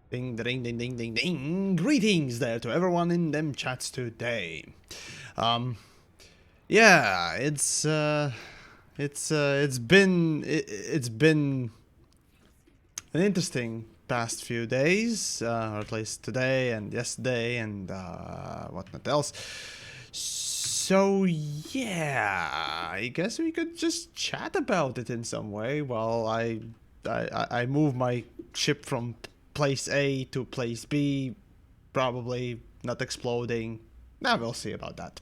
Ding, ding, ding, ding, ding, ding. Greetings there to everyone in them chats today. Yeah, it's been an interesting past few days, or at least today and yesterday and whatnot else. So yeah, I guess we could just chat about it in some way while I move my ship from place A to place B, probably not exploding. Nah, we'll see about that.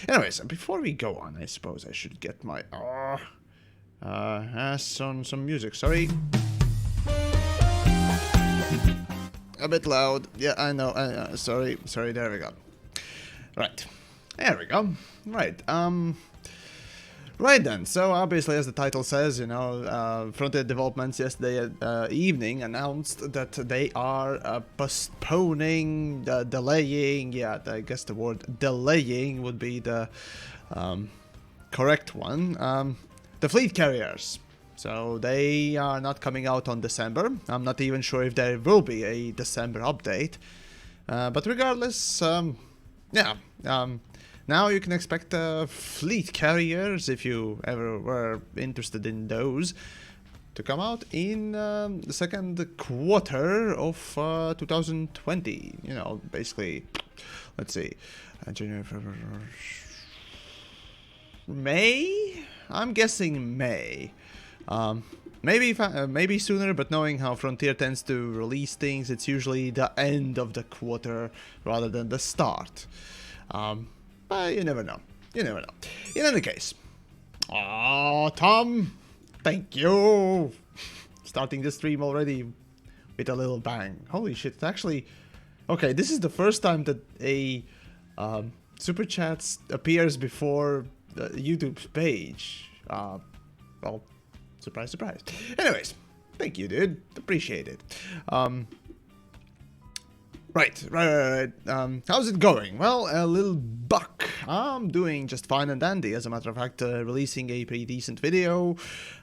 Anyways, before we go on, I suppose I should get my ass on some music. Sorry. A bit loud. Yeah, I know. Sorry. There we go. Right. There we go. Right. Right then, so obviously, as the title says, you know, Frontier Developments yesterday evening announced that they are postponing, delaying, yeah, I guess the word delaying would be the correct one, the fleet carriers. So they are not coming out on December. I'm not even sure if there will be a December update. But regardless, yeah, now you can expect fleet carriers, if you ever were interested in those, to come out in the second quarter of 2020. You know, basically, let's see, January, February, May? I'm guessing May. maybe sooner, but knowing how Frontier tends to release things, it's usually the end of the quarter rather than the start. But you never know. You never know. In any case, Tom, thank you. Starting the stream already with a little bang. Holy shit! It's actually okay. This is the first time that a super chats appears before YouTube's page. Well, surprise, surprise. Anyways, thank you, dude. Appreciate it. Right. How's it going? Well, a little buck. I'm doing just fine and dandy. As a matter of fact, releasing a pretty decent video,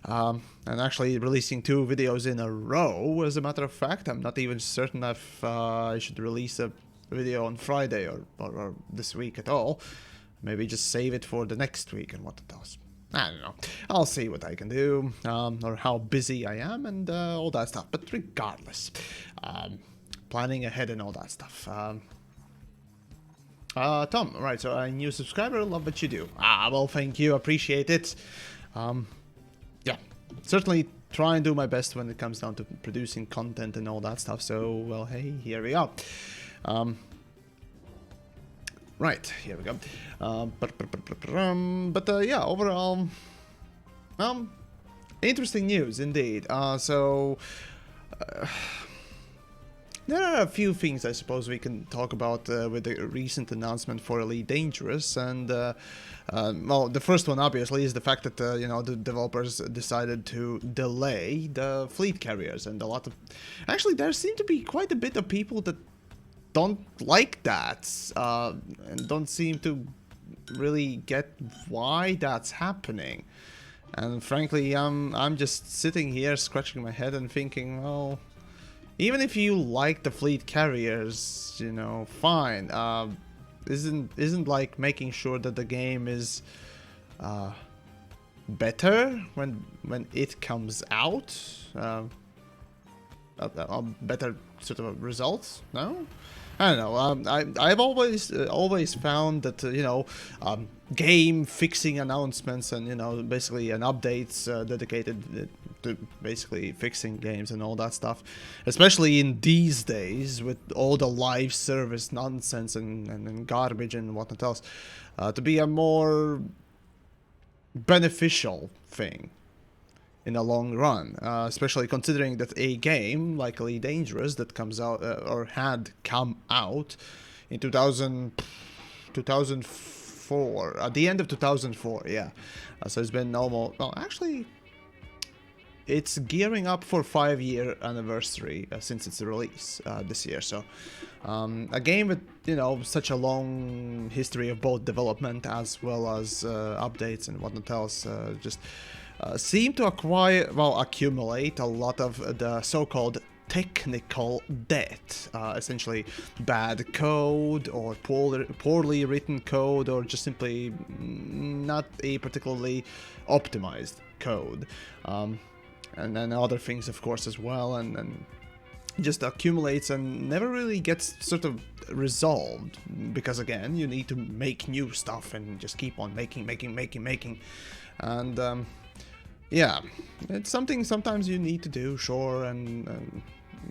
and actually releasing 2 videos in a row. As a matter of fact, I'm not even certain if I should release a video on Friday or this week at all. Maybe just save it for the next week and what it does. I don't know. I'll see what I can do, or how busy I am, and all that stuff. But regardless, planning ahead and all that stuff. Tom, right, so a new subscriber, love what you do. Well, thank you, appreciate it. Yeah, certainly try and do my best when it comes down to producing content and all that stuff, so, well, hey, here we are. Right, here we go. Yeah, overall, interesting news indeed. There are a few things I suppose we can talk about with the recent announcement for Elite Dangerous, and well, the first one obviously is the fact that you know, the developers decided to delay the fleet carriers, and actually there seem to be quite a bit of people that don't like that, and don't seem to really get why that's happening. And frankly, I'm just sitting here scratching my head and thinking, well, even if you like the fleet carriers, you know, fine. Isn't like making sure that the game is better when it comes out, better sort of results? No, I don't know. I've always found that you know, game fixing announcements and, you know, basically an updates dedicated to basically fixing games and all that stuff, especially in these days with all the live service nonsense and garbage and whatnot else, to be a more beneficial thing in the long run, especially considering that a game like Elite Dangerous that comes out or had come out in 2004, at the end of 2004, yeah. So it's been almost, well, actually, it's gearing up for 5-year anniversary since its release this year. So a game with, you know, such a long history of both development as well as updates and whatnot else, just seem to accumulate a lot of the so-called technical debt, essentially bad code or poorly written code, or just simply not a particularly optimized code, and then other things of course as well, and just accumulates and never really gets sort of resolved, because again, you need to make new stuff and just keep on making, and yeah, it's something sometimes you need to do, sure,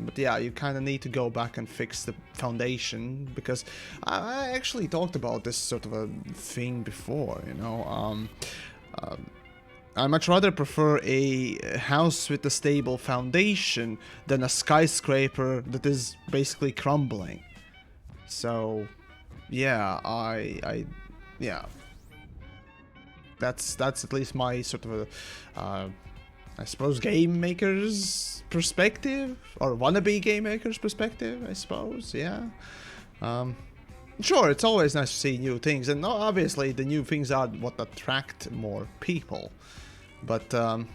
but yeah, you kind of need to go back and fix the foundation, because I actually talked about this sort of a thing before, you know. I much rather prefer a house with a stable foundation than a skyscraper that is basically crumbling. So, yeah, yeah. That's at least my sort of a, I suppose, game maker's perspective, or wannabe game maker's perspective, I suppose, yeah. Sure, it's always nice to see new things, and obviously the new things are what attract more people. But in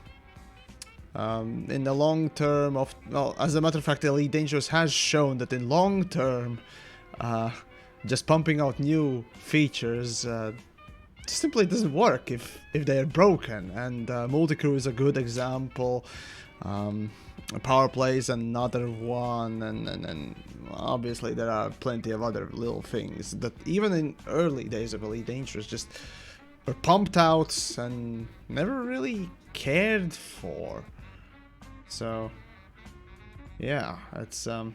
the long term of, well, as a matter of fact, Elite Dangerous has shown that in long term, just pumping out new features simply doesn't work if they're broken, and multi-crew is a good example. Power play is another one, and obviously there are plenty of other little things that even in early days of Elite Dangerous just were pumped out and never really cared for. So yeah, it's you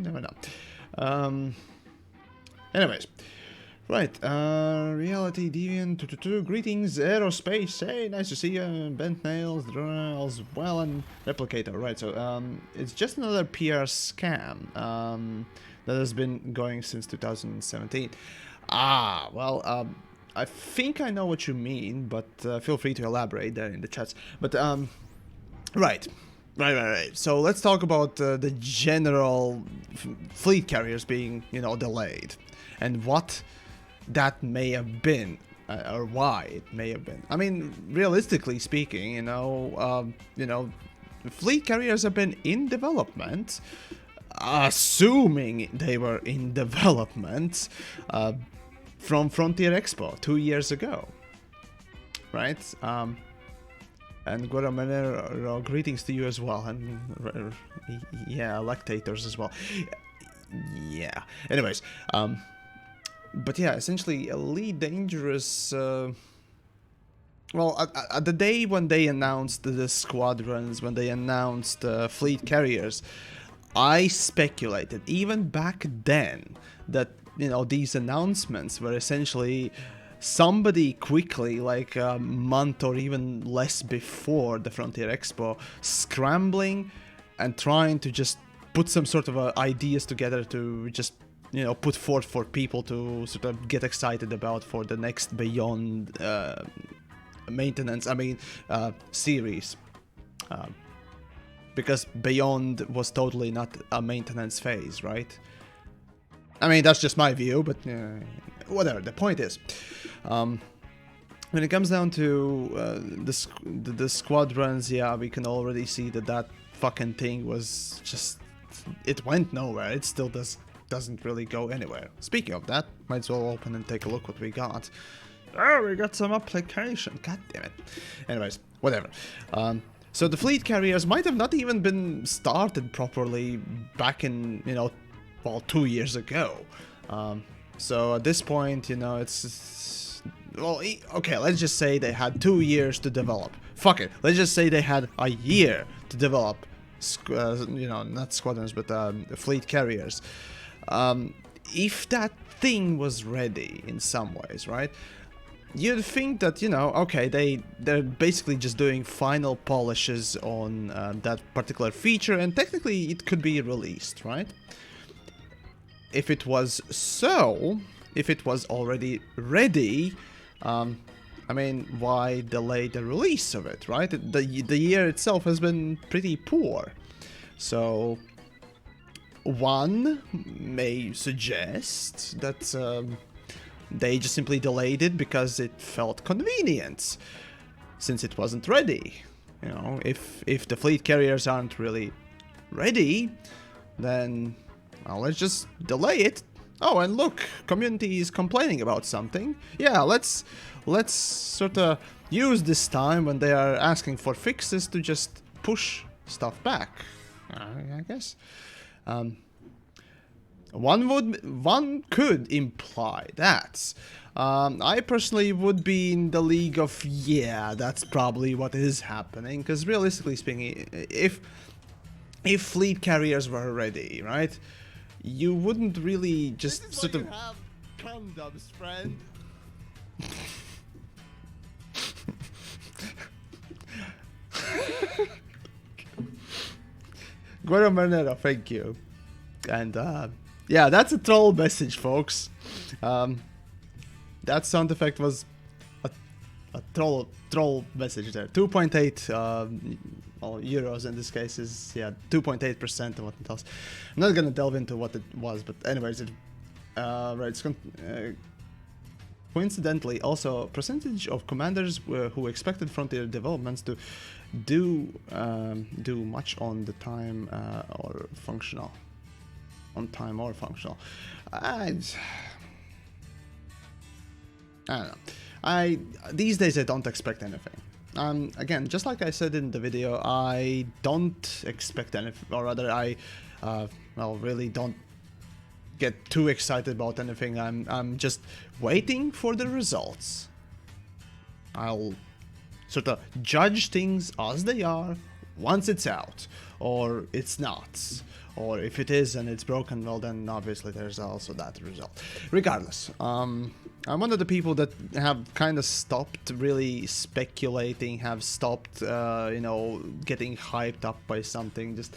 never know. Anyways, right, Reality Deviant, greetings, Aerospace, hey, nice to see you, Bent Nails, Dronals, well, and Replicator, right, so, it's just another PR scam, that has been going since 2017. Ah, well, I think I know what you mean, but, feel free to elaborate there in the chats, but, right. Right. So let's talk about the general fleet carriers being, you know, delayed, and what that may have been, or why it may have been. I mean, realistically speaking, you know, fleet carriers have been in development, assuming they were in development, from Frontier Expo 2 years ago, right? And Guaramene, greetings to you as well, and yeah, lactators as well. Yeah. Anyways, but yeah, essentially, Elite Dangerous. Well, at the day when they announced the squadrons, when they announced fleet carriers, I speculated even back then that, you know, these announcements were essentially somebody quickly, like a month or even less before the Frontier Expo, scrambling and trying to just put some sort of ideas together to just, you know, put forth for people to sort of get excited about for the next Beyond maintenance, series. Because Beyond was totally not a maintenance phase, right? I mean, that's just my view, but whatever. The point is, when it comes down to the squadrons, yeah, we can already see that fucking thing was just, it went nowhere. It still doesn't really go anywhere. Speaking of that, might as well open and take a look what we got. Oh, we got some application. God damn it. Anyways, whatever. So the fleet carriers might have not even been started properly back in, you know, well, 2 years ago. So at this point, you know, it's well, okay, let's just say they had 2 years to develop. Fuck it, let's just say they had a year to develop, you know, not squadrons, but fleet carriers. If that thing was ready in some ways, right? You'd think that, you know, okay, they're basically just doing final polishes on that particular feature, and technically it could be released, right? If it was so, if it was already ready, I mean, why delay the release of it, right? The year itself has been pretty poor. So, one may suggest that they just simply delayed it because it felt convenient, since it wasn't ready. You know, if the fleet carriers aren't really ready, then, well, let's just delay it. Oh, and look, community is complaining about something. Yeah, let's sort of use this time when they are asking for fixes to just push stuff back, I guess. One could imply that. I personally would be in the league of, yeah, that's probably what is happening, because realistically speaking, if fleet carriers were ready, right, you wouldn't really just sort of have condoms, friend. Guero Manero, thank you. And yeah, that's a troll message, folks. That sound effect was a troll message there. 2.8 well, euros in this case is, yeah, 2.8% of what it tells. I'm not gonna delve into what it was, but anyways, it right. It's coincidentally also percentage of commanders who expected Frontier developments to do much on the time or functional. On time or functional. I don't know. These days I don't expect anything. Again, just like I said in the video, I don't expect anything, or rather I, well, really don't get too excited about anything. I'm just waiting for the results. I'll sort of judge things as they are once it's out, or it's not. Or if it is and it's broken, well then obviously there's also that result. Regardless, I'm one of the people that have kind of stopped really speculating, have stopped, you know, getting hyped up by something. Just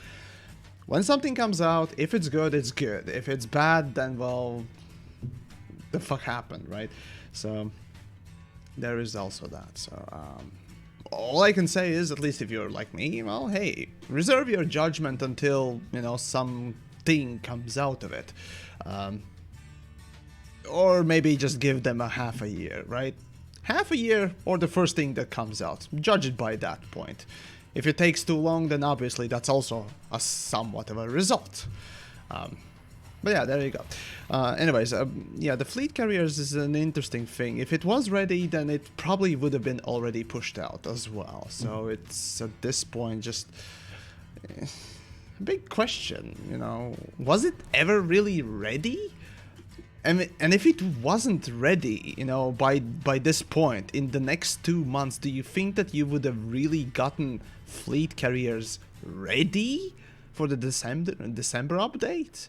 when something comes out, if it's good, it's good. If it's bad, then well, the fuck happened, right? So there is also that. So all I can say is, at least if you're like me, well, hey, reserve your judgment until, you know, something comes out of it. Or maybe just give them a half a year, right? Half a year or the first thing that comes out. Judge it by that point. If it takes too long, then obviously that's also a somewhat of a result. But yeah, there you go. Anyways, yeah, the fleet carriers is an interesting thing. If it was ready, then it probably would have been already pushed out as well. So it's, at this point, just a big question, you know. Was it ever really ready? And if it wasn't ready, you know, by this point, in the next 2 months, do you think that you would have really gotten fleet carriers ready for the December update?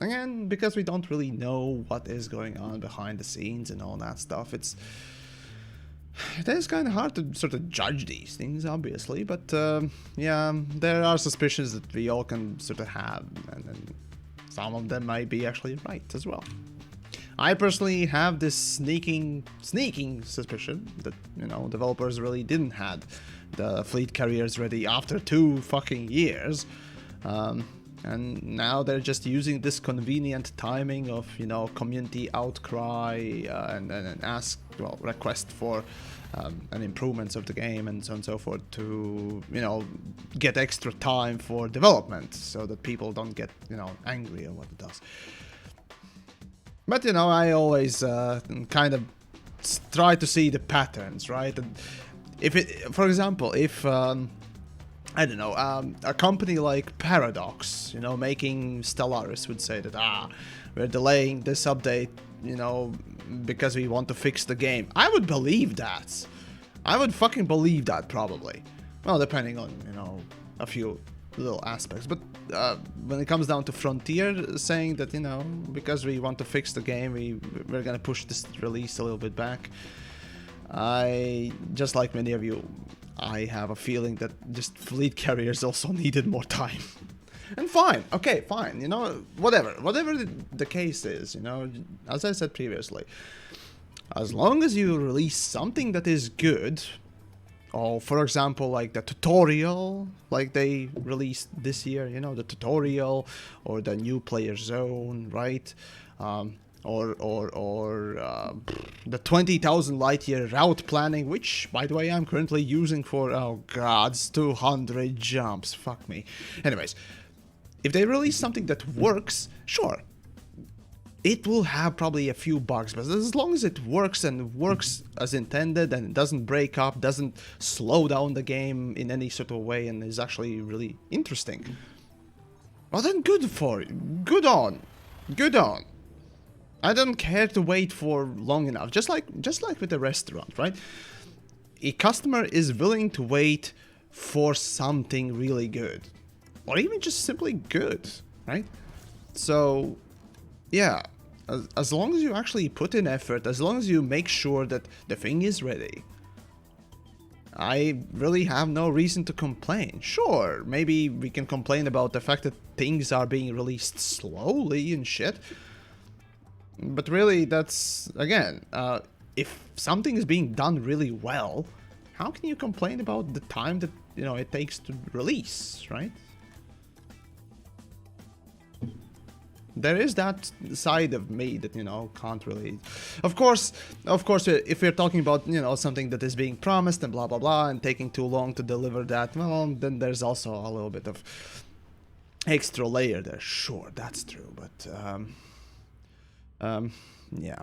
Again, because we don't really know what is going on behind the scenes and all that stuff, it is kind of hard to sort of judge these things, obviously, but yeah, there are suspicions that we all can sort of have, and some of them might be actually right as well. I personally have this sneaking suspicion that, you know, developers really didn't have the fleet carriers ready after 2 fucking years. And now they're just using this convenient timing of, you know, community outcry and request for and improvements of the game and so on and so forth to, you know, get extra time for development so that people don't get, you know, angry at what it does. But, you know, I always kind of try to see the patterns, right? And if it, for example, if I don't know, a company like Paradox, you know, making Stellaris would say that, we're delaying this update, you know, because we want to fix the game. I would believe that. I would fucking believe that, probably. Well, depending on, you know, a few little aspects. But when it comes down to Frontier saying that, you know, because we want to fix the game, we're gonna push this release a little bit back. I, just like many of you, I have a feeling that just fleet carriers also needed more time. And fine, okay, fine, you know, whatever the case is, you know, as I said previously, as long as you release something that is good, or for example, like the tutorial, like they released this year, you know, the tutorial, or the new player zone, right? Or the 20,000 light year route planning, which, by the way, I'm currently using for, oh god, 200 jumps, fuck me. Anyways, if they release something that works, sure, it will have probably a few bugs, but as long as it works and works as intended and it doesn't break up, doesn't slow down the game in any sort of way, and is actually really interesting, well then good for it, good on. I don't care to wait for long enough, just like with the restaurant, right? A customer is willing to wait for something really good, or even just simply good, right? So, yeah, as long as you actually put in effort, as long as you make sure that the thing is ready, I really have no reason to complain. Sure, maybe we can complain about the fact that things are being released slowly and shit, but really, that's, again, if something is being done really well, how can you complain about the time that, you know, it takes to release, right? There is that side of me that, you know, can't really... Of course, if we're talking about, you know, something that is being promised and blah, blah, blah, and taking too long to deliver that, well, then there's also a little bit of extra layer there. Sure, that's true, but... yeah.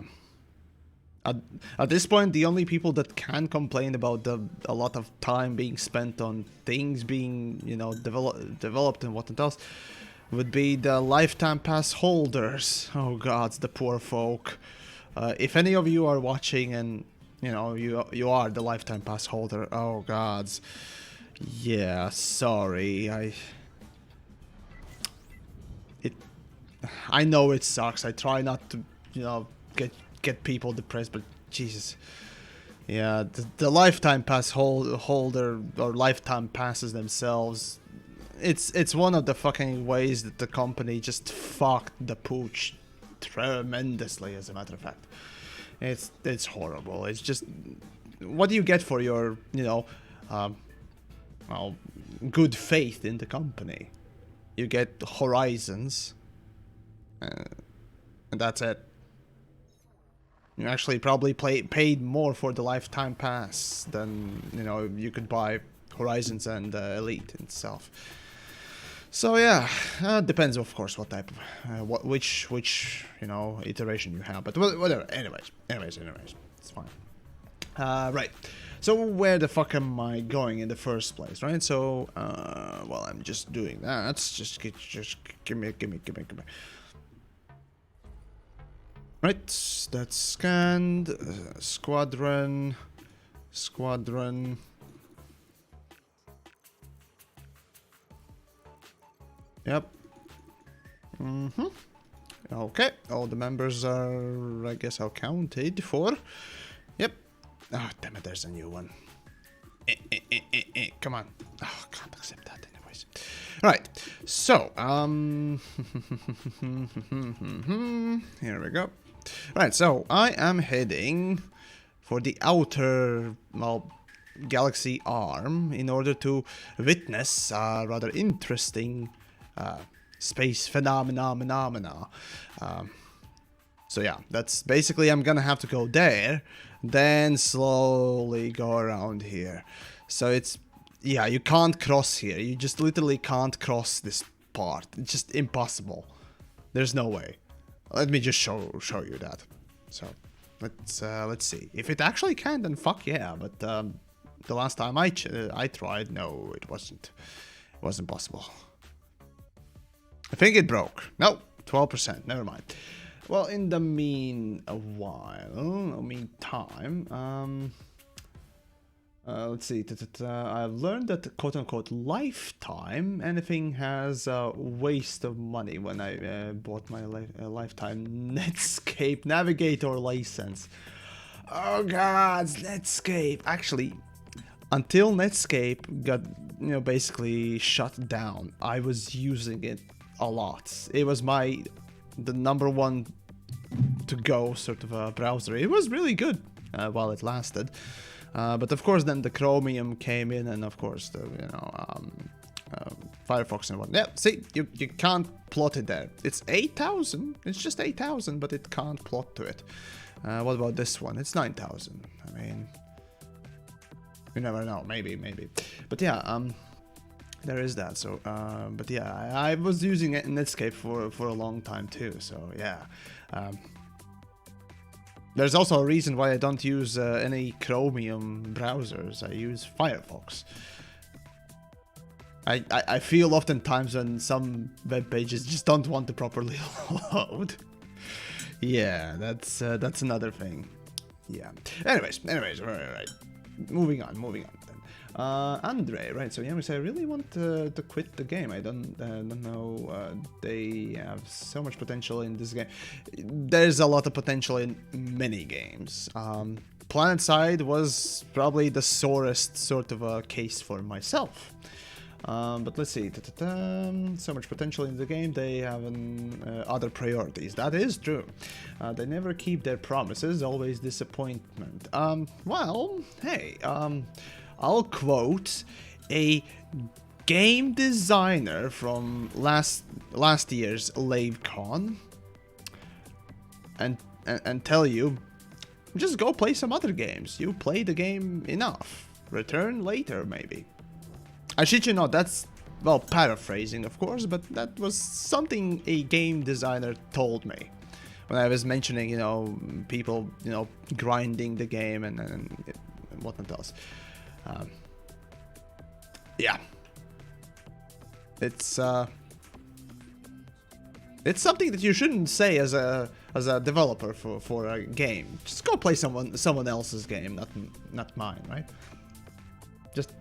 At this point, the only people that can complain about a lot of time being spent on things being, you know, developed and what else would be the lifetime pass holders. Oh god, the poor folk. If any of you are watching and you know, you are the lifetime pass holder. Oh gods. Yeah, sorry. I know it sucks. I try not to, you know, get people depressed, but Jesus. Yeah, the lifetime pass holder or lifetime passes themselves. It's one of the fucking ways that the company just fucked the pooch tremendously. As a matter of fact, it's horrible. It's just, what do you get for your, you know, well, good faith in the company? You get horizons, and that's it. You actually probably paid more for the lifetime pass than, you know, you could buy Horizons and Elite itself. So yeah, depends of course what type of which you know iteration you have, but whatever. Anyways, it's fine. Right. So where the fuck am I going in the first place, right? So well, I'm just doing that. Just give me. Right, that's scanned. Squadron. Yep. Okay, all the members are, I guess, accounted for. Yep. Oh, damn it, there's a new one. Come on. Oh, can't accept that anyways. Right, so, here we go. Right, so I am heading for the outer, well, galaxy arm in order to witness a rather interesting space phenomena. So yeah, that's basically, I'm gonna have to go there, then slowly go around here. So it's, yeah, you can't cross here. You just literally can't cross this part. It's just impossible. There's no way. Let me just show you that. So let's see if it actually can. Then fuck yeah. But the last time I tried, no, it wasn't possible. I think it broke. No, 12%. Never mind. Well, in the meantime, let's see. I've learned that quote-unquote lifetime, anything has a waste of money when I bought my lifetime Netscape Navigator license. Oh god, Netscape. Actually, until Netscape got, you know, basically shut down, I was using it a lot. It was the number one to go sort of a browser. It was really good while it lasted. But of course, then the Chromium came in, and of course, the, you know, Firefox and whatnot. Yeah, see, you can't plot it there. It's 8,000. It's just 8,000, but it can't plot to it. What about this one? It's 9,000. I mean, you never know. Maybe. But yeah, there is that. So, but yeah, I was using Netscape for a long time too. So yeah. There's also a reason why I don't use any Chromium browsers. I use Firefox. I feel oftentimes when some web pages just don't want to properly load. Yeah, that's another thing. Yeah. Anyways, right. Moving on then. Andre, right? So Yamiks, I really want to quit the game. I don't know. They have so much potential in this game. There's a lot of potential in many games. PlanetSide was probably the sorest sort of a case for myself. But let's see. So much potential in the game. They have other priorities. That is true. They never keep their promises. Always disappointment. Well, hey. I'll quote a game designer from last year's LaveCon and tell you, just go play some other games. You play the game enough. Return later, maybe. I shit you not, that's, well, paraphrasing, of course, but that was something a game designer told me when I was mentioning, you know, people, you know, grinding the game and whatnot else. Yeah, it's something that you shouldn't say as a as a developer for a game. Just go play someone else's game, not mine, right? Just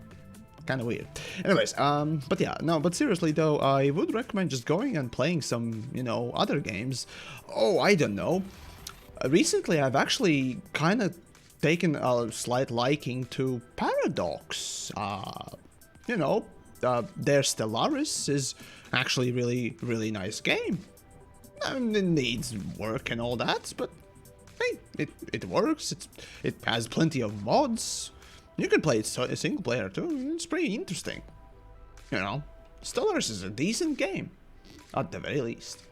kind of weird. Anyways, but yeah, no, but seriously though, I would recommend just going and playing some, you know, other games. Oh, I don't know. Recently, I've actually kind of taken a slight liking to Paradox. You know, their Stellaris is actually really nice game. I mean, it needs work and all that, but hey, it works. It has plenty of mods. You can play it single player too. It's pretty interesting. You know, Stellaris is a decent game, at the very least.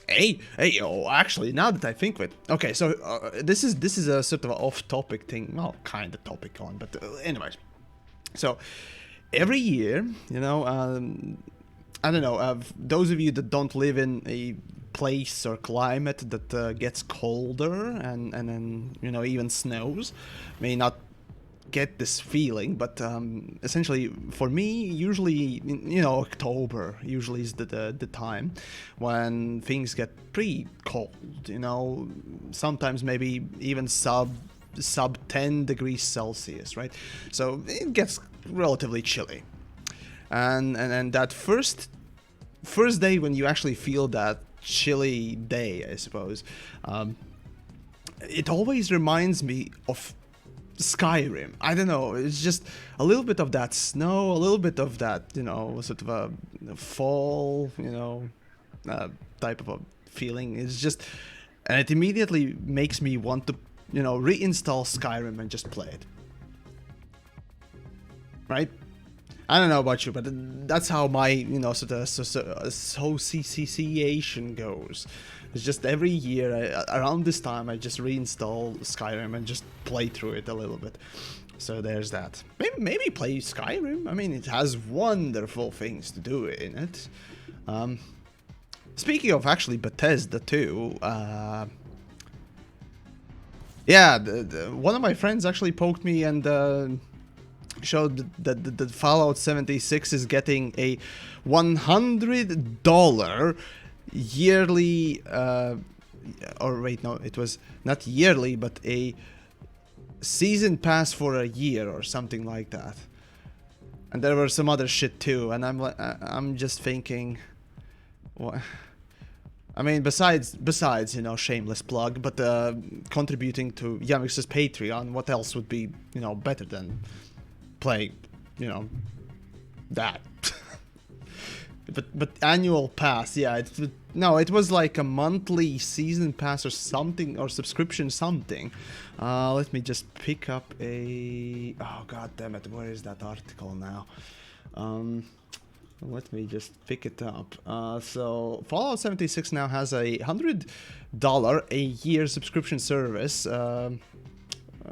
Hey, oh, actually, now that I think of it, okay, so this is a sort of off-topic thing, well, kind of topic on, but anyways, so every year, you know, I don't know, those of you that don't live in a place or climate that gets colder and then, you know, even snows, may not get this feeling, but essentially for me, usually, you know, October usually is the time when things get pretty cold, you know, sometimes maybe even sub 10 degrees Celsius, right? So it gets relatively chilly, and that first day when you actually feel that chilly day, I suppose, it always reminds me of Skyrim. I don't know, it's just a little bit of that snow, a little bit of that, you know, sort of a fall, you know, type of a feeling. It's just, and it immediately makes me want to, you know, reinstall Skyrim and just play it. Right? I don't know about you, but that's how my, you know, sort of association goes. It's just every year around this time I just reinstall Skyrim and just play through it a little bit. So there's that. Maybe play Skyrim. I mean, it has wonderful things to do in it. Speaking of actually Bethesda too, yeah, one of my friends actually poked me and showed that the Fallout 76 is getting a $100 yearly, or wait, no, it was not yearly, but a season pass for a year or something like that. And there were some other shit too, and I'm just thinking, what? I mean, besides, you know, shameless plug, but contributing to TheYamiks' Patreon, what else would be, you know, better than play, you know, that? but annual pass, yeah, it was like a monthly season pass or something, or subscription something. Let me just pick up a, oh god damn it, where is that article now? Let me just pick it up. So Fallout 76 now has a $100 a year subscription service.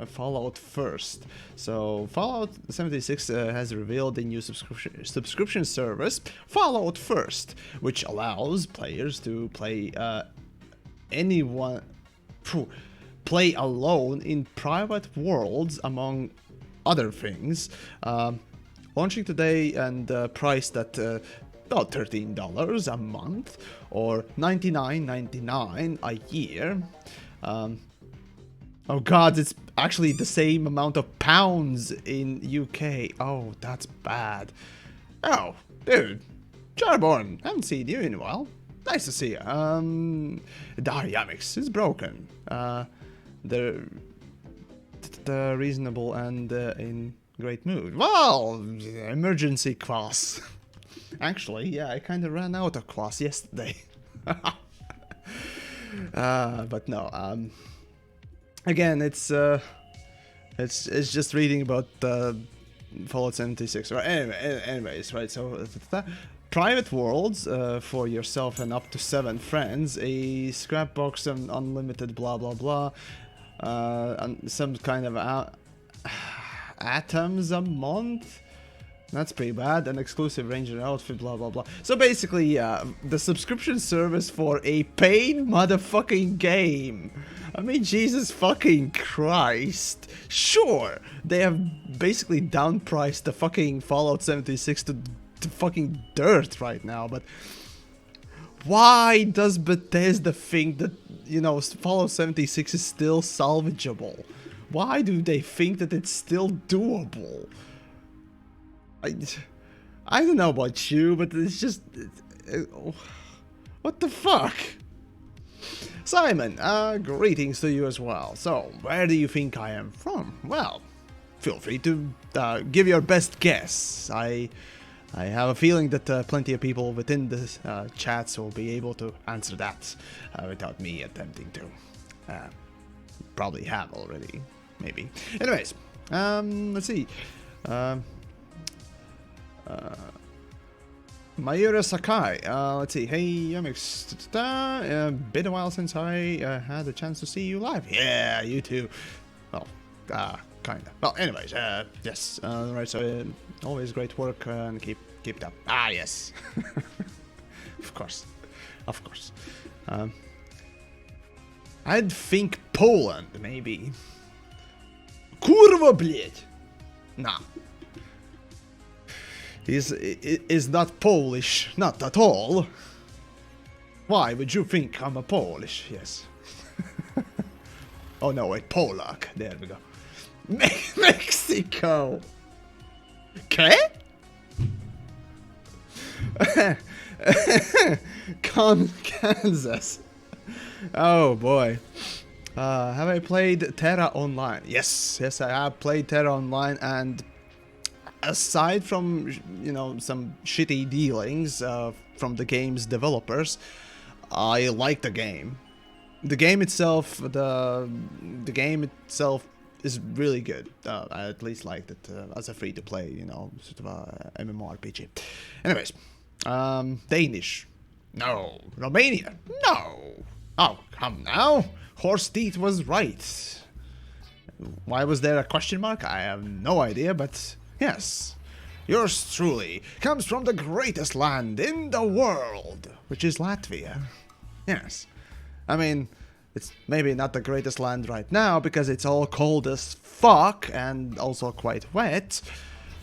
Fallout First. So Fallout 76 has revealed a new subscription service, Fallout First, which allows players to play play alone in private worlds, among other things. Launching today and priced at about $13 a month or $99.99 a year. Oh god, it's actually the same amount of pounds in UK. Oh, that's bad. Oh, dude. Jarborn, haven't seen you in a while. Nice to see you. TheYamiks is broken. They're reasonable and in great mood. Well, emergency class. Actually, yeah, I kind of ran out of class yesterday. But no, again, it's just reading about Fallout 76. Right? Anyways, right? So private worlds for yourself and up to 7 friends, a scrap box and unlimited blah blah blah, and some kind of atoms a month. That's pretty bad. An exclusive ranger outfit, blah blah blah. So basically, yeah, the subscription service for a paid motherfucking game. I mean, Jesus fucking Christ. Sure, they have basically downpriced the fucking Fallout 76 to fucking dirt right now, but Why does Bethesda think that, you know, Fallout 76 is still salvageable? Why do they think that it's still doable? I don't know about you, but it's just... what the fuck? Simon, greetings to you as well. So, where do you think I am from? Well, feel free to give your best guess. I have a feeling that plenty of people within the chats will be able to answer that without me attempting to. Probably have already, maybe. Anyways, let's see. Mayura Sakai, let's see, hey Yamiks, been a while since I had a chance to see you live. Yeah, you too. Well, kinda. Well, anyways, yes, right, so always great work and keep it up. Ah, yes. Of course, of course. I'd think Poland, maybe. Kurwa, blять! Nah. Is not Polish, not at all. Why would you think I'm a Polish? Yes. Oh no, wait, Polak. There we go. Mexico. Okay? Kansas. Oh boy. Have I played Terra Online? Yes, yes, I have played Terra Online, and aside from, you know, some shitty dealings from the game's developers, I like the game. The game itself, the game itself is really good. I at least liked it as a free-to-play, you know, sort of a MMORPG. Anyways, Danish. No. Romania. No. Oh, come now. Horse Teeth was right. Why was there a question mark? I have no idea, but yes. Yours truly comes from the greatest land in the world, which is Latvia. Yes. I mean, it's maybe not the greatest land right now because it's all cold as fuck and also quite wet.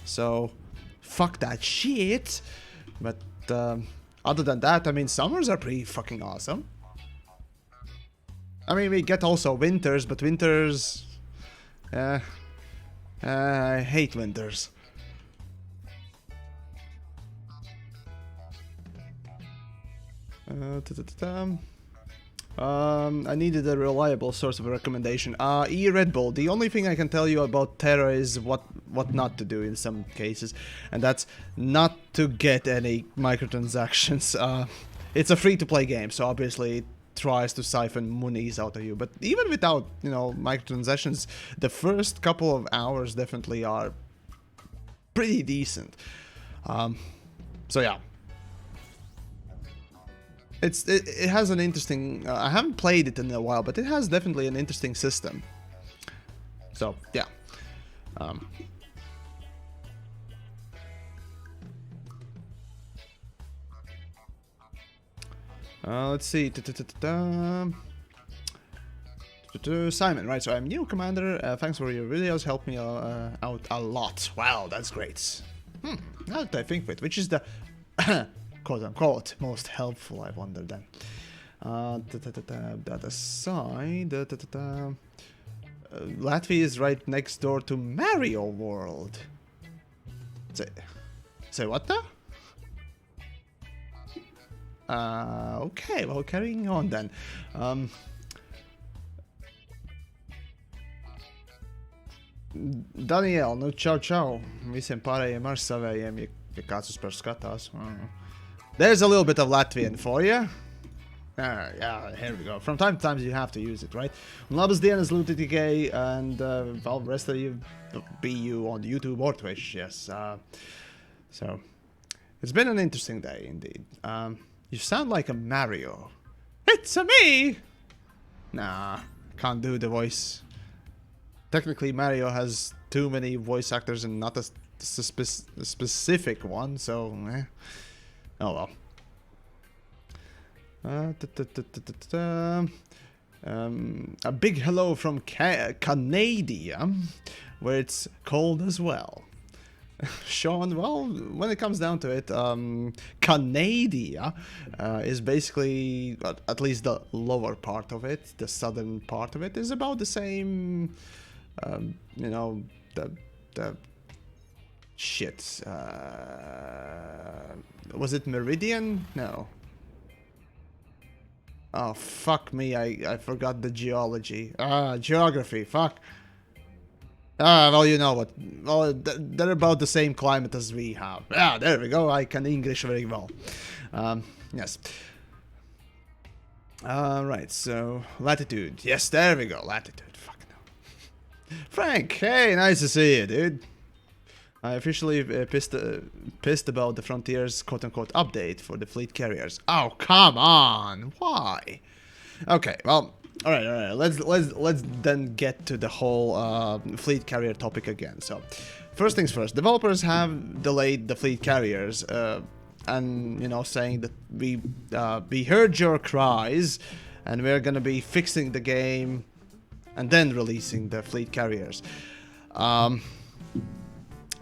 So, fuck that shit. But other than that, I mean, summers are pretty fucking awesome. I mean, we get also winters, but winters... I hate winters. I needed a reliable source of a recommendation. Red Bull. The only thing I can tell you about Terra is what not to do in some cases, and that's not to get any microtransactions. It's a free-to-play game, so obviously it tries to siphon monies out of you. But even without, you know, microtransactions, the first couple of hours definitely are pretty decent. So yeah. It has an interesting... I haven't played it in a while, but it has definitely an interesting system. So, yeah. Let's see. Simon, right, so I'm new commander. Thanks for your videos. Helped me out a lot. Wow, that's great. Now that I think of it, which is the... quote-unquote, most helpful, I wonder then. That aside, Latvia is right next door to Mario World. Say what the? Okay, well, carrying on then. Daniel, nu čau. Visiem pārējiem ar savējiem, ja kāds uz par skatās. There's a little bit of Latvian for you. Yeah, here we go. From time to time you have to use it, right? Labas dienas, LuTTK, and well, the rest of you be you on YouTube or Twitch, yes. So, it's been an interesting day indeed. You sound like a Mario. It's a me! Nah, can't do the voice. Technically, Mario has too many voice actors and not a specific one, so oh well. A big hello from Canada, where it's cold as well. Sean, well, when it comes down to it, Canada is basically, at least the lower part of it, the southern part of it, is about the same, you know, the shit. Was it Meridian? No. Oh, fuck me, I forgot the geology. Geography, fuck. Well, you know what. Well, they're about the same climate as we have. There we go, I can English very well. Yes. Right, so, latitude. Yes, there we go, latitude. Fuck no. Frank, hey, nice to see you, dude. I officially pissed about the Frontier's quote-unquote update for the fleet carriers. Oh, come on! Why? Okay, well, all right. Let's then get to the whole fleet carrier topic again. So, first things first. Developers have delayed the fleet carriers, and you know, saying that we heard your cries, and we're gonna be fixing the game, and then releasing the fleet carriers.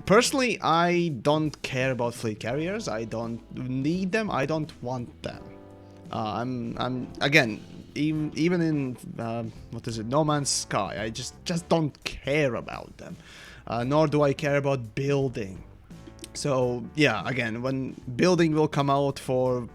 Personally, I don't care about fleet carriers. I don't need them. I don't want them. I'm again, even in what is it, No Man's Sky, I just don't care about them. Nor do I care about building. So yeah, again, when building will come out for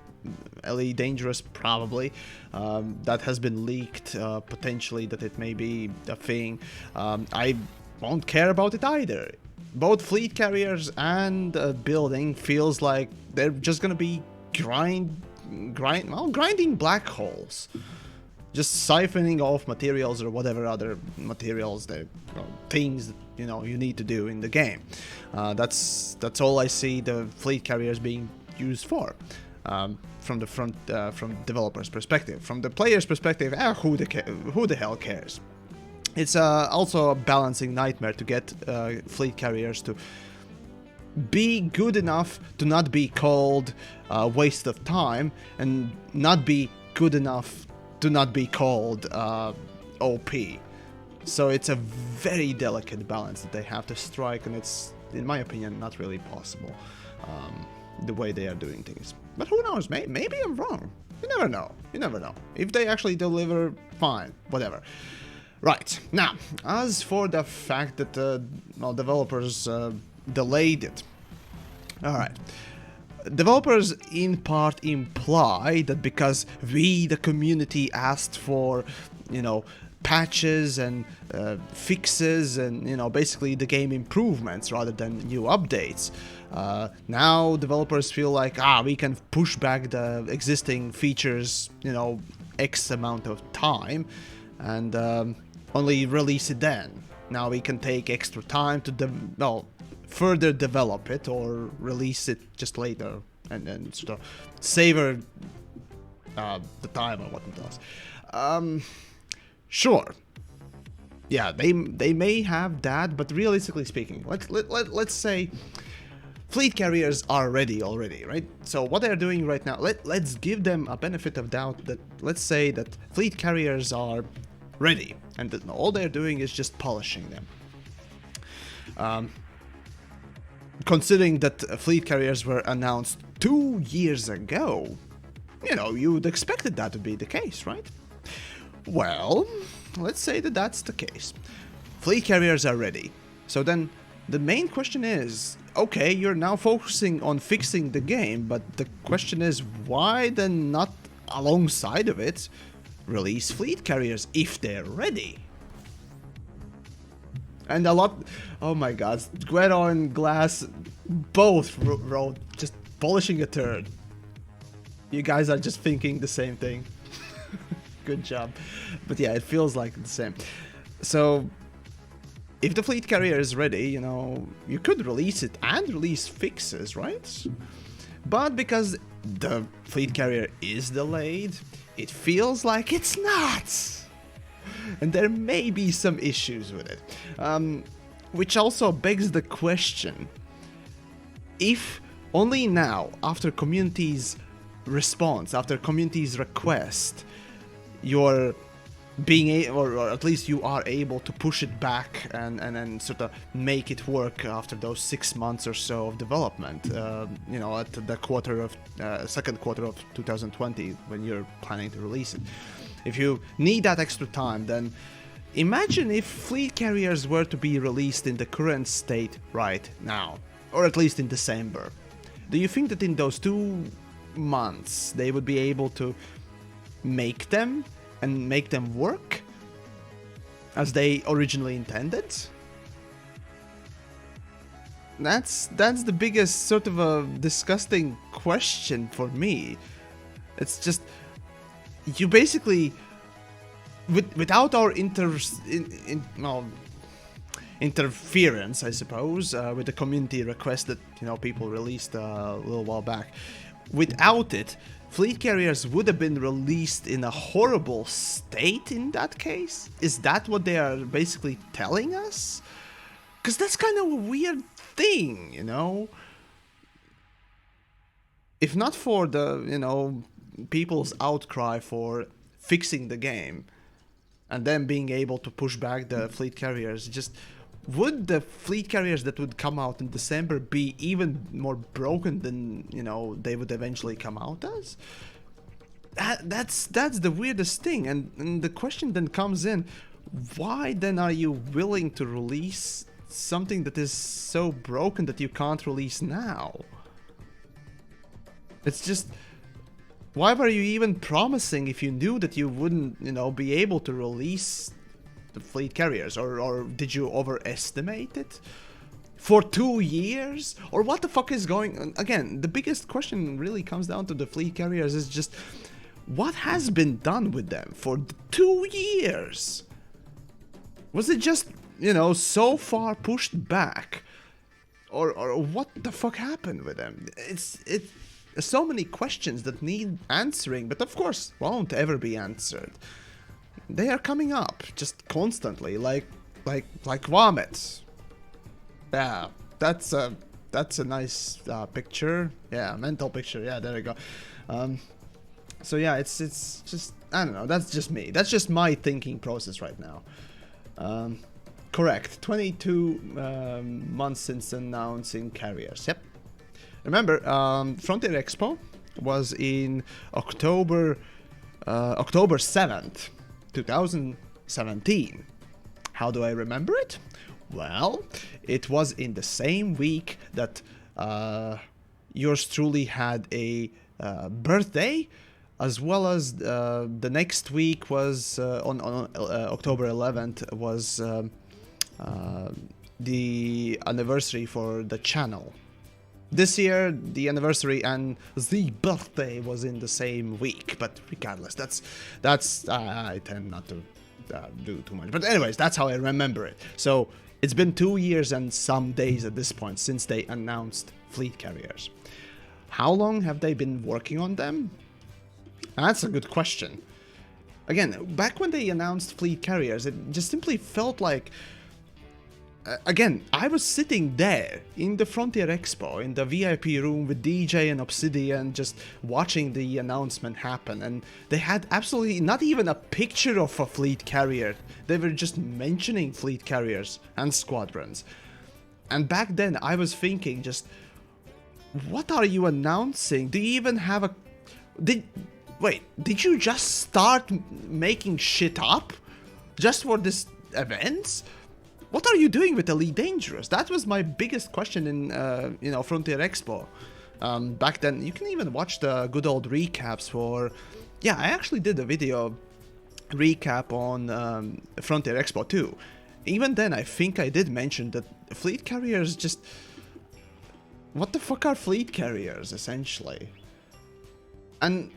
LE Dangerous, probably that has been leaked, potentially that it may be a thing. I won't care about it either. Both fleet carriers and building feels like they're just gonna be grinding black holes, just siphoning off materials or whatever other materials that things you know you need to do in the game. That's all I see the fleet carriers being used for. From developers' perspective, from the player's perspective, who the hell cares? It's also a balancing nightmare to get fleet carriers to be good enough to not be called a waste of time, and not be good enough to not be called OP. So it's a very delicate balance that they have to strike, and it's, in my opinion, not really possible the way they are doing things. But who knows? Maybe I'm wrong. You never know. You never know. If they actually deliver, fine, whatever. Right, now, as for the fact that developers delayed it. Alright. Developers in part imply that because we, the community, asked for, you know, patches and fixes and, you know, basically the game improvements rather than new updates. Now developers feel like, we can push back the existing features, you know, X amount of time, and only release it then. Now we can take extra time to further develop it, or release it just later, and then sort of savor the time or what it does. Sure. Yeah, they may have that, but realistically speaking, let's say fleet carriers are ready already, right? So what they're doing right now, let's give them a benefit of doubt that, let's say that fleet carriers are ready, and that all they're doing is just polishing them. Considering that fleet carriers were announced 2 years ago, you know, you'd expected that to be the case, right? Well, let's say that that's the case. Fleet carriers are ready. So then the main question is, okay, you're now focusing on fixing the game, but the question is, why then not alongside of it release fleet carriers if they're ready? And a lot, oh my god, Guero and Glass both wrote just polishing a turd. You guys are just thinking the same thing. Good job. But yeah, it feels like the same. So if the fleet carrier is ready, you know, you could release it and release fixes, right? But because the fleet carrier is delayed, it feels like it's not. And there may be some issues with it. Which also begs the question, if only now, after community's response, after community's request, you're or at least you are able to push it back and then sort of make it work after those 6 months or so of development, you know, at the second quarter of 2020 when you're planning to release it. If you need that extra time, then imagine if fleet carriers were to be released in the current state right now, or at least in December. Do you think that in those 2 months they would be able to make them and make them work as they originally intended? That's the biggest sort of a disgusting question for me. It's just, you basically, without our interference, I suppose, with the community request that, you know, people released a little while back, without it, fleet carriers would have been released in a horrible state in that case? Is that what they are basically telling us? Because that's kind of a weird thing, you know? If not for the, you know, people's outcry for fixing the game and then being able to push back the fleet carriers, just would the fleet carriers that would come out in December be even more broken than, you know, they would eventually come out as? That's the weirdest thing, and the question then comes in, why then are you willing to release something that is so broken that you can't release now? It's just, why were you even promising if you knew that you wouldn't, you know, be able to release the fleet carriers, or did you overestimate it? For 2 years? Or what the fuck is going on? Again, the biggest question really comes down to the fleet carriers is just, what has been done with them for 2 years? Was it just, you know, so far pushed back? Or what the fuck happened with them? It's so many questions that need answering, but of course won't ever be answered. They are coming up just constantly, like vomit. Yeah, that's a nice picture. Yeah, mental picture. Yeah, there we go. So yeah, it's just, I don't know. That's just me. That's just my thinking process right now. Correct. 22 months since announcing carriers. Yep. Remember, Frontier Expo was in October 7th. 2017. How do I remember it? Well, it was in the same week that yours truly had a birthday, as well as the next week was on October 11th was the anniversary for the channel. This year, the anniversary and the birthday was in the same week, but regardless, that's I tend not to do too much. But anyways, that's how I remember it. So it's been 2 years and some days at this point since they announced fleet carriers. How long have they been working on them? That's a good question. Again, back when they announced fleet carriers, it just simply felt like, again, I was sitting there in the Frontier Expo, in the VIP room with DJ and Obsidian, just watching the announcement happen, and they had absolutely not even a picture of a fleet carrier. They were just mentioning fleet carriers and squadrons. And back then, I was thinking just, what are you announcing? Do you even have a... Did you just start making shit up? Just for this event? What are you doing with Elite Dangerous? That was my biggest question in, you know, Frontier Expo. Back then, you can even watch the good old recaps for... Yeah, I actually did a video recap on Frontier Expo too. Even then, I think I did mention that fleet carriers just... What the fuck are fleet carriers, essentially? And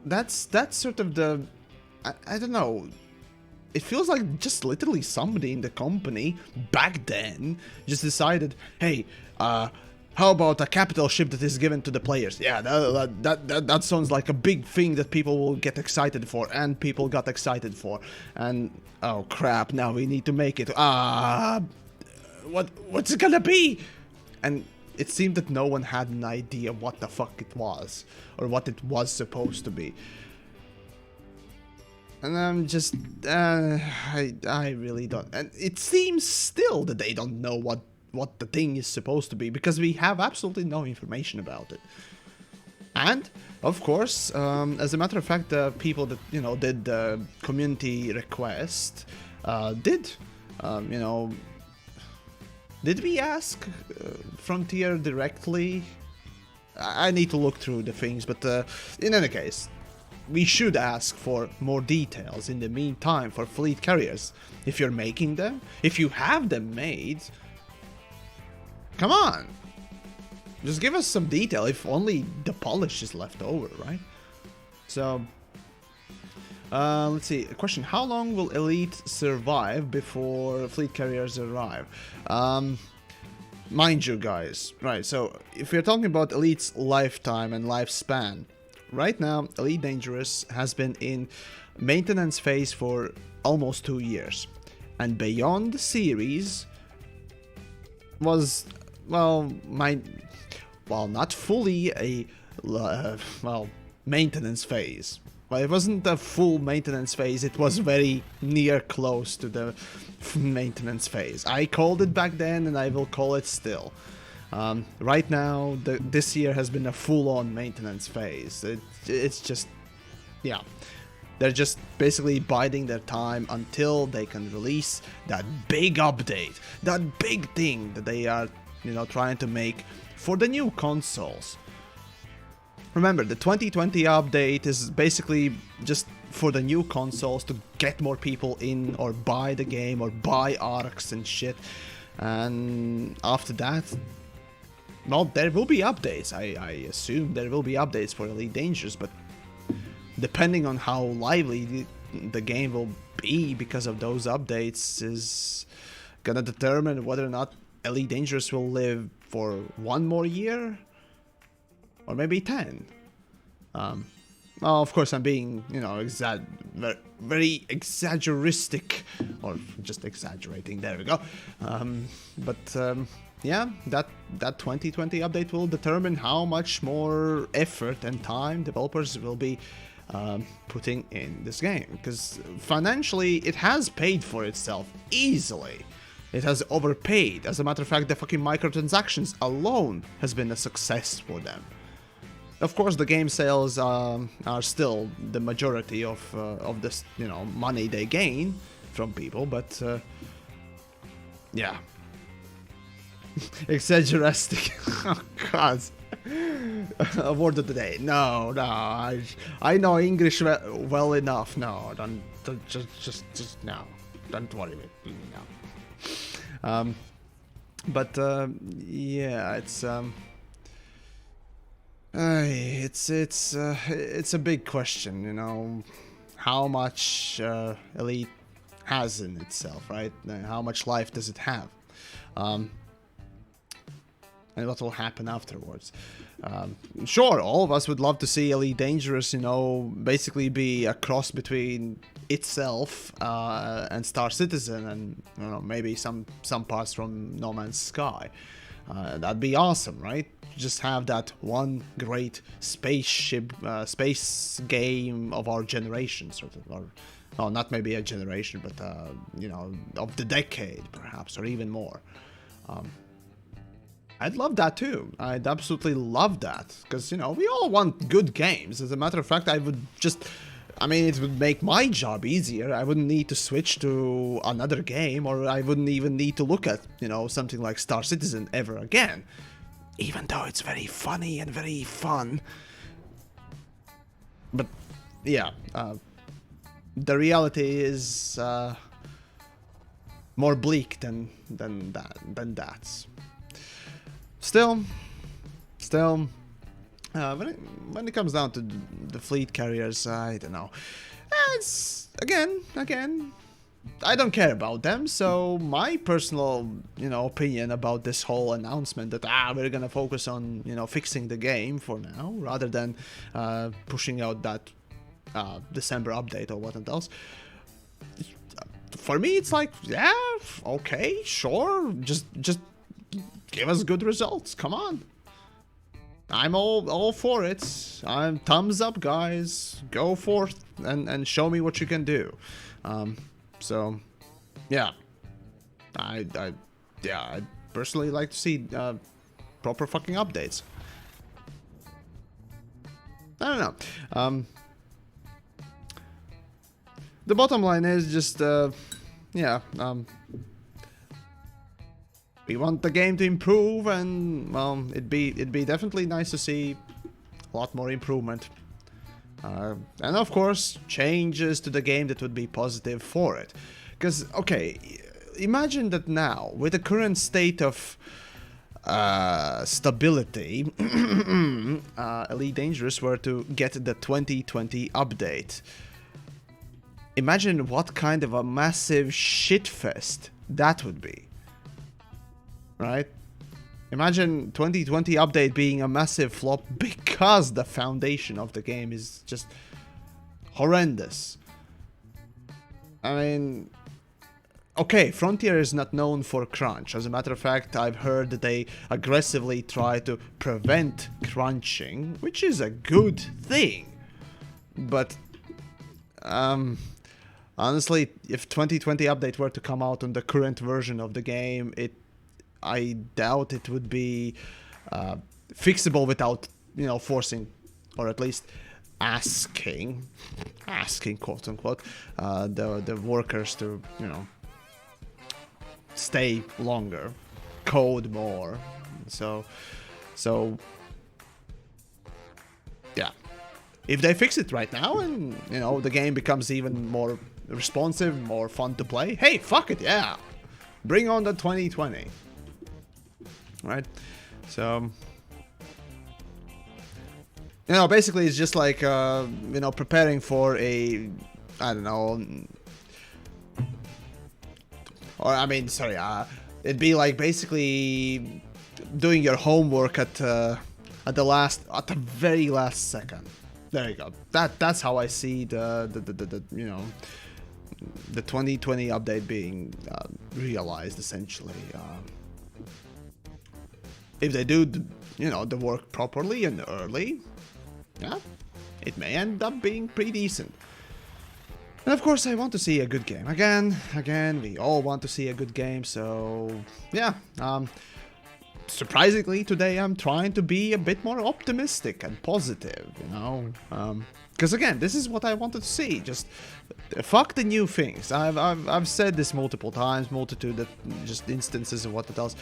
that's sort of the... I don't know... It feels like just literally somebody in the company back then just decided, hey, how about a capital ship that is given to the players? Yeah, that sounds like a big thing that people will get excited for, and people got excited for. And oh crap, now we need to make it. What's it gonna be? And it seemed that no one had an idea what the fuck it was, or what it was supposed to be. And I'm just, I really don't. And it seems still that they don't know what the thing is supposed to be, because we have absolutely no information about it. And, of course, as a matter of fact, the people that, you know, did the community request, did we ask Frontier directly? I need to look through the things, but in any case, we should ask for more details in the meantime for fleet carriers. If you're making them, if you have them made, come on! Just give us some detail, if only the polish is left over, right? So, let's see, a question, how long will Elite survive before fleet carriers arrive? Mind you guys, right, so if we're talking about Elite's lifetime and lifespan, right now Elite Dangerous has been in maintenance phase for almost 2 years, and beyond the series was, well, not fully a, maintenance phase. Well, it wasn't a full maintenance phase, it was very near close to the maintenance phase. I called it back then and I will call it still. Right now, this year has been a full-on maintenance phase. It's just, yeah. They're just basically biding their time until they can release that big update, that big thing that they are, you know, trying to make for the new consoles. Remember, the 2020 update is basically just for the new consoles to get more people in or buy the game or buy ARCs and shit. And after that, well, there will be updates. I assume there will be updates for Elite Dangerous, but depending on how lively the game will be because of those updates is gonna determine whether or not Elite Dangerous will live for 1 more year. Or maybe 10. Well, of course, I'm being, you know, very exaggeristic, or just exaggerating. There we go. Yeah, that 2020 update will determine how much more effort and time developers will be putting in this game. Because financially, it has paid for itself easily. It has overpaid. As a matter of fact, the fucking microtransactions alone has been a success for them. Of course, the game sales are still the majority of this, you know, money they gain from people, but yeah, exaggeristic. Oh God, a word of the day. No, I know English well enough. No, don't just no. Don't worry with me now. Yeah, it's a big question, you know, how much Elite has in itself, right? How much life does it have? And what will happen afterwards? Sure, all of us would love to see Elite Dangerous, you know, basically be a cross between itself and Star Citizen, and, you know, maybe some parts from No Man's Sky. That'd be awesome, right? Just have that one great spaceship, space game of our generation, sort of, or no, not maybe a generation, but you know, of the decade, perhaps, or even more. I'd love that too. I'd absolutely love that, because, you know, we all want good games. As a matter of fact, I mean, it would make my job easier. I wouldn't need to switch to another game, or I wouldn't even need to look at, you know, something like Star Citizen ever again. Even though it's very funny and very fun. But, yeah, the reality is more bleak than that. Still, when it comes down to the fleet carriers, I don't know. It's again, I don't care about them. So my personal, you know, opinion about this whole announcement that we're gonna focus on, you know, fixing the game for now, rather than pushing out that December update or what else. For me, it's like, yeah, okay, sure, just give us good results. Come on. I'm all for it. I'm thumbs up, guys. Go forth and show me what you can do. So, yeah. I'd personally like to see proper fucking updates. I don't know. The bottom line is just, we want the game to improve, and well, it'd be definitely nice to see a lot more improvement, and of course changes to the game that would be positive for it. Because okay, imagine that now with the current state of stability, Elite Dangerous were to get the 2020 update. Imagine what kind of a massive shitfest that would be. Right? Imagine 2020 update being a massive flop because the foundation of the game is just horrendous. I mean, okay, Frontier is not known for crunch. As a matter of fact, I've heard that they aggressively try to prevent crunching, which is a good thing. But, honestly, if 2020 update were to come out on the current version of the game, I doubt it would be fixable without, you know, forcing, or at least asking, quote unquote, the workers to, you know, stay longer, code more. So yeah, if they fix it right now and, you know, the game becomes even more responsive, more fun to play, hey, fuck it, yeah, bring on the 2020. Right, so, you know, basically it's just like, you know, preparing for a, I don't know, or I mean, sorry, it'd be like basically doing your homework at the very last second. There you go. That's how I see the you know, the 2020 update being realized essentially. If they do, you know, the work properly and early, yeah, it may end up being pretty decent. And of course, I want to see a good game. Again, we all want to see a good game, so yeah. Surprisingly, today I'm trying to be a bit more optimistic and positive, you know. Because again, this is what I wanted to see. Just fuck the new things. I've said this multiple times, multitude of just instances of what else.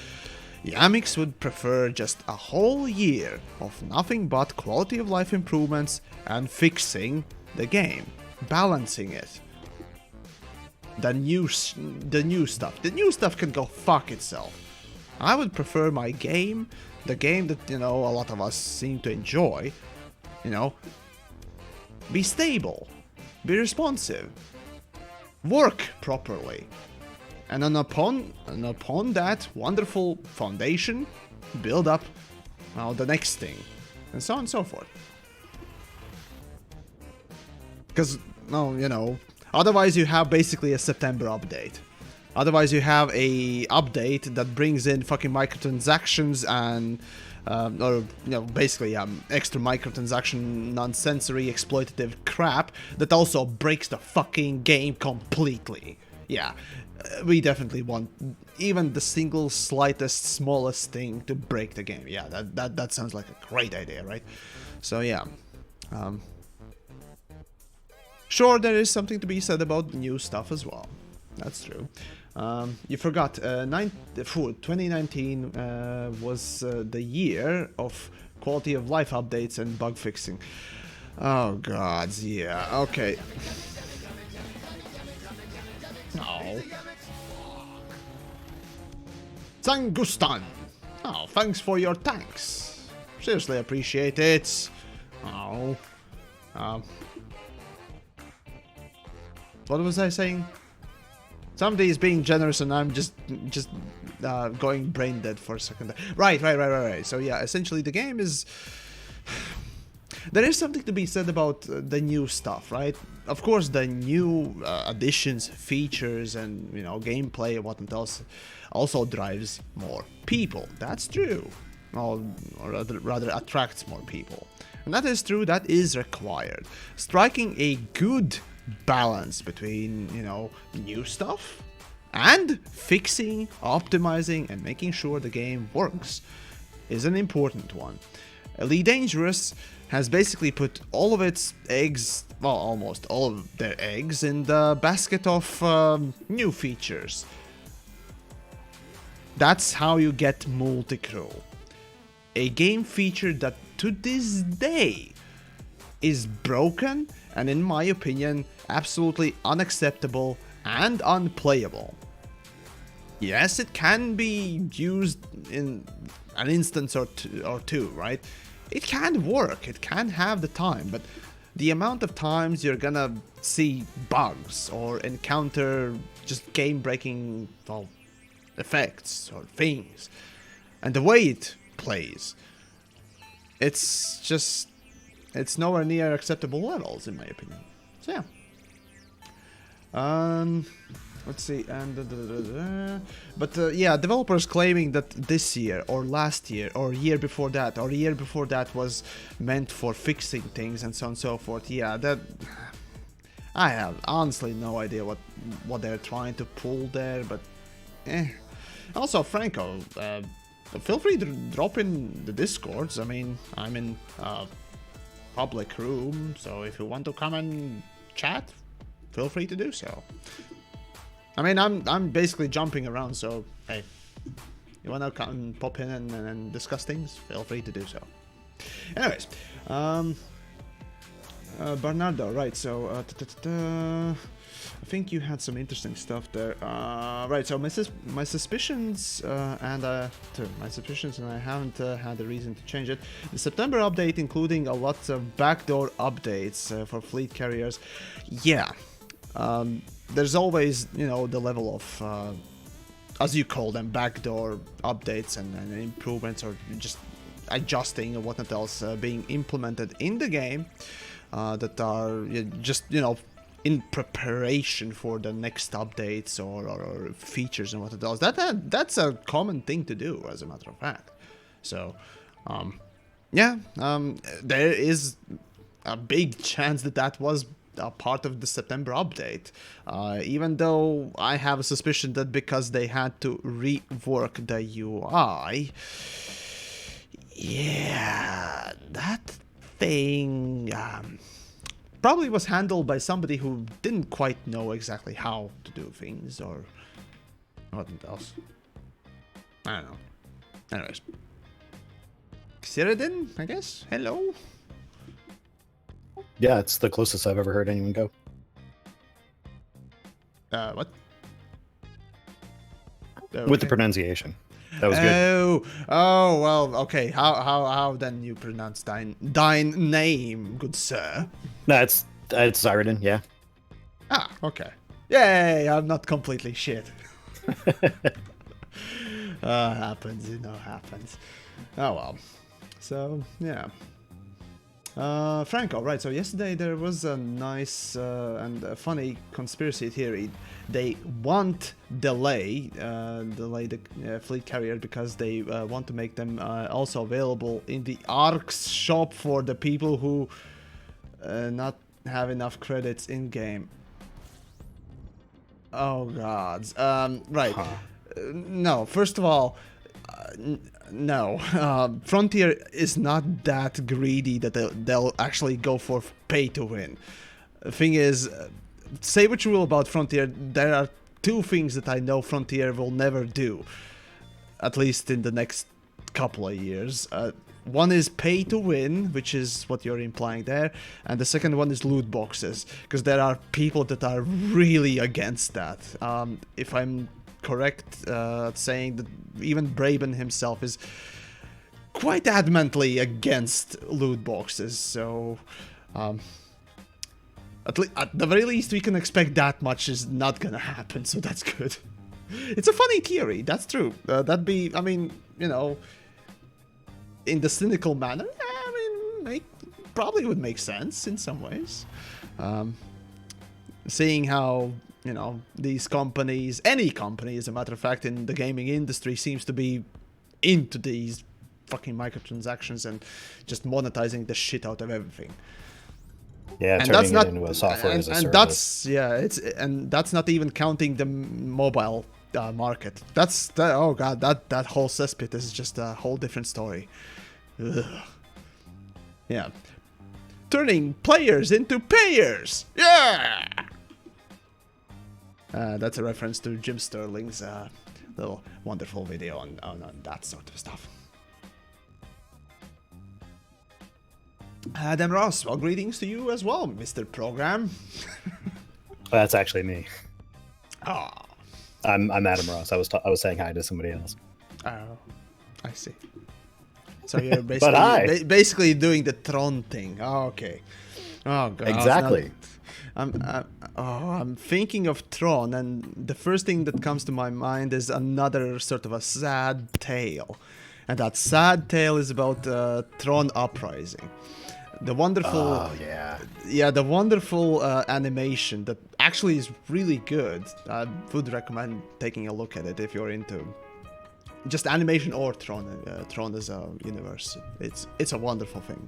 TheYamiks would prefer just a whole year of nothing but quality of life improvements and fixing the game, balancing it. The new stuff can go fuck itself. I would prefer my game, the game that, you know, a lot of us seem to enjoy, you know, be stable, be responsive, work properly. And then upon that wonderful foundation, build up the next thing, and so on and so forth. Because, no, you know, otherwise you have basically a September update. Otherwise you have a update that brings in fucking microtransactions and, or, you know, basically extra microtransaction, nonsensory, exploitative crap that also breaks the fucking game completely. Yeah. We definitely want even the single slightest, smallest thing to break the game. Yeah, that sounds like a great idea, right? So yeah, sure, there is something to be said about new stuff as well. That's true. You forgot, 2019 was the year of quality of life updates and bug fixing. Oh god, yeah, okay. No. Zangustan! Oh, thanks for your thanks. Seriously appreciate it. Oh. What was I saying? Somebody is being generous and I'm just going brain dead for a second. Right. So yeah, essentially the game is... There is something to be said about the new stuff, right? Of course, the new additions, features, and, you know, gameplay and whatnot else also drives more people. That's true. or rather attracts more people. And that is true, that is required. Striking a good balance between, you know, new stuff and fixing, optimizing, and making sure the game works is an important one. Elite Dangerous has basically put all of its eggs, well, almost all of their eggs, in the basket of new features. That's how you get multi-crew. A game feature that to this day is broken and, in my opinion, absolutely unacceptable and unplayable. Yes, it can be used in an instance or two, right? It can work, it can have the time, but the amount of times you're gonna see bugs or encounter just game-breaking, well, effects or things, and the way it plays, it's nowhere near acceptable levels, in my opinion. So yeah. Let's see, and but yeah, developers claiming that this year or last year or year before that or year before that was meant for fixing things and so on and so forth. Yeah, that I have honestly no idea what they're trying to pull there, but Also, Franco, feel free to drop in the Discords. I mean, I'm in a public room, so if you want to come and chat, feel free to do so. I mean, I'm basically jumping around, so hey, you wanna come and pop in and discuss things? Feel free to do so. Anyways, Bernardo, right? So, I think you had some interesting stuff there. Right. So my suspicions and I haven't had a reason to change it. The September update, including a lot of backdoor updates for fleet carriers. Yeah. There's always, you know, the level of, as you call them, backdoor updates and improvements or just adjusting or whatnot else being implemented in the game that are just, you know, in preparation for the next updates or features and whatnot else. That's a common thing to do, as a matter of fact. So, yeah, there is a big chance that was a part of the September update, even though I have a suspicion that because they had to rework the UI, yeah, that thing probably was handled by somebody who didn't quite know exactly how to do things or what else. I don't know. Anyways, Xiridin, I guess. Hello. Yeah, it's the closest I've ever heard anyone go. What? With the pronunciation. That was good. Oh, well, okay. How then you pronounce thine name, good sir? No, it's Xiridin, yeah. Ah, okay. Yay, I'm not completely shit. Happens, you know, happens. Oh well. So, yeah. Franco, right, so yesterday there was a nice and a funny conspiracy theory. They want delay the fleet carrier because they want to make them also available in the ARX shop for the people who not have enough credits in game. Oh gods. Right. Huh. No, first of all, no. Frontier is not that greedy that they'll actually go for pay to win. The thing is, say what you will about Frontier, there are two things that I know Frontier will never do, at least in the next couple of years. One is pay to win, which is what you're implying there, and the second one is loot boxes, because there are people that are really against that. If I'm correct saying that even Braben himself is quite adamantly against loot boxes, so at the very least we can expect that much is not gonna happen, so that's good. It's a funny theory, that's true. That'd be, I mean, you know, in the cynical manner, I mean, probably would make sense in some ways. Seeing how, you know, these companies, any company as a matter of fact in the gaming industry seems to be into these fucking microtransactions and just monetizing the shit out of everything. Yeah, And turning that's not it into a software as a and service. that's not even counting the mobile market. Oh god, that whole cesspit is just a whole different story. Ugh. Yeah, turning players into payers. Yeah. That's a reference to Jim Sterling's little wonderful video on that sort of stuff. Adam Ross, well, greetings to you as well, Mr. Program. That's actually me. Oh, I'm Adam Ross. I was saying hi to somebody else. oh, I see. So you're But hi. basically doing the Tron thing. Oh, okay. Oh god. Exactly. I'm thinking of Tron, and the first thing that comes to my mind is another sort of a sad tale, and that sad tale is about Tron Uprising. The wonderful, the wonderful animation that actually is really good. I would recommend taking a look at it if you're into just animation or Tron. Tron as a universe. It's a wonderful thing.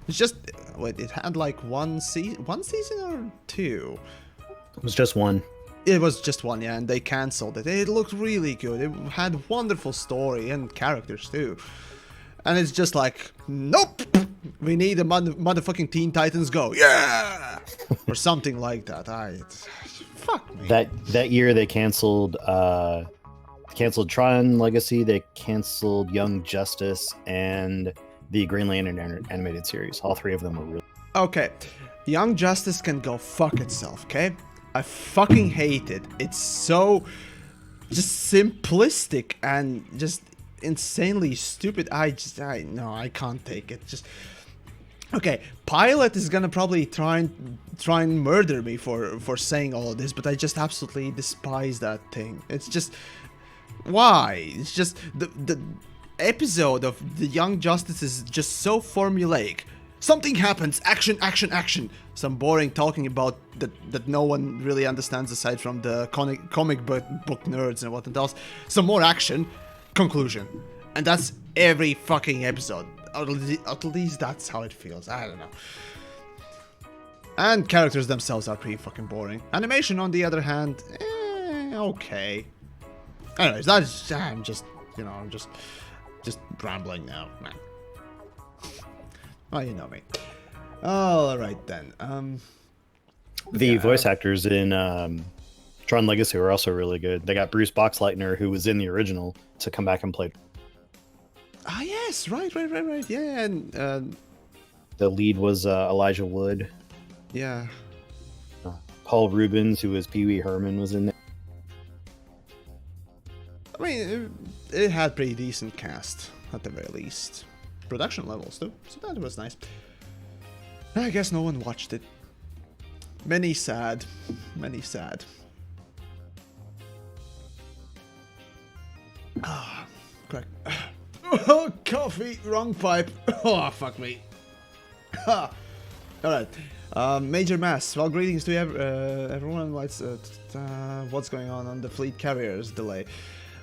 It's just wait, it had like one season or two. It was just one. It was just one, yeah, and they cancelled it. It looked really good. It had wonderful story and characters too. And it's just like, nope, we need a motherfucking Teen Titans Go, yeah, or something like that. Fuck me. That year they canceled Tron Legacy. They canceled Young Justice and the Green Lantern animated series. All three of them were really... Okay, Young Justice can go fuck itself, okay? I fucking hate it. It's so just simplistic and just insanely stupid. I can't take it. Just okay, Pilot is gonna probably try and murder me for saying all of this, but I just absolutely despise that thing. It's just, why? It's just the episode of the Young Justice is just so formulaic. Something happens, action, action, action. Some boring talking about that no one really understands aside from the comic book nerds and what else. Some more action, conclusion. And that's every fucking episode. At least that's how it feels. I don't know. And characters themselves are pretty fucking boring. Animation, on the other hand, okay. Anyways, I'm just rambling now, man. Oh, you know me. Alright then. The voice actors in Tron Legacy were also really good. They got Bruce Boxleitner, who was in the original, to come back and play. Ah, yes, right. Yeah, and the lead was Elijah Wood. Yeah. Paul Rubens, who was Pee Wee Herman, was in there. I mean, it had pretty decent cast, at the very least. Production levels, too, so that was nice. I guess no one watched it. Many sad. Ah, crack. Oh, coffee, wrong pipe. Oh, fuck me. Alright. Major Mass. Well, greetings to everyone. What's going on the fleet carriers delay?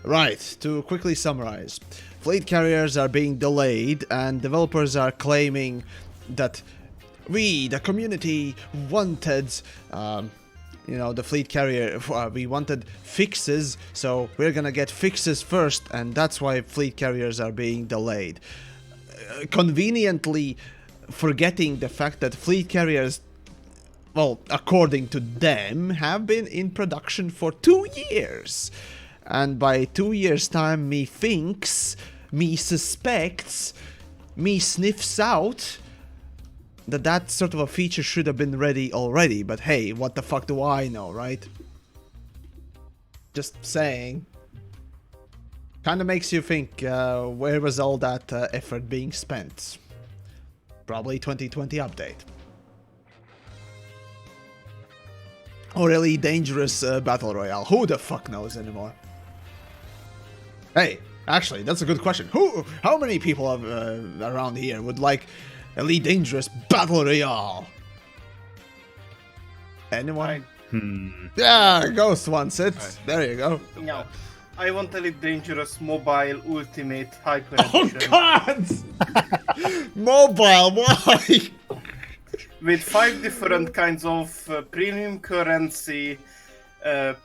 Right, to quickly summarize. Fleet carriers are being delayed, and developers are claiming that we, the community, wanted, the fleet carrier, we wanted fixes, so we're gonna get fixes first, and that's why fleet carriers are being delayed. Conveniently forgetting the fact that fleet carriers, well, according to them, have been in production for 2 years. And by 2 years' time, me thinks, me suspects, me sniffs out that sort of a feature should have been ready already. But hey, what the fuck do I know, right? Just saying. Kind of makes you think, where was all that effort being spent? Probably 2020 update. Or really dangerous battle royale. Who the fuck knows anymore? Hey, actually, that's a good question. How many people around here would like Elite Dangerous Battle Royale? Anyone? Yeah, Ghost wants it. Right. There you go. No. I want Elite Dangerous Mobile Ultimate Hyper Oh Edition God! Mobile, why? with 5 different kinds of premium currency,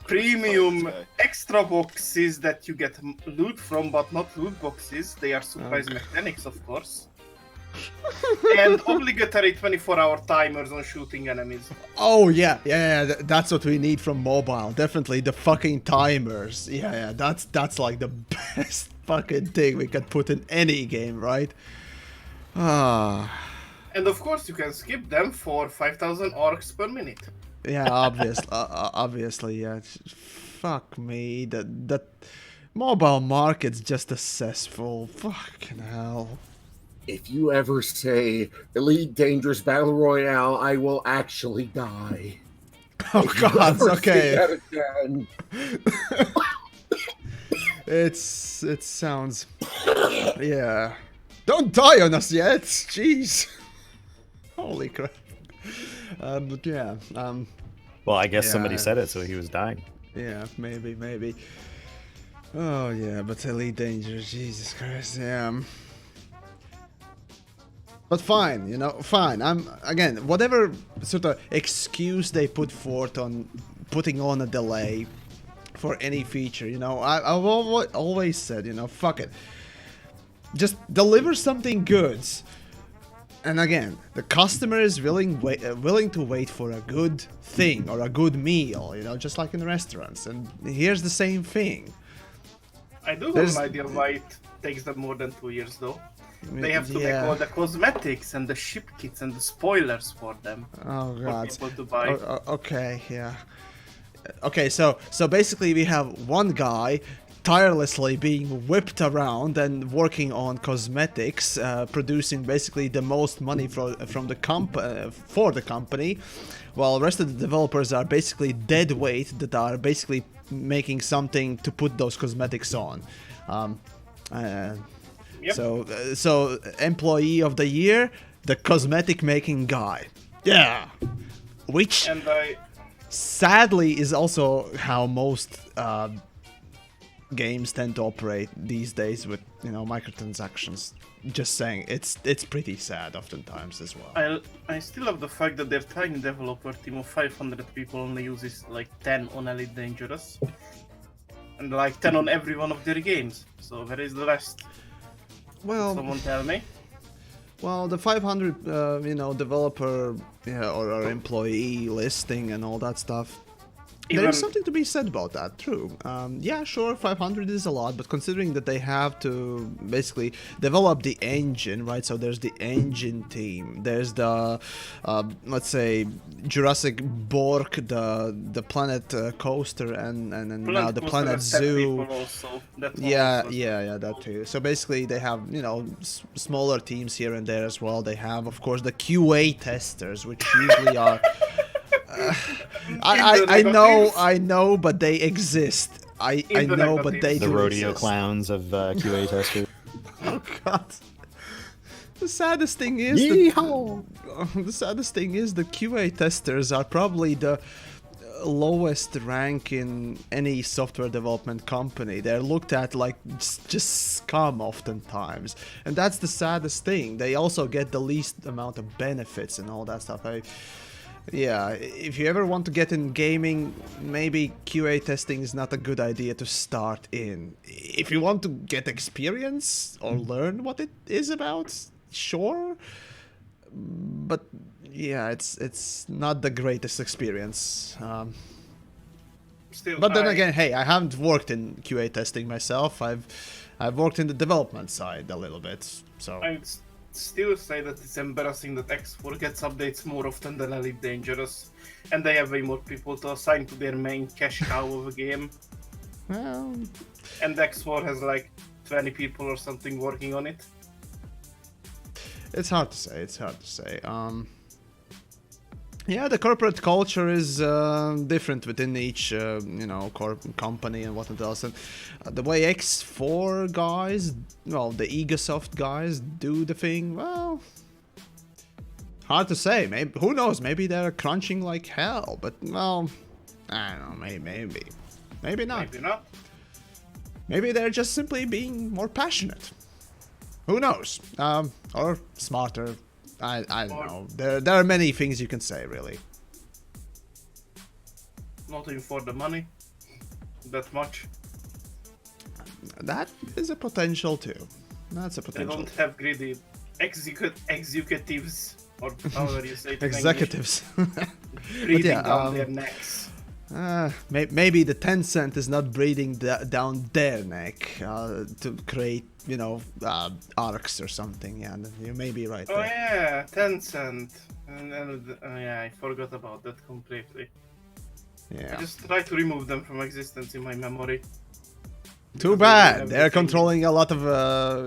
premium Okay. extra boxes that you get loot from, but not loot boxes. They are surprise mechanics, of course. And obligatory 24-hour timers on shooting enemies. Oh yeah, that's what we need from mobile. Definitely the fucking timers. Yeah, that's like the best fucking thing we could put in any game, right? Ah, And of course, you can skip them for 5,000 orcs per minute. yeah, obviously, yeah. Fuck me, that mobile market's just a cessful. Fucking hell. If you ever say Elite Dangerous Battle Royale, I will actually die. Oh God, Never okay. say that again. It sounds, yeah. Don't die on us yet, jeez. Holy crap. But yeah, Well, I guess somebody Yeah. said it, so he was dying. yeah, maybe. Oh yeah, but Elite Dangerous, Jesus Christ, yeah. But fine, you know, fine. Again, whatever sort of excuse they put forth on putting on a delay for any feature, you know, I've always said, you know, fuck it. Just deliver something good. And again, the customer is willing to wait for a good thing or a good meal, you know, just like in restaurants. And here's the same thing. I do have There's- an idea why it takes them more than 2 years, though. They have to make Yeah. all the cosmetics and the ship kits and the spoilers for them Oh for God. people to buy. Okay, yeah. Okay, so basically we have one guy tirelessly being whipped around and working on cosmetics, producing basically the most money from the for the company, while the rest of the developers are basically dead weight that are basically making something to put those cosmetics on. Yep. So employee of the year, the cosmetic making guy. Yeah. Which And I sadly is also how most games tend to operate these days with, you know, microtransactions. Just saying, it's pretty sad oftentimes as well. I still love the fact that their tiny developer team of 500 people only uses like 10 on Elite Dangerous. And like 10 on every one of their games. So where is the rest? Well, Someone tell me. Well, the 500, you know, developer or employee listing and all that stuff. Even- There's something to be said about that, true. Yeah, sure, 500 is a lot, but considering that they have to basically develop the engine, right? So there's the engine team, there's the, let's say, Jurassic Bork, the Planet Coaster, and now the Coaster Planet has 10 Zoo. people also. That one Yeah, also. yeah, that too. So basically, they have, you know, smaller teams here and there as well. They have, of course, the QA testers, which usually are. I know, but they exist. I In the know, but they negatives. The do rodeo exist. clowns of QA testers. Oh God. The saddest thing is the saddest thing is the QA testers are probably the lowest rank in any software development company. They're looked at like just scum oftentimes, and that's the saddest thing. They also get the least amount of benefits and all that stuff. Yeah, if you ever want to get in gaming, maybe QA testing is not a good idea to start in. If you want to get experience or learn what it is about, sure. But yeah, it's not the greatest experience. Still, But then again, hey, I haven't worked in QA testing myself. I've worked in the development side a little bit, so. I'd still say that it's embarrassing that X4 gets updates more often than Elite Dangerous, and they have way more people to assign to their main cash cow of a game. Well, And X4 has like 20 people or something working on it. it's hard to say. It's hard to say. Yeah, the corporate culture is different within each, you know, company and whatnot else. And the way X4 guys, well, the Egosoft guys do the thing, well, hard to say. Maybe, who knows? Maybe they're crunching like hell. But well, I don't know. Maybe not. Maybe not. Maybe they're just simply being more passionate. Who knows? Or smarter. I don't know. There are many things you can say, really. Not in for the money. That much. That is a potential too. That's a They potential. don't have greedy executives, or however you say it in Executives. English, breathing yeah, down their necks. Maybe the Tencent is not breathing down their neck to create, you know, arcs or something. Yeah, you may be right Oh there. yeah, Tencent. Yeah, I forgot about that completely. Yeah. I just try to remove them from existence in my memory. Too bad. They're controlling a lot of,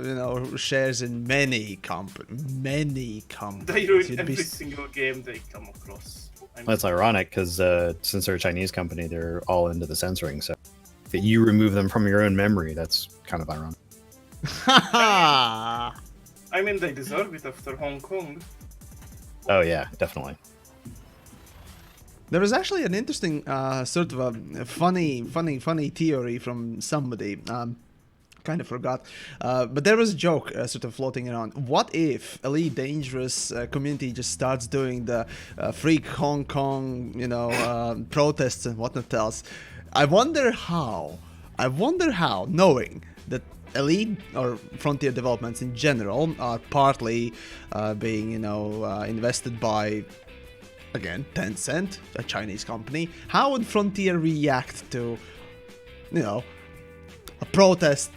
you know, shares in many companies. They ruin You'd every be- single game they come across. I mean, That's ironic because since they're a Chinese company, they're all into the censoring. So if you remove them from your own memory, that's kind of ironic. Haha! I mean, they deserve it after Hong Kong. Oh yeah, definitely. There was actually an interesting sort of a funny theory from somebody. Kind of forgot, but there was a joke sort of floating around. What if Elite Dangerous community just starts doing the freak Hong Kong, you know, protests and whatnot else? I wonder how, knowing that Elite or Frontier Developments in general are partly being, you know, invested by, again, Tencent, a Chinese company. How would Frontier react to, you know, a protest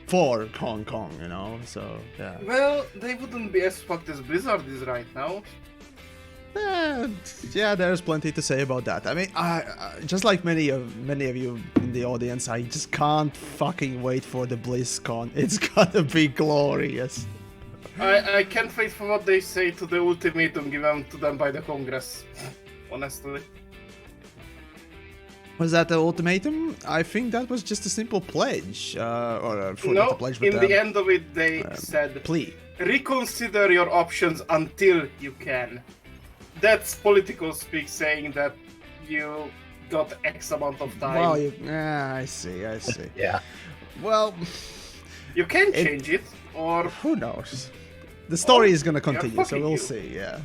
for Hong Kong, you know? So, yeah. Well, they wouldn't be as fucked as Blizzard is right now. Yeah, there's plenty to say about that. I mean, I just like many of you in the audience, I just can't fucking wait for the BlizzCon. It's gonna be glorious. I can't wait for what they say to the ultimatum given to them by the Congress. Honestly. Was that the ultimatum? I think that was just a simple pledge, or not a pledge, but in the end of it, they said, plea. reconsider your options until you can. That's political speak saying that you got X amount of time. Well, I see. Yeah. Well, you can change it, or... who knows? The story is gonna they are continue, so fucking we'll you. see, yeah.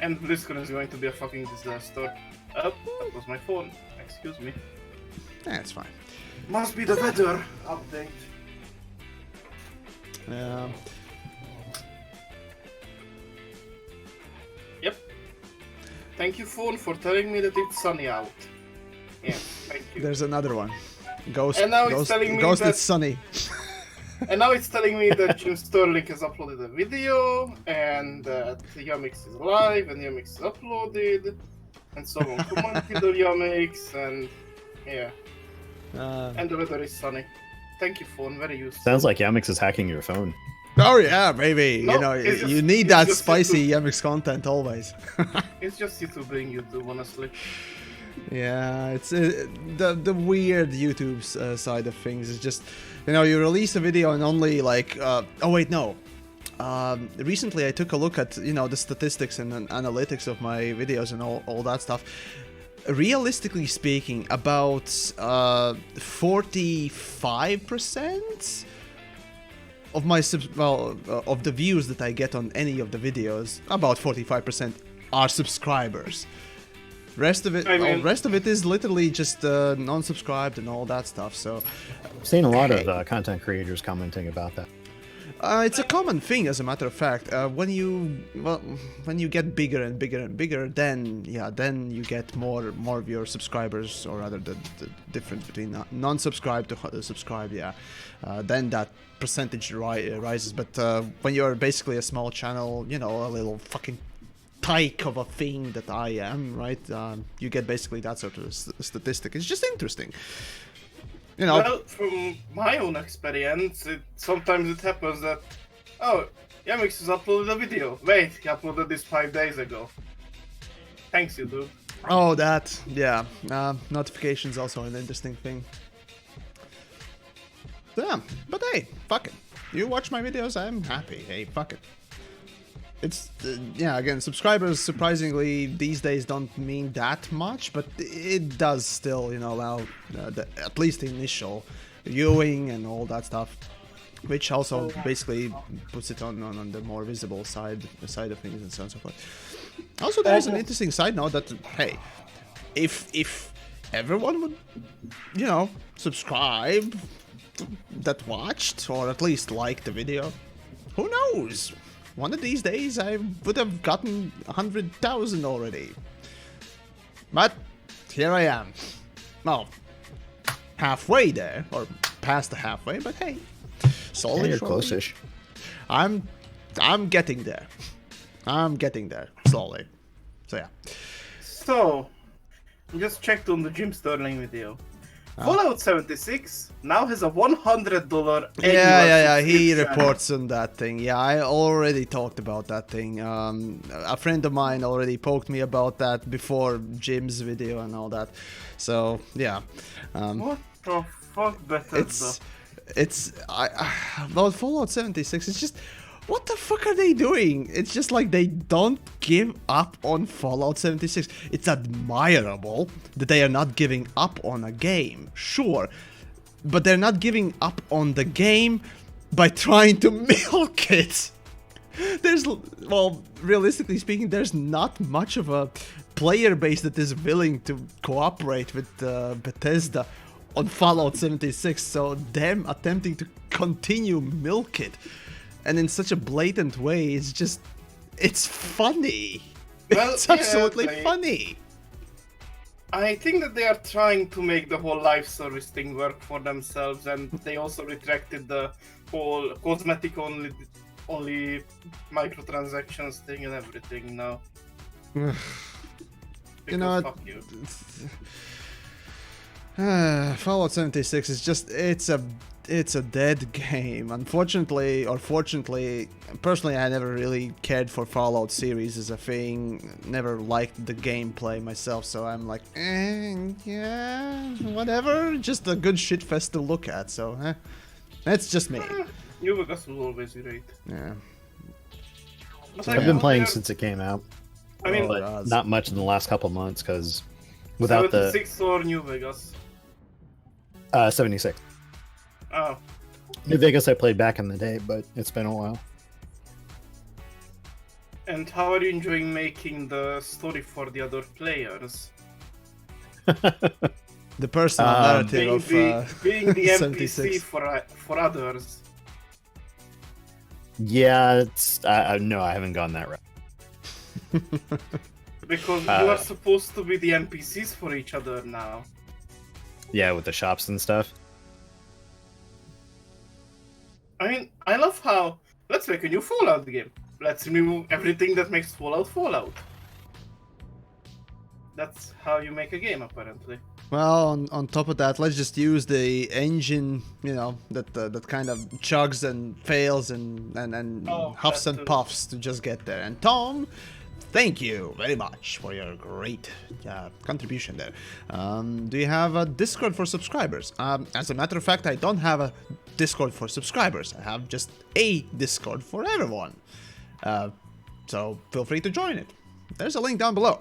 And BlizzCon is going to be a fucking disaster. Oh, that was my phone. Excuse me. Yeah, it's fine. Must be the weather update. Yeah. Yep. Thank you, phone, for telling me that it's sunny out. Yes, thank you. There's another one. Ghost, And now it's telling me Ghost that- it's sunny. And now it's telling me that Jim Sterling has uploaded a video, and that TheYamiks is live, and TheYamiks is uploaded, and so on. Come on, kill TheYamiks, and yeah. And the weather is sunny. Thank you, phone, very useful. Sounds like Yamix is hacking your phone. Oh yeah, maybe. No, you know, it's just- you need it's that just spicy Yamiks content always. It's just YouTube being YouTube, honestly. Yeah, it's the weird YouTube side of things is just, you know, you release a video and only like oh wait, no. Recently I took a look at, you know, the statistics and analytics of my videos and all that stuff. Realistically speaking, about 45% of my of the views that I get on any of the videos, about 45% are subscribers. Rest of it, I mean- rest of it is literally just non-subscribed and all that stuff. So I've seen a lot of content creators commenting about that. it's a common thing, as a matter of fact. When you get bigger and bigger and bigger, then you get more of your subscribers, or rather the difference between non-subscribed to subscribed. Yeah, then that percentage rises. But when you're basically a small channel, you know, a little fucking tyke of a thing that I am, right? You get basically that sort of statistic. It's just interesting. You know, Well, from my own experience, sometimes it happens that, oh, Yamix has uploaded a video. Wait, he uploaded this 5 days ago. Thanks, you dude. oh, that, yeah. Notifications also an interesting thing. Yeah, but hey, fuck it. You watch my videos, I'm happy. Hey, fuck it. It's, yeah, again, subscribers surprisingly these days don't mean that much, but it does still, you know, allow at least the initial viewing and all that stuff, which also basically puts it on the more visible side of things and so on and so forth. Also, there is an interesting side note that, hey, if everyone would, you know, subscribe that watched, or at least liked the video, who knows? One of these days I would have gotten 100,000 already. But here I am. Well, halfway there, or past the halfway, but hey, slowly, You're slowly. close-ish. I'm getting there. I'm getting there, slowly. So yeah. So, just checked on the Jim Sterling video. Fallout 76 now has a $100 Yeah, he subscription. reports on that thing. Yeah, I already talked about that thing. A friend of mine already poked me about that before Jim's video and all that. So, yeah. What the fuck, Bethesda? About Fallout 76, it's just, what the fuck are they doing? It's just like they don't give up on Fallout 76. It's admirable that they are not giving up on a game, sure, but they're not giving up on the game by trying to milk it. Well, realistically speaking, there's not much of a player base that is willing to cooperate with Bethesda on Fallout 76, so them attempting to continue milk it, and in such a blatant way, it's funny. Well, It's yeah, absolutely they- funny. I think that they are trying to make the whole live service thing work for themselves, and they also retracted the whole cosmetic only microtransactions thing and everything now. You know, Because fuck you. Fallout 76 is just, it's a dead game. Unfortunately, or fortunately, personally I never really cared for Fallout series as a thing, never liked the gameplay myself, so I'm like, yeah, whatever, just a good shitfest to look at, so, that's just me. New Vegas was always great. Yeah. But I've been playing they're- since it came out, I mean, Oh, but not much in the last couple months because without the 76 or New Vegas. 76. Oh, New Vegas I played back in the day, but it's been a while. and how are you enjoying making the story for the other players? The personal narrative Being the NPC 76. for others. Yeah, it's no, I haven't gone that route. Because you are supposed to be the NPCs for each other now. Yeah, with the shops and stuff. I mean, I love how, let's make a new Fallout game. Let's remove everything that makes Fallout Fallout. That's how you make a game, apparently. Well, on top of that, let's just use the engine, you know, that kind of chugs and fails and Oh, huffs that and too. puffs to just get there. And Tom, thank you very much for your great contribution there. Do you have a Discord for subscribers? As a matter of fact, I don't have a Discord for subscribers. I have just a Discord for everyone. So feel free to join it. There's a link down below.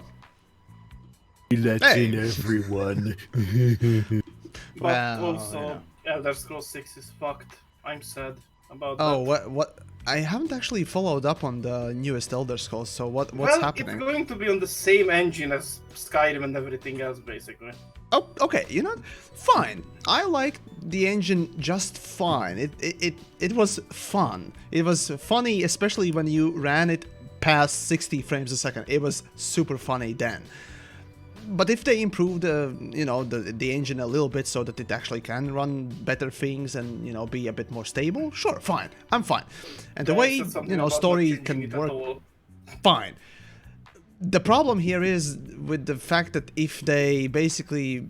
Let's Hey. everyone. But Well, also, Elder Scrolls 6 is fucked. I'm sad about Oh, that. what? I haven't actually followed up on the newest Elder Scrolls. So what's Well, happening? it's going to be on the same engine as Skyrim and everything else, basically. Oh, okay. You know, fine. I liked the engine just fine. It was fun. It was funny, especially when you ran it past 60 frames a second. It was super funny then. But if they improve the engine a little bit so that it actually can run better things and, you know, be a bit more stable, sure, fine. I'm fine. And the Yeah, way, said something you know, about not story changing can it at work, all. fine. The problem here is with the fact that if they basically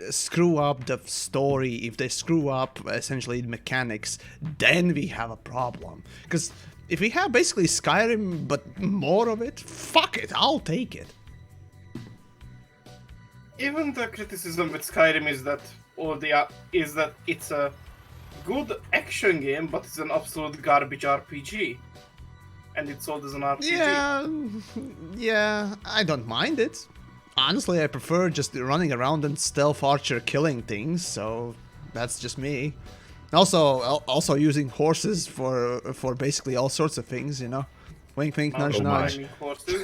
screw up the story, if they screw up essentially the mechanics, then we have a problem. Because if we have basically Skyrim but more of it, fuck it, I'll take it. Even the criticism with Skyrim is that it's a good action game, but it's an absolute garbage RPG, and it's sold as an RPG. Yeah, I don't mind it. Honestly, I prefer just running around and stealth archer killing things, so that's just me. Also using horses for basically all sorts of things, you know. Wink, wink, nudge, nudge. Mining horses.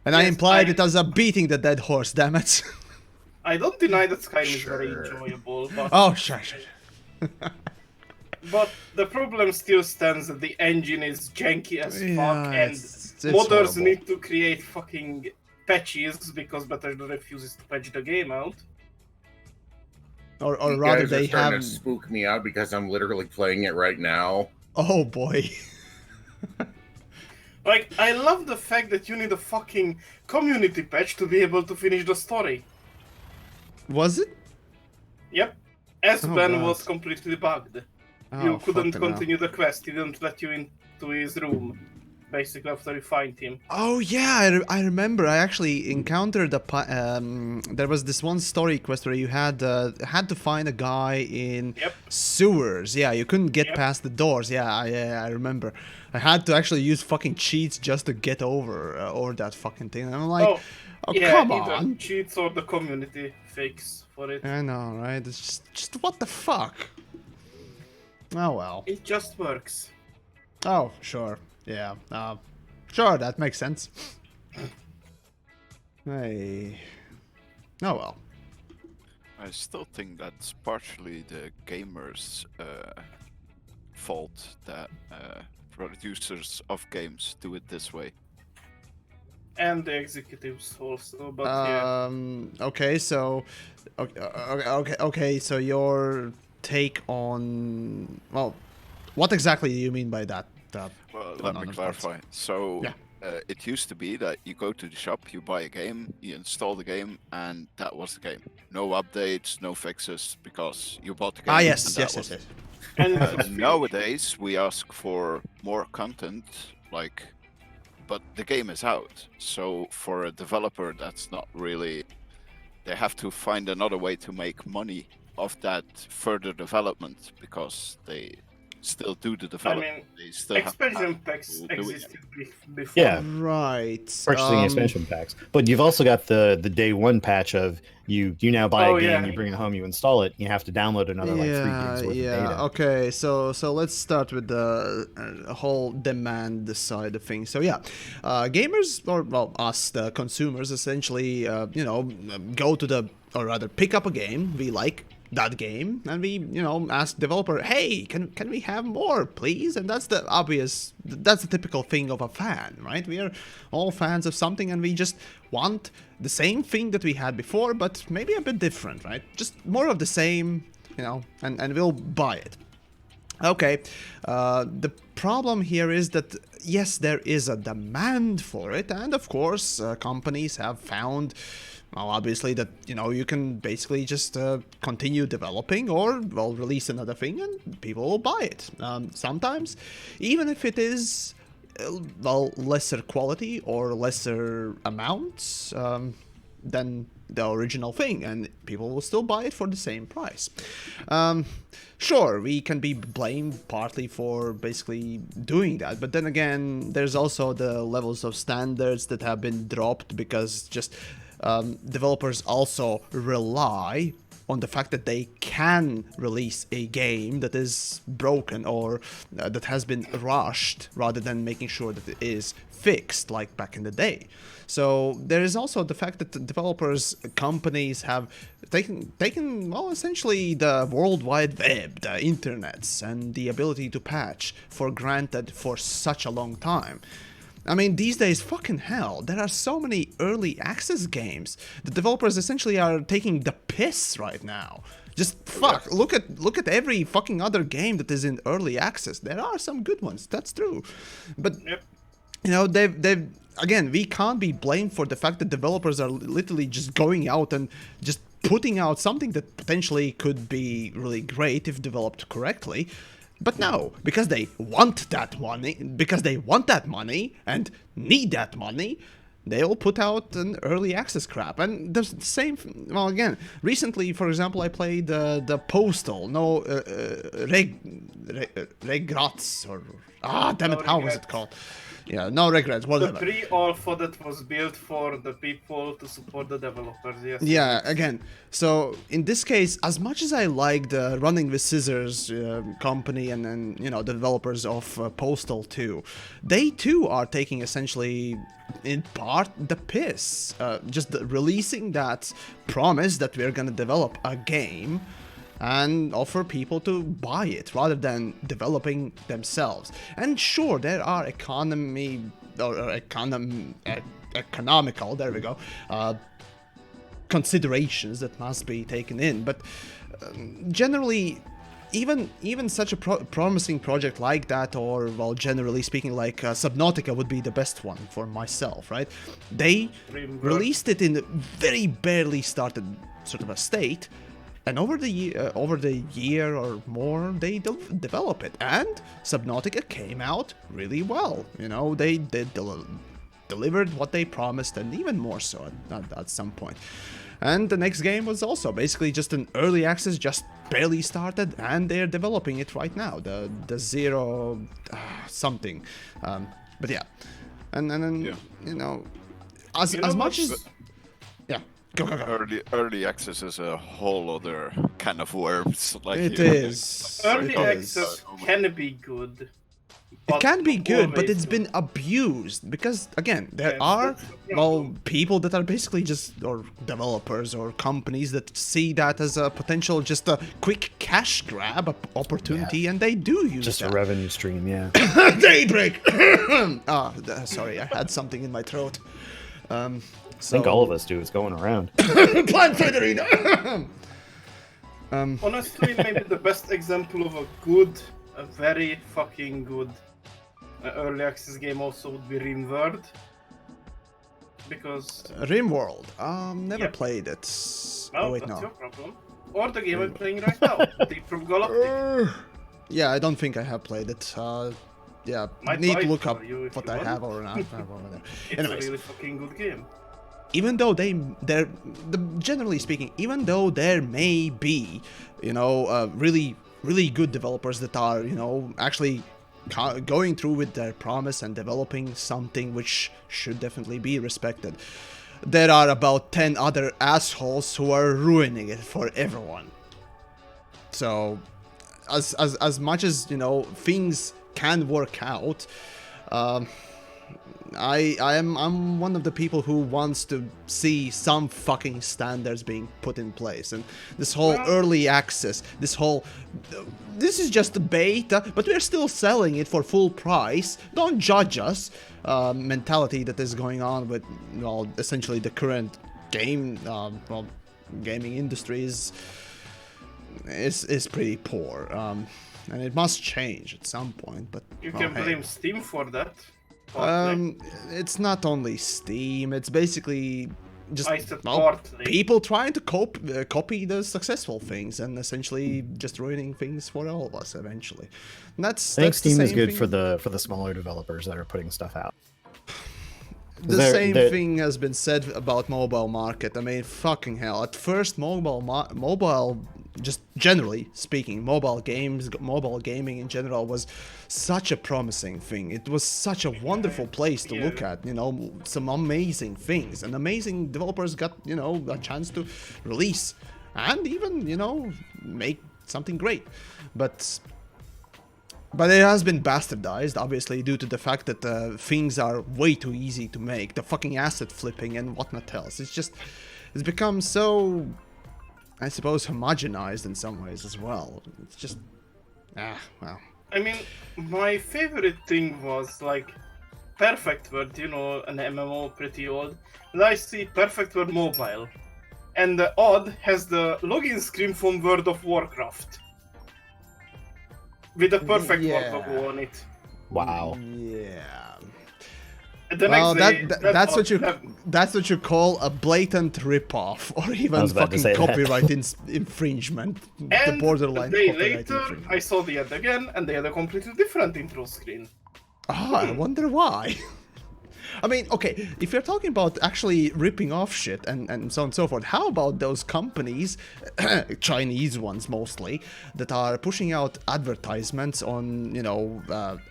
And I Yes, implied it as a beating the dead horse. Damn it. I don't deny that Skyrim is very enjoyable, but Oh, sure. but the problem still stands that the engine is janky as Yeah, fuck, and it's modders horrible. need to create fucking patches because Bethesda refuses to patch the game out. Or You rather, guys are they starting have. to spook me out because I'm literally playing it right now. Oh boy. Like, I love the fact that you need a fucking community patch to be able to finish the story. Was it? Yep. S-Ben God. was completely bugged. Oh, You couldn't fucking hell. continue the quest, he didn't let you into his room. Basically, after you find him. Oh yeah, I remember. I actually encountered there was this one story quest where you had to find a guy in Yep. sewers. Yeah, you couldn't get Yep. past the doors. Yeah, I remember. I had to actually use fucking cheats just to get over that fucking thing. And I'm like, oh yeah, come either on. cheats or the community fix for it. I know, right? It's just what the fuck. Oh well. It just works. Oh sure. Yeah. Sure, that makes sense. Hey. Oh well. I still think that's partially the gamers' fault that producers of games do it this way. And the executives also, but yeah. Okay, so okay, so your take on, well, what exactly do you mean by that? Well, let me clarify. So, Yeah. it used to be that you go to the shop, you buy a game, you install the game, and that was the game. No updates, no fixes, because you bought the game. Ah, and yes, that yes, was yes, it. yes. And it was finished. Nowadays, we ask for more content, but the game is out. So for a developer, that's not really. They have to find another way to make money off that further development because they still do the development. They still expansion have packs to do it. existed before. Yeah. Right. Purchasing expansion packs, but you've also got the day one patch of you now buy a game, you bring it home, you install it, you have to download another like 3 gigs worth of data. Okay, so let's start with the whole demand side of things. So yeah, gamers, or well, us, the consumers, essentially, go to or rather pick up a game we like, that game, and we ask developer, hey, can we have more, please? And that's the typical thing of a fan, right? We are all fans of something and we just want the same thing that we had before, but maybe a bit different, right? Just more of the same, and we'll buy it. Okay, the problem here is that, yes, there is a demand for it, and of course, companies have found, well, obviously, that, you can basically just continue developing or, well, release another thing and people will buy it. Sometimes, even if it is, well, lesser quality or lesser amounts than the original thing, and people will still buy it for the same price. Sure, we can be blamed partly for basically doing that, but then again, there's also the levels of standards that have been dropped because just developers also rely on the fact that they can release a game that is broken or that has been rushed rather than making sure that it is fixed like back in the day. So there is also the fact that the developers, companies have taken well, essentially the World Wide Web, the internets, and the ability to patch for granted for such a long time. I mean, these days, fucking hell, there are so many early access games. The developers essentially are taking the piss right now. Just fuck, look at every fucking other game that is in early access. There are some good ones, that's true. But they've again, we can't be blamed for the fact that developers are literally just going out and just putting out something that potentially could be really great if developed correctly. But no, because they want that money and need that money, they'll put out an early access crap. And there's the same, well, again, recently, for example, I played the Postal, Regrets, or, damn it, how was it called? Yeah, no regrets The whatever. pre-alpha that was built for the people to support the developers, yes. Yeah, again, so in this case, as much as I like the Running with Scissors company and the developers of Postal 2, they too are taking essentially in part the piss, just releasing that promise that we're gonna develop a game and offer people to buy it rather than developing themselves. And sure, there are economical, there we go, considerations that must be taken in, but generally, even such a promising project like that, or well, generally speaking, like Subnautica would be the best one for myself, right? They released it in a very barely started sort of a state, and over the year or more, they develop it, and Subnautica came out really well. They delivered what they promised, and even more so at some point. And the next game was also basically just an early access, just barely started, and they're developing it right now. The Zero something, but yeah, and then as much as yeah. Go. Early access is a whole other kind of worms. Like It is. Early It access can be good. It can be good, but always it's been abused because, again, there Yeah, are, that's the well, problem. people that are basically just, or developers or companies that see that as a potential, just a quick cash grab opportunity, and they do use Just that. a revenue stream, yeah. Daybreak! Sorry, I had something in my throat. I think all of us do. It's going around. Plant Federina! Honestly, maybe the best example of a very fucking good early access game also would be Rimworld. Because... Rimworld. Never Yep. played it. Well, Oh, wait, that's no. your problem. Or the game I'm playing right now, Deep from Galactic. Yeah, I don't think I have played it. Yeah, Might need buy to it look for up you if what you I want. have or not. Have over there. It's Anyways, a really fucking good game. even though generally speaking, even though there may be, really, really good developers that are, actually going through with their promise and developing something which should definitely be respected, there are about 10 other assholes who are ruining it for everyone. So, as much as, things can work out, I'm one of the people who wants to see some fucking standards being put in place, and this whole early access, this is just a beta, but we're still selling it for full price. Don't judge us. Mentality that is going on with, essentially the current gaming industry is pretty poor, and it must change at some point. But You well, can hey. blame Steam for that. partly. It's not only Steam. It's basically just I said partly. people trying to copy the successful things and essentially just ruining things for all of us eventually. And I think that's the Steam is same good thing. for the smaller developers that are putting stuff out. The They're- same they're- thing has been said about mobile market. I mean, fucking hell. At first, mobile, just generally speaking, mobile gaming in general was such a promising thing. It was such a wonderful place to look at, some amazing things. And amazing developers got, a chance to release and even, make something great. But it has been bastardized, obviously, due to the fact that things are way too easy to make. The fucking asset flipping and whatnot else. It's become so, I suppose, homogenized in some ways as well. It's just, well. I mean, my favorite thing was like Perfect World, an MMO pretty old. And I see Perfect World Mobile. And the odd has the login screen from World of Warcraft. With the perfect logo on it. Wow. Yeah. And the Well, next day, that's what you call a blatant ripoff, or even was about to fucking say that. infringement. The And borderline a day copyright later, infringement. I saw the ad again, and they had a completely different intro screen. I wonder why. I mean, okay, if you're talking about actually ripping off shit and so on and so forth, how about those companies, Chinese ones mostly, that are pushing out advertisements on, you know,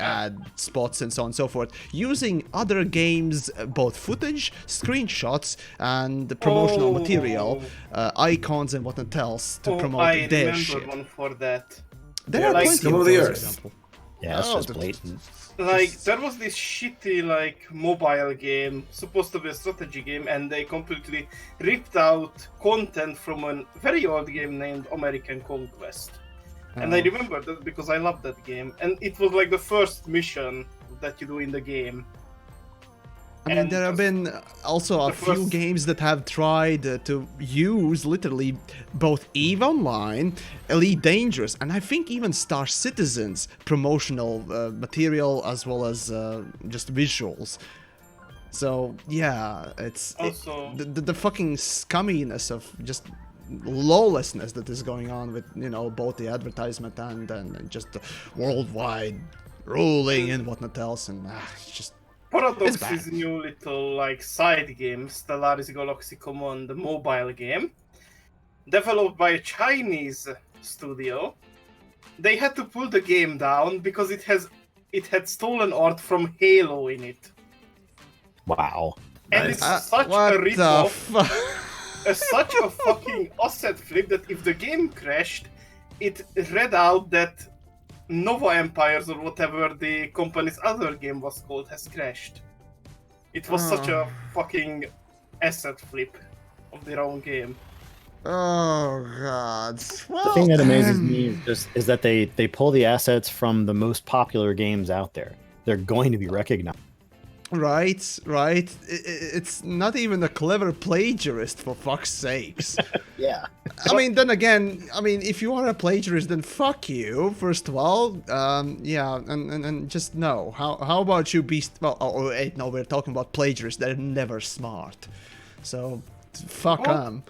ad spots and so on and so forth, using other games, both footage, screenshots, and promotional material, icons and whatnot else to promote I their remember shit. one for that. There Yeah, are like plenty Scum of of the those, for Earth. example. Yeah, that's Oh, just blatant. Like, there was this shitty, like, mobile game, supposed to be a strategy game, and they completely ripped out content from a very old game named American Conquest. And I Oh. remember that because I loved that game, and it was like the first mission that you do in the game. I mean, And there have been also a the few first- games that have tried to use literally both EVE Online, Elite Dangerous, and I think even Star Citizen's promotional material as well as just visuals. So yeah, it's Also- the fucking scumminess of just lawlessness that is going on with, you know, both the advertisement and just the worldwide ruling and whatnot else, and it's just. It's bad. Paradox's new little like side game, Stellaris Galaxy Command, the mobile game, developed by a Chinese studio. They had to pull the game down because it had stolen art from Halo in it. Wow. And it's such What a the rip-off, fuck? such a fucking asset flip that if the game crashed, it read out that Nova Empires or whatever the company's other game was called has crashed. It was such a fucking asset flip of their own game. Oh god. Well, The thing that amazes me is that they pull the assets from the most popular games out there. They're going to be recognized. Right. It's not even a clever plagiarist, for fuck's sakes. Yeah. I mean, then again, if you are a plagiarist, then fuck you, first of all. Yeah, and just no. How about you be... Well, oh, wait, no, we're talking about plagiarists. They're never smart. So, fuck Well, them.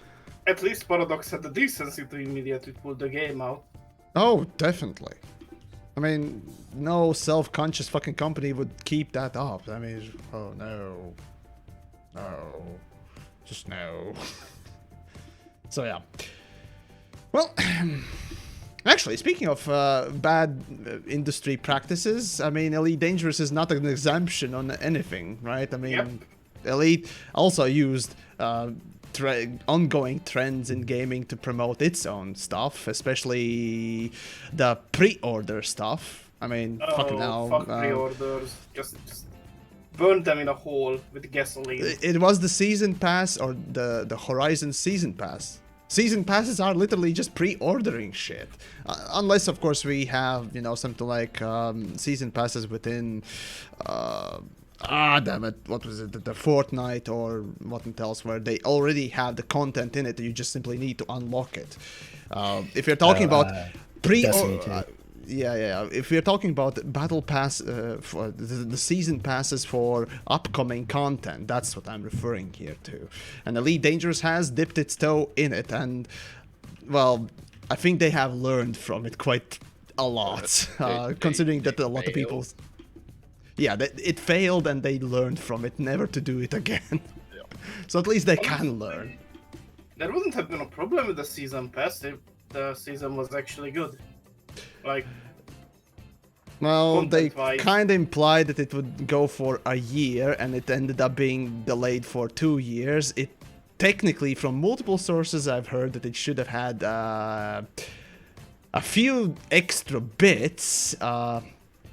At least Paradox had the decency to immediately pull the game out. Oh, definitely. I mean, no self-conscious fucking company would keep that up. I mean, oh no. No. Just no. So yeah. Well, actually, speaking of bad industry practices, I mean, Elite Dangerous is not an exemption on anything, right? I mean, Yep. Elite also used ongoing trends in gaming to promote its own stuff, especially the pre-order stuff. I mean, fucking hell. Fuck pre-orders. Just burn them in a hole with gasoline. It was the season pass or the Horizon season pass. Season passes are literally just pre-ordering shit. Unless, of course, we have, you know, something like season passes within... damn it, what was it, the Fortnite or what else, where they already have the content in it, you just simply need to unlock it. If you're talking about Destiny 2. yeah. If we're talking about battle pass for the season passes for upcoming content, that's what I'm referring here to. And Elite Dangerous has dipped its toe in it, and well, I think they have learned from it quite a lot, considering that a lot of people. Yeah, it failed, and they learned from it never to do it again. So at least they can learn. There wouldn't have been a problem with the season pass if the season was actually good. Like, Well, they content-wise. kind of implied that it would go for a year, and it ended up being delayed for 2 years. It technically, from multiple sources, I've heard that it should have had a few extra bits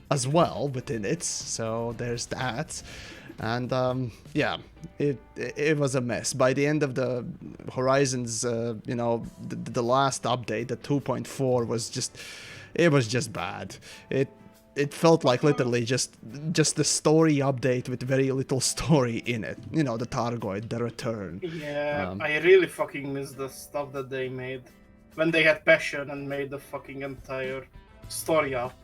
as well within it. So there's that. And yeah, it was a mess. By the end of the Horizons, you know, the last update, the 2.4 was just, it was just bad. It felt like literally just the story update with very little story in it. You know, the Targoid, the return. yeah, I really fucking miss the stuff that they made when they had passion and made the fucking entire story up.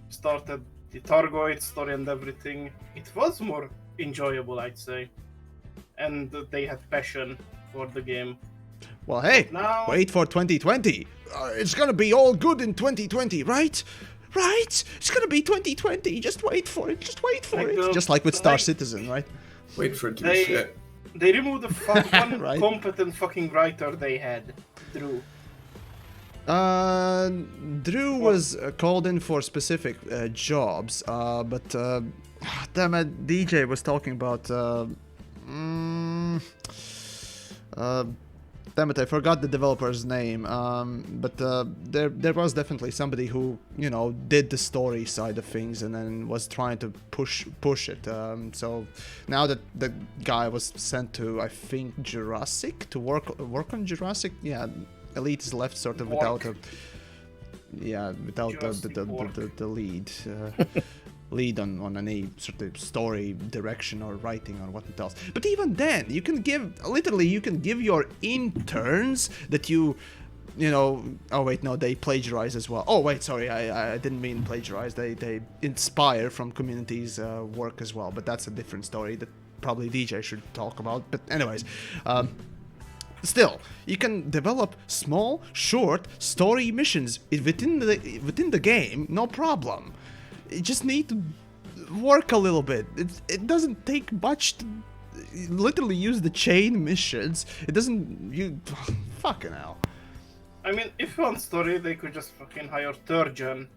Started the Targoid story and everything. It was more enjoyable, I'd say. And they had passion for the game. Well, hey, Now- wait for 2020. It's gonna be all good in 2020, right? right? It's gonna be 2020. Just wait for it. Just wait for Like it. Just like with Star Citizen, right? Wait for it to be shit. They removed the one Right. competent fucking writer they had, Drew. Drew was called in for specific jobs, but damn it, DJ was talking about. Damn it, I forgot the developer's name. But there was definitely somebody who, you know, did the story side of things and then was trying to push it. So now that the guy was sent to, I think, Jurassic to work on Jurassic, yeah, Elite is left sort of without the lead. Lead on any sort of story direction or writing or what else. But even then, you can give your interns that you know. Oh wait, no, they plagiarize as well. Oh wait, sorry, I didn't mean plagiarize. They inspire from community's work as well. But that's a different story that probably DJ should talk about. But anyways. Still, you can develop small, short story missions within the game, no problem. You just need to work a little bit. It doesn't take much to literally use the chain missions. It doesn't. Fucking hell. I mean, if you want story, they could just fucking hire Turgeon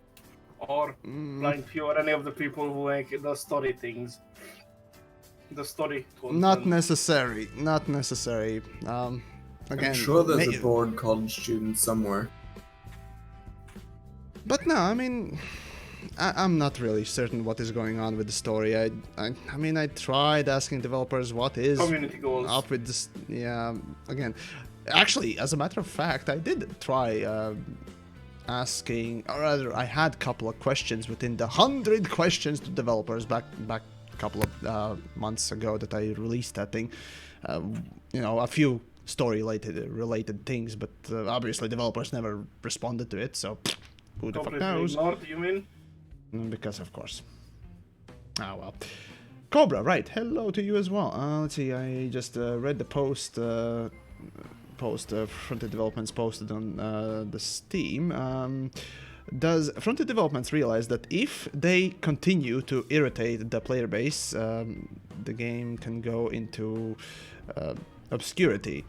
or Blind Pure or any of the people who make the story things. The story content. Not necessary. Not necessary. Again, I'm sure there's a board called Students somewhere. But no, I mean, I'm not really certain what is going on with the story. I mean, I tried asking developers what is Community goals. up with this. Yeah, again, actually, as a matter of fact, I did try asking, or rather, I had a couple of questions within the 100 questions to developers back a couple of months ago that I released that thing. You know, a few story related things, but obviously developers never responded to it, so who the fuck knows? Ignored, you mean? Because of course. Ah well. Cobra, right, hello to you as well. Let's see, I just read the post Fronted Developments posted on the Steam. Does Fronted Developments realize that if they continue to irritate the player base, the game can go into obscurity?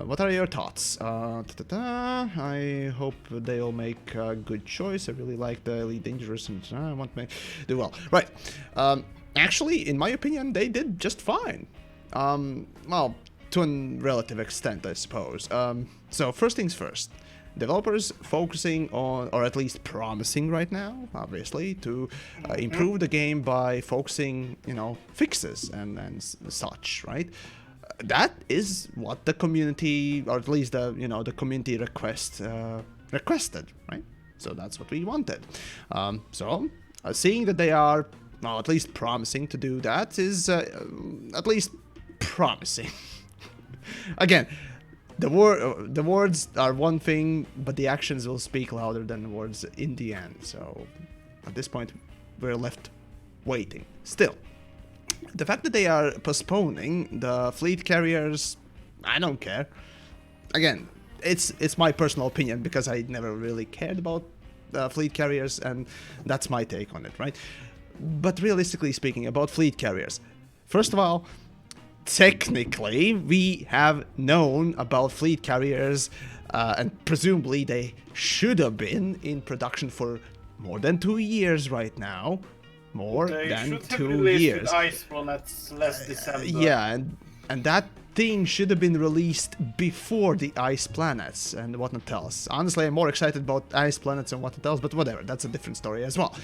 What are your thoughts? I hope they'll make a good choice. I really like the Elite Dangerous and I want to do well. Right. Actually, in my opinion, they did just fine. Well, to a relative extent, I suppose. So first things first. Developers focusing on, or at least promising right now, obviously, to improve the game by focusing, you know, fixes and such, right? That is what the community, or at least the community requested, right? So that's what we wanted. So seeing that they are, well, at least promising to do that is at least promising. Again, the words are one thing, but the actions will speak louder than the words in the end. So at this point, we're left waiting. Still. The fact that they are postponing the fleet carriers, I don't care. Again, it's my personal opinion because I never really cared about fleet carriers, and that's my take on it, right? But realistically speaking, about fleet carriers, first of all, technically, we have known about fleet carriers, and presumably they should have been in production for more than 2 years right now. More than 2 years. With Ice Planets last December. Yeah, and that thing should have been released before the Ice Planets and whatnot else. Honestly, I'm more excited about Ice Planets and whatnot else, but whatever, that's a different story as well.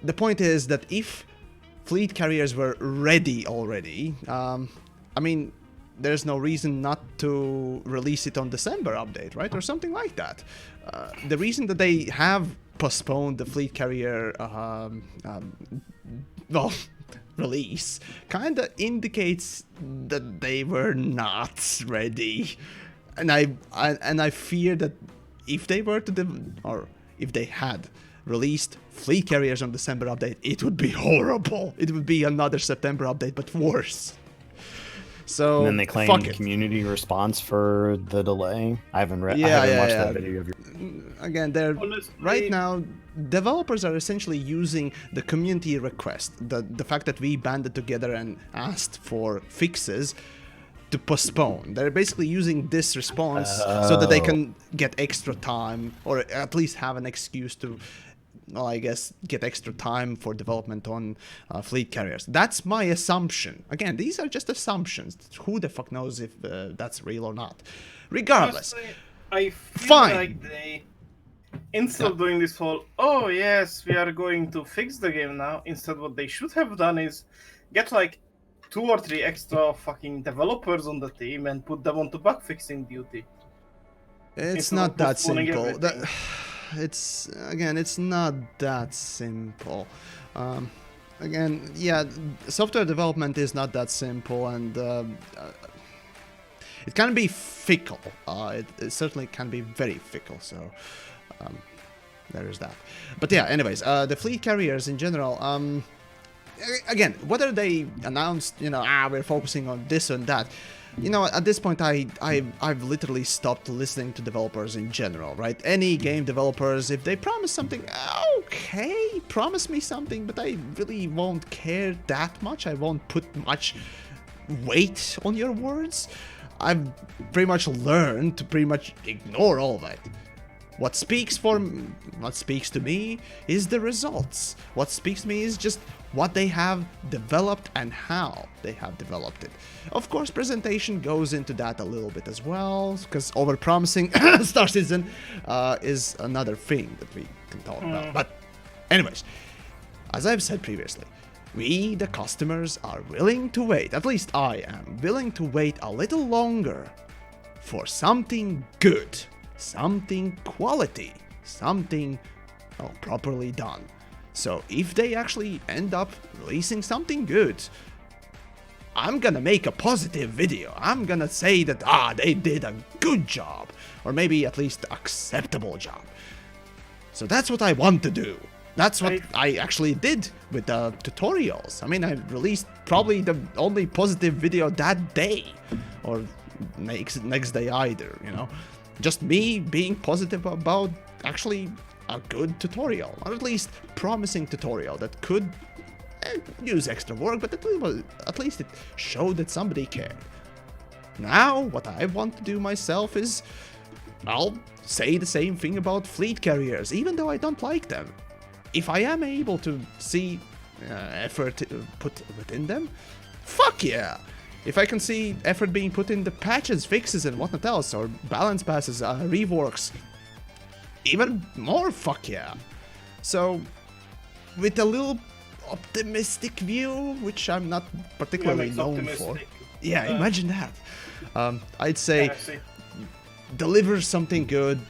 The point is that if fleet carriers were ready already, I mean, there's no reason not to release it on December update, right? Or something like that. The reason that they have postponed the fleet carrier release kind of indicates that they were not ready, and I fear that if they were to if they had released fleet carriers on December update, it would be horrible. It would be another September update, but worse. So And then they claim fuck it. community response for the delay. I haven't read. Yeah, I haven't yeah, watched yeah. that video of your. Again, they're Honestly, right now. Developers are essentially using the community request, the fact that we banded together and asked for fixes, to postpone. They're basically using this response so that they can get extra time, or at least have an excuse to, well, I guess, get extra time for development on fleet carriers. That's my assumption. Again, these are just assumptions. Who the fuck knows if that's real or not? Regardless. honestly, I feel Fine. like they, instead of doing this whole, oh yes, we are going to fix the game now, instead what they should have done is get like 2 or 3 extra fucking developers on the team and put them onto bug fixing duty. It's Instead not of that postponing simple. everything. It's again, it's not that simple. Again, yeah, software development is not that simple, and it can be fickle. It certainly can be very fickle. So there is that. But yeah, anyways, the fleet carriers in general. Again, whether they announced, we're focusing on this and that, at this point, I've literally stopped listening to developers in general, right? Any game developers, if they promise something, okay, promise me something, but I really won't care that much. I won't put much weight on your words. I've pretty much learned to pretty much ignore all that. What speaks to me is the results. What speaks to me is just what they have developed and how they have developed it. Of course, presentation goes into that a little bit as well, because over-promising Star Citizen is another thing that we can talk about. But anyways, as I've said previously, we, the customers, are willing to wait, at least I am, willing to wait a little longer for something good. Something quality, something properly done. So if they actually end up releasing something good, I'm gonna make a positive video. I'm gonna say that they did a good job, or maybe at least acceptable job. So that's what I want to do. That's what I actually did with the tutorials. I mean, I released probably the only positive video that day, or next day either, Just me being positive about actually a good tutorial, or at least promising tutorial that could use extra work, but at least it showed that somebody cared. Now, what I want to do myself is, I'll say the same thing about fleet carriers, even though I don't like them. If I am able to see effort put within them, fuck yeah! If I can see effort being put in the patches, fixes, and whatnot else, or balance passes, reworks, even more fuck yeah. So, with a little optimistic view, which I'm not particularly known for. Yeah, imagine that. I'd say, deliver something good.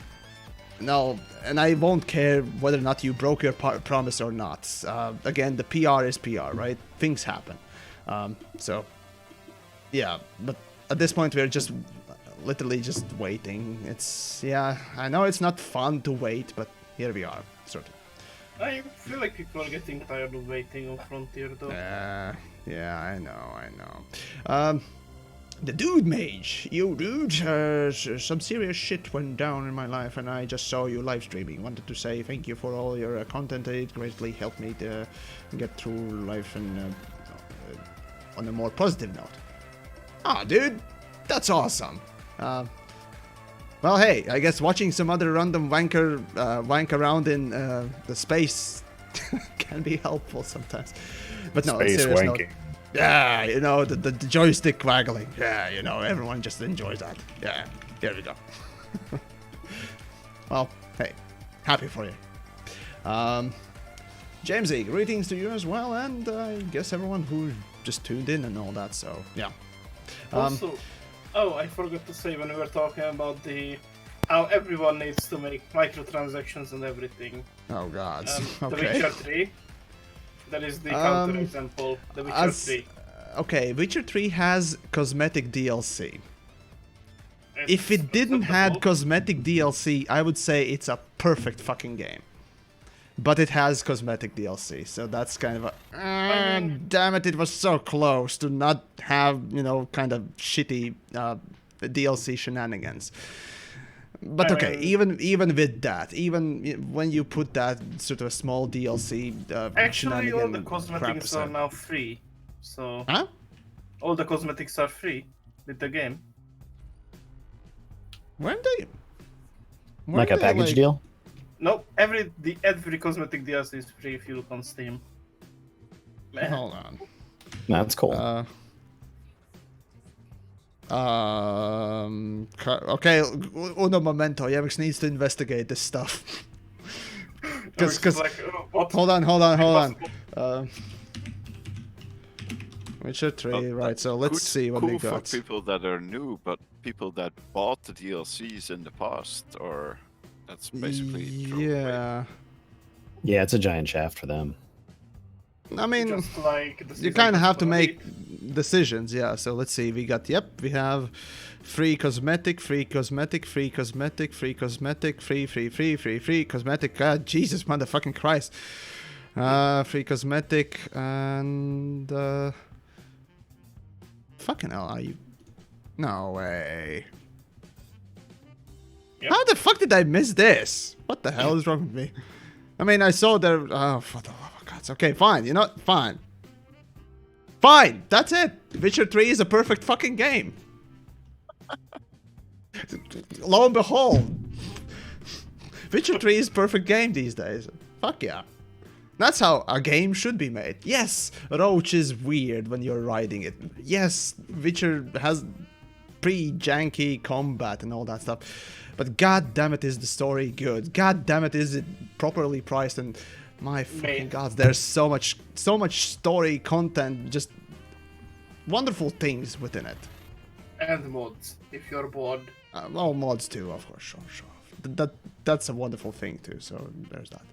No, and I won't care whether or not you broke your promise or not. Again, the PR is PR, right? Things happen. So... yeah, but at this point we're just literally just waiting. Yeah, I know it's not fun to wait, but here we are, sort of. I feel like people are getting tired of waiting on Frontier, though. Yeah, I know. The dude mage, you dude, some serious shit went down in my life, and I just saw you live streaming. Wanted to say thank you for all your content. It greatly helped me to get through life and on a more positive note. Dude, that's awesome. Well, hey, I guess watching some other random wanker wank around in the space can be helpful sometimes. But no, Space serious wanking. note. Yeah, the joystick waggling. Yeah, everyone just enjoys that. Yeah, here we go. Well, hey, happy for you. Jamesy, greetings to you as well, and I guess everyone who just tuned in and all that, so, yeah. Also, I forgot to say when we were talking about how everyone needs to make microtransactions and everything. Oh god. The Okay. Witcher 3. That is the counter example. The Witcher 3. Okay, Witcher 3 has cosmetic DLC. It's If it didn't acceptable. have cosmetic DLC, I would say it's a perfect fucking game. but it has cosmetic DLC, so that's kind of a damn it, it was so close to not have, you know, kind of shitty DLC shenanigans. But okay, even with that, even when you put that sort of a small DLC Actually, all the shenanigan cosmetics crap are aside- now free. So Huh? all the cosmetics are free with the game. Weren't they? Like a package deal? No, every cosmetic DLC is free if you look on Steam. Hold on. That's cool. Okay, uno momento. Yamiks needs to investigate this stuff. Because Like, what? hold on. Witcher 3, right? So let's see what cool we for got. people that are new, but people that bought the DLCs in the past, or that's basically thrown away. Yeah. Yeah, it's a giant shaft for them. I mean, Just like the you season kind of have to pass make already. decisions, yeah. So let's see. We have free cosmetic, free cosmetic, free cosmetic, free cosmetic, free cosmetic. God, Jesus, motherfucking Christ. Free cosmetic and fucking hell, are you? No way. Yep. How the fuck did I miss this? What the hell is wrong with me? I mean, I saw there. Oh, for the love of God. Okay, fine. You know what? Fine. Fine. That's it. Witcher 3 is a perfect fucking game. Lo and behold, Witcher 3 is a perfect game these days. Fuck yeah. That's how a game should be made. Yes, Roach is weird when you're riding it. Yes, Witcher has pretty janky combat and all that stuff. But god damn it, is the story good. God damn it, is it properly priced, and my fucking god, there's so much story content, just wonderful things within it. And mods, if you're bored. Well, mods too, of course, sure. That's a wonderful thing too, so there's that.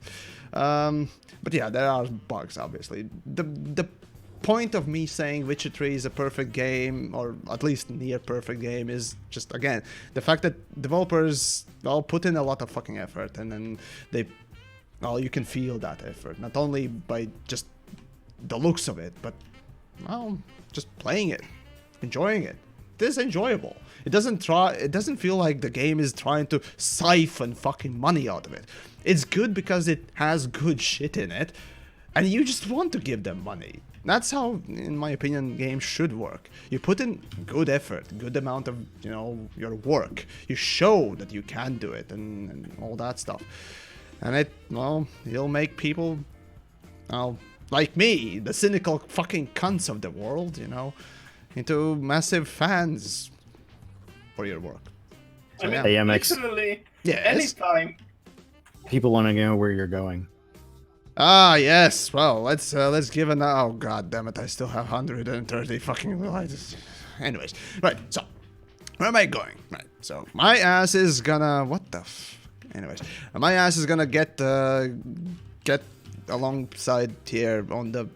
But yeah, there are bugs, obviously. The point of me saying Witcher 3 is a perfect game, or at least near perfect game, is just, again, the fact that developers, well, put in a lot of fucking effort, and then they, well, you can feel that effort, not only by just the looks of it, but, well, just playing it, enjoying it. It is enjoyable. It doesn't feel like the game is trying to siphon fucking money out of it. It's good because it has good shit in it, and you just want to give them money. That's how, in my opinion, games should work. You put in good effort, good amount of, you know, your work. You show that you can do it, and all that stuff. And it, well, it'll make people, well, like me, the cynical fucking cunts of the world, you know, into massive fans for your work. So, I mean, yeah. TheYamiks. literally, Yes. anytime. People want to know where you're going. Ah, yes. Well, let's give it. Oh, god damn it! I still have 130 fucking lives. Anyways, right. So, where am I going? Right. So, my ass is gonna. What the? Anyways, my ass is gonna get alongside here on the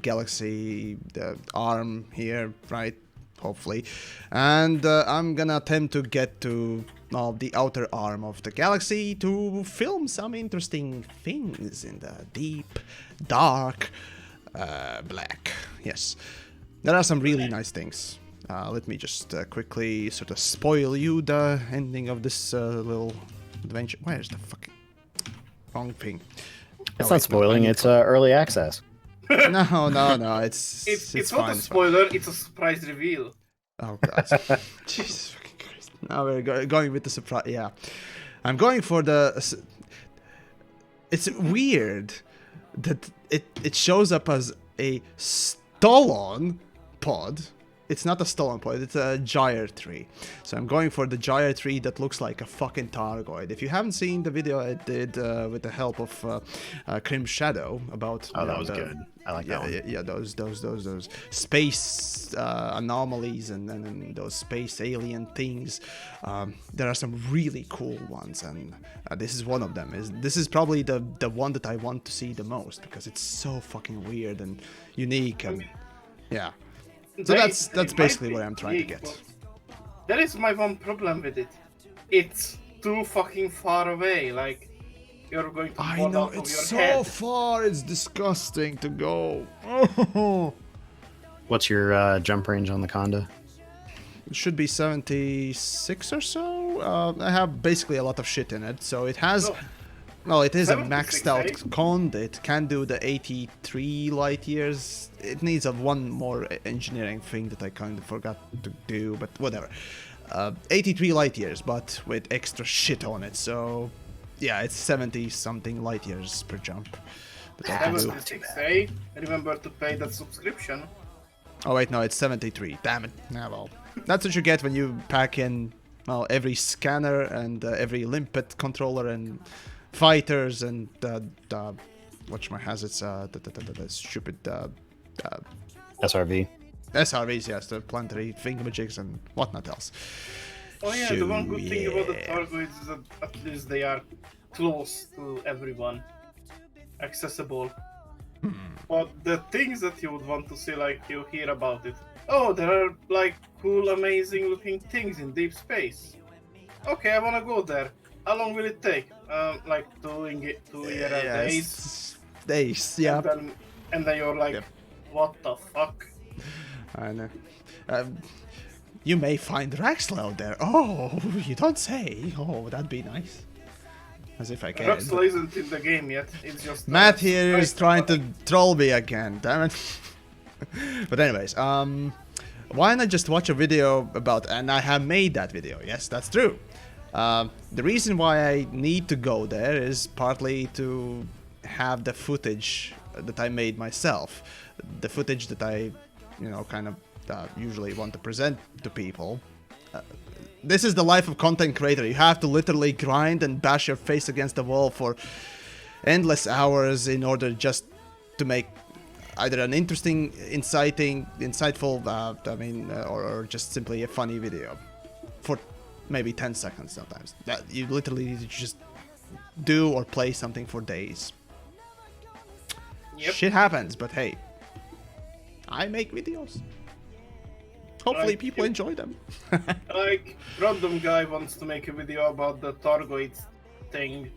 galaxy, the arm here, right? Hopefully, and I'm gonna attempt to get to the outer arm of the galaxy to film some interesting things in the deep, dark, black. Yes, there are some really nice things. Let me just quickly sort of spoil you the ending of this little adventure. Where's the fucking wrong thing? It's Oh, not spoiling, it's early access. No. It's It's fine, not a it's fine. spoiler, it's a surprise reveal. Oh god. Jesus fucking Christ. Now we're going with the surprise. Yeah. I'm going for the... It's weird that it shows up as a stolen pod. It's not a stolen pod, it's a gyre tree. So I'm going for the gyre tree that looks like a fucking Targoid. If you haven't seen the video I did with the help of Crim Shadow about... Oh, you that know, was good. I like that one. Yeah, those space anomalies and those space alien things. There are some really cool ones, and this is one of them. This is probably the one that I want to see the most because it's so fucking weird and unique, and yeah. So that's basically what I'm trying to get. That is my one problem with it. It's too fucking far away. Like, you're going to I fall know, out of it's your so head. far, it's disgusting to go. Oh, What's your jump range on the Conda? it should be 76 or so. I have basically a lot of shit in it, so it has... No, Well, it is a 76, maxed out eh? Conda. It can do the 83 light years. It needs one more engineering thing that I kind of forgot to do, but whatever. 83 light years, but with extra shit on it, so... Yeah, it's 70 something light years per jump. That I can do. 76, eh? Remember to pay that subscription. Oh wait, no, it's 73. Damn it. Yeah, well, that's what you get when you pack in, well, every scanner and every limpet controller and fighters and whatchamahazards, the stupid SRV. SRVs, yes, the planetary thingamajigs and whatnot else. Oh yeah, the one good thing about the Yeah. Targoids is that at least they are close to everyone. Accessible. But the things that you would want to see, like you hear about it. Oh, there are like cool, amazing looking things in deep space. Okay, I wanna go there. How long will it take? Like 2 year days. Yes. Days, yeah. And then you're like, Yep. what the fuck? I know. You may find Raxel out there. Oh, you don't say. Oh, that'd be nice. As if I can. Rockstar isn't in the game yet. It's just Matt here is trying to troll me again. Damn it. But anyways, why not just watch a video about? And I have made that video. Yes, that's true. The reason why I need to go there is partly to have the footage that I made myself, the footage that I, kind of usually want to present to people. This is the life of content creator. You have to literally grind and bash your face against the wall for endless hours in order just to make either an interesting, insightful, or just simply a funny video for maybe 10 seconds sometimes. That you literally need to just do or play something for days. Yep. Shit happens, but hey, I make videos. Hopefully Like, people enjoy them. Like, random guy wants to make a video about the Targoids thing,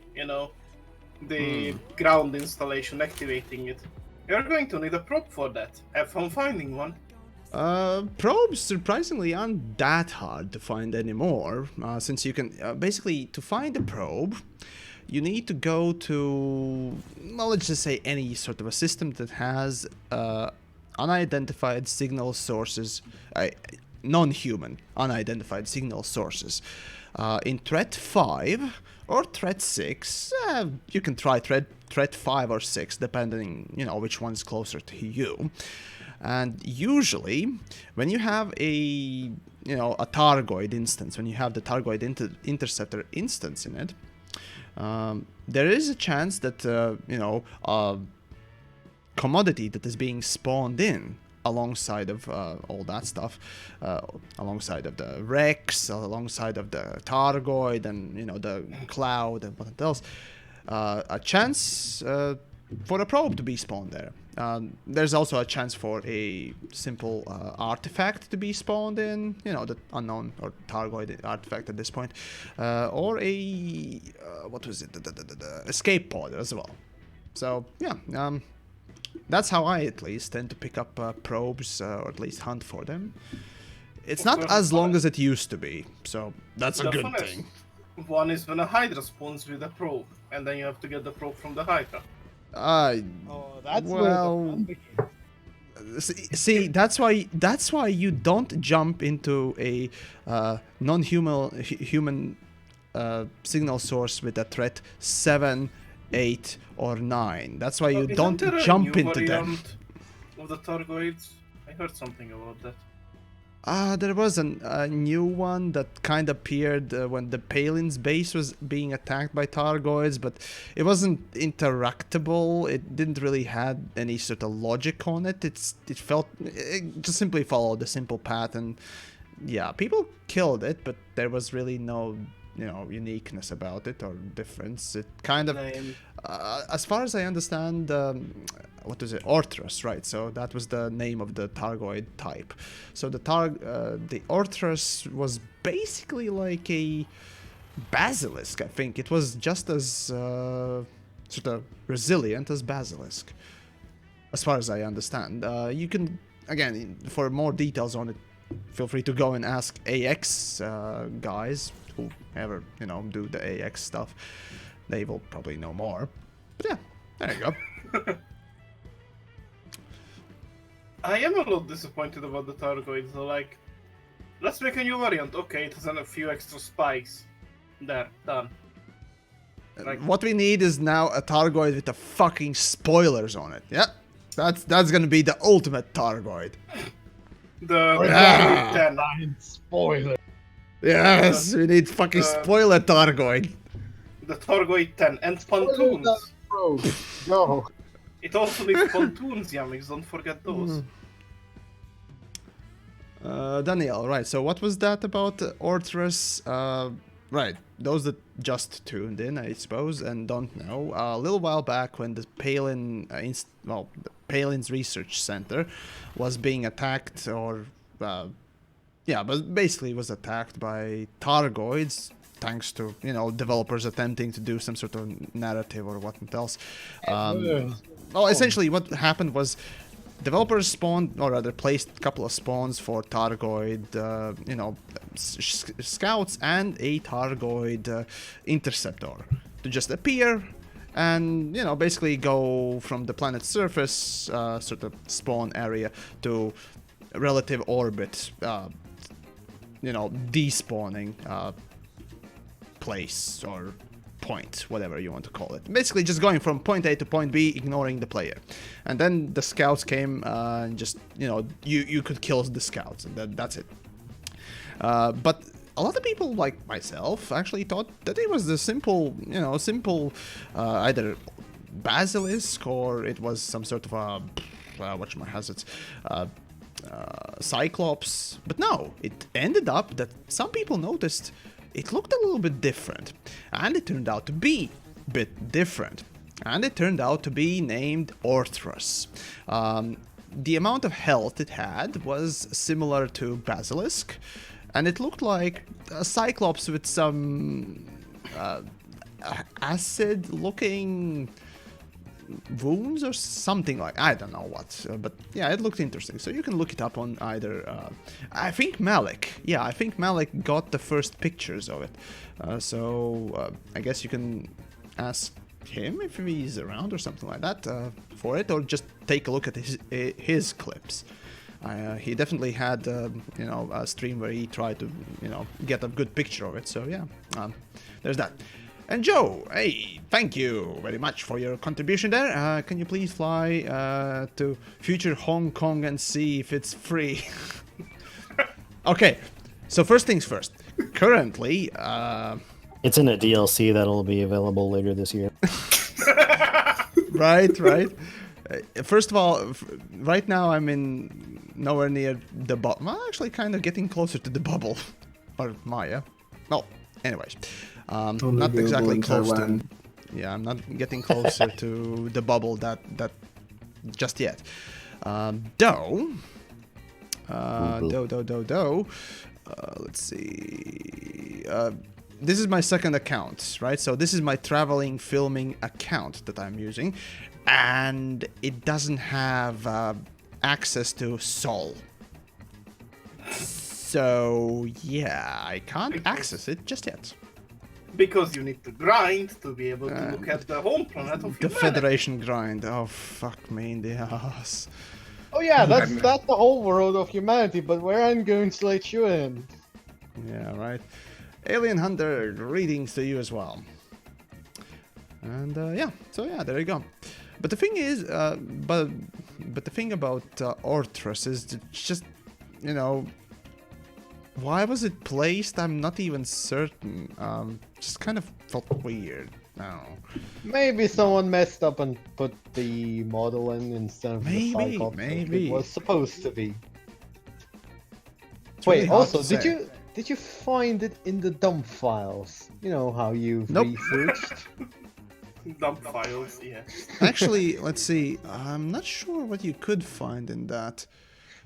the ground installation, activating it. You're going to need a probe for that. Have fun finding one. Probes surprisingly aren't that hard to find anymore, since you can basically, to find a probe, you need to go to, well, let's just say any sort of a system that has unidentified signal sources, non-human unidentified signal sources. In threat 5 or threat 6, you can try threat 5 or 6 depending, which one's closer to you. And usually when you have a Targoid instance, when you have the Targoid interceptor instance in it, there is a chance that a commodity that is being spawned in alongside of all that stuff, alongside of the Rex, alongside of the Targoid, and the Cloud and what else, a chance for a probe to be spawned there. There's also a chance for a simple artifact to be spawned in, the unknown or Targoid artifact at this point, or a what was it, the escape pod as well. So yeah, that's how I at least tend to pick up probes, or at least hunt for them. It's not as long as it used to be, so that's a The good funnest thing. one is when a Hydra spawns with a probe, and then you have to get the probe from the Hydra. Oh, that's well, where the fun begins. see, that's why you don't jump into a human signal source with a threat 7, 8, or 9. That's why you Isn't don't there a jump new into them. variant of the Targoids? I heard something about that. There was a new one that kind of appeared when the Palin's base was being attacked by Targoids, but it wasn't interactable. It didn't really had any sort of logic on it. It just simply followed the simple path, and yeah, people killed it, but there was really no uniqueness about it or difference. It kind of, Name. as far as I understand, what was it? Orthrus, right? So that was the name of the Targoid type. So the Orthrus was basically like a Basilisk, I think. It was just as sort of resilient as Basilisk, as far as I understand. You can, again, for more details on it, feel free to go and ask AX guys, whoever, you know, do the AX stuff. They will probably know more. But yeah, there you go. I am a little disappointed about the Targoid. So, like, let's make a new variant. Okay, it has a few extra spikes. There, done. Like, What we need is now a Targoid with the fucking spoilers on it. Yeah, that's gonna be the ultimate Targoid. the Yeah. Targoid 10. Spoiler. Yes, we need fucking spoiler Targoid. The Targoid 10 and pontoons. Bro, no. It also needs pontoons, Yamiks. Don't forget those. Daniel, right, so what was that about Orthrus? Right, those that just tuned in, I suppose, and don't know, a little while back when the Palin, the Palin's Research Center was being attacked, or, yeah, but basically was attacked by Targoids, thanks to, you know, developers attempting to do some sort of narrative or whatnot else. Well, essentially what happened was developers spawned, or rather placed a couple of spawns for Targoid, you know, scouts and a Targoid interceptor to just appear and, you know, basically go from the planet's surface, sort of spawn area, to relative orbit, you know, despawning place or point, whatever you want to call it. Basically just going from point A to point B, ignoring the player. And then the scouts came and just, you know, you could kill the scouts, and that's it. But a lot of people like myself actually thought that it was the simple, you know, either basilisk or it was some sort of a whatchamahazards, cyclops. But no, it ended up that some people noticed it looked a little bit different, and it turned out to be a bit different, and it turned out to be named Orthrus. The amount of health it had was similar to Basilisk, and it looked like a Cyclops with some acid-looking wounds or something like, I don't know what, but yeah, it looked interesting. So you can look it up on either, I think Malik got the first pictures of it. So I guess you can ask him if he's around or something like that for it, or just take a look at his clips. He definitely had, you know, a stream where he tried to, you know, get a good picture of it. So yeah, there's that. And Joe, hey, thank you very much for your contribution there. Can you please fly to future Hong Kong and see if it's free? Okay, so first things first. Currently, It's in a DLC that'll be available later this year. right. First of all, right now I'm in nowhere near the bubble. Well, actually, kind of getting closer to the bubble, or Maya. Well, anyways. Not exactly close to. Yeah, I'm not getting closer to the bubble that just yet. Though. Let's see. This is my second account, right? So this is my traveling filming account that I'm using, and it doesn't have access to Sol. So yeah, I can't access it just yet. Because you need to grind to be able to look at the home planet of The humanity. Federation grind. Oh, fuck me in the ass. Oh yeah, that's the whole world of humanity, but where I'm going to let you in. Yeah, right. Alien Hunter, greetings to you as well. And yeah, so yeah, there you go. But the thing is, but the thing about Orthrus is just, you know, why was it placed? I'm not even certain. Just kind of felt weird. I don't know. Maybe someone messed up and put the model in instead of the Cyclops maybe. it was supposed to be. It's Wait, really hard also, to say. did you find it in the dump files? You know how you've Nope. researched? Dump files, yeah. Actually, let's see. I'm not sure what you could find in that.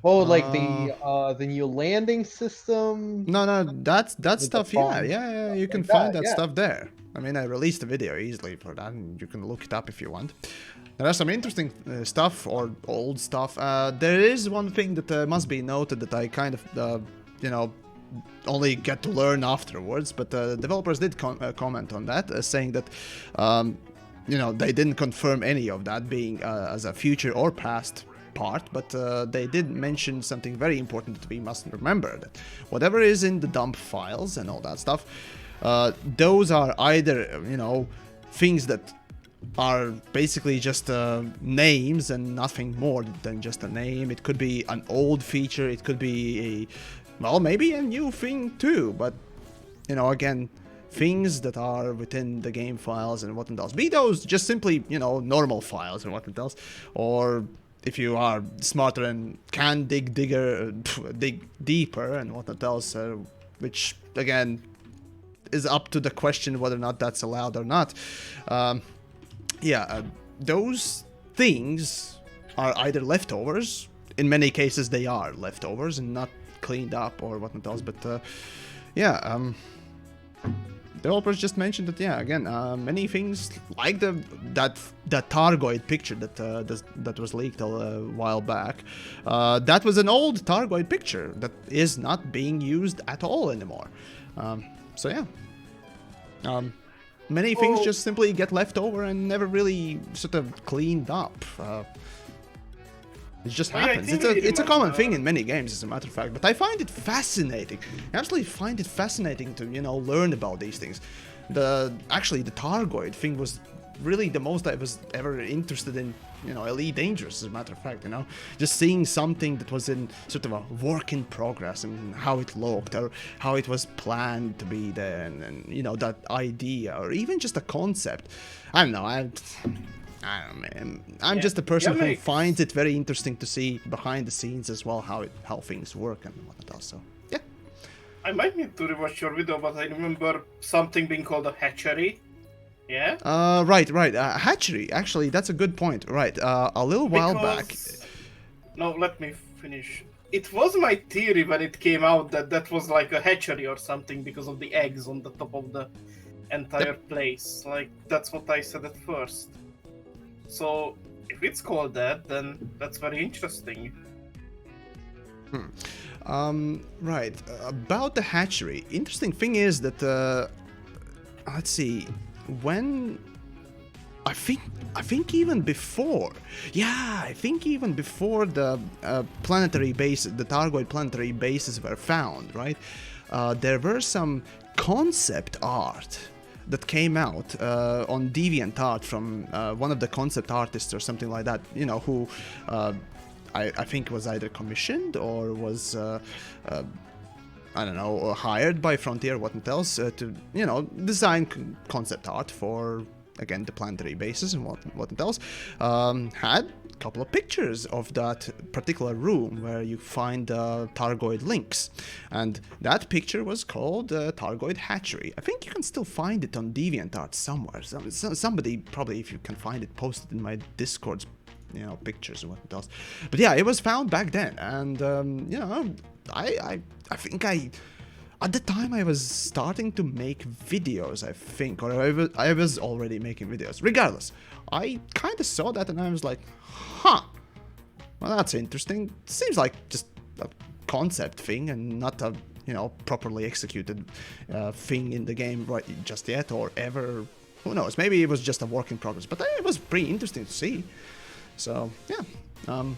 Oh, like the new landing system. No, that the stuff. bombs, Yeah. You can like find that, that yeah. stuff there. I mean, I released a video easily for that, and you can look it up if you want. There are some interesting stuff or old stuff. There is one thing that must be noted that I kind of, only get to learn afterwards. But developers did comment on that, saying that, they didn't confirm any of that being as a future or past part, but they did mention something very important that we must remember, that whatever is in the dump files and all that stuff, those are either, things that are basically just names and nothing more than just a name. It could be an old feature, it could be maybe a new thing too, but, again, things that are within the game files and whatnot else. Be those just simply, normal files and whatnot else, or if you are smarter and can dig deeper and whatnot else, which again is up to the question whether or not that's allowed or not. Those things are either leftovers. In many cases, they are leftovers and not cleaned up or whatnot else. But developers just mentioned that, again, many things like that Targoid picture that was leaked a while back. That was an old Targoid picture that is not being used at all anymore. Many things just simply get left over and never really sort of cleaned up. It just happens. It's a common thing in many games, as a matter of fact. But I find it fascinating. I absolutely find it fascinating to, learn about these things. Actually, the Targoid thing was really the most I was ever interested in, Elite Dangerous, as a matter of fact, Just seeing something that was in sort of a work in progress and how it looked or how it was planned to be there and that idea or even just a concept. I don't know, man. I'm just a person who finds it very interesting to see behind the scenes as well how things work and whatnot else. So yeah, I might need to rewatch your video, but I remember something being called a hatchery. Yeah. Right. Hatchery. Actually, that's a good point. Right. A little while back. No, let me finish. It was my theory when it came out that was like a hatchery or something because of the eggs on the top of the entire place. Like that's what I said at first. So if it's called that, then that's very interesting. Right. About the hatchery. Interesting thing is that let's see. When I think even before the planetary base, the Targoid planetary bases were found, right? There were some concept art that came out on DeviantArt from one of the concept artists or something like that, who I think was either commissioned or was I don't know, or hired by Frontier, whatnot else, to, design concept art for, again, the planetary bases and whatnot else. Had a couple of pictures of that particular room where you find Targoid links. And that picture was called Targoid Hatchery. I think you can still find it on DeviantArt somewhere. Somebody, probably, if you can find it, posted in my Discord's, pictures and whatnot else. But yeah, it was found back then. And, I think at the time I was starting to make videos, I think, or I was already making videos. Regardless, I kind of saw that and I was like, well, that's interesting. Seems like just a concept thing and not a, properly executed thing in the game right just yet or ever. Who knows? Maybe it was just a work in progress, but it was pretty interesting to see. So, yeah. I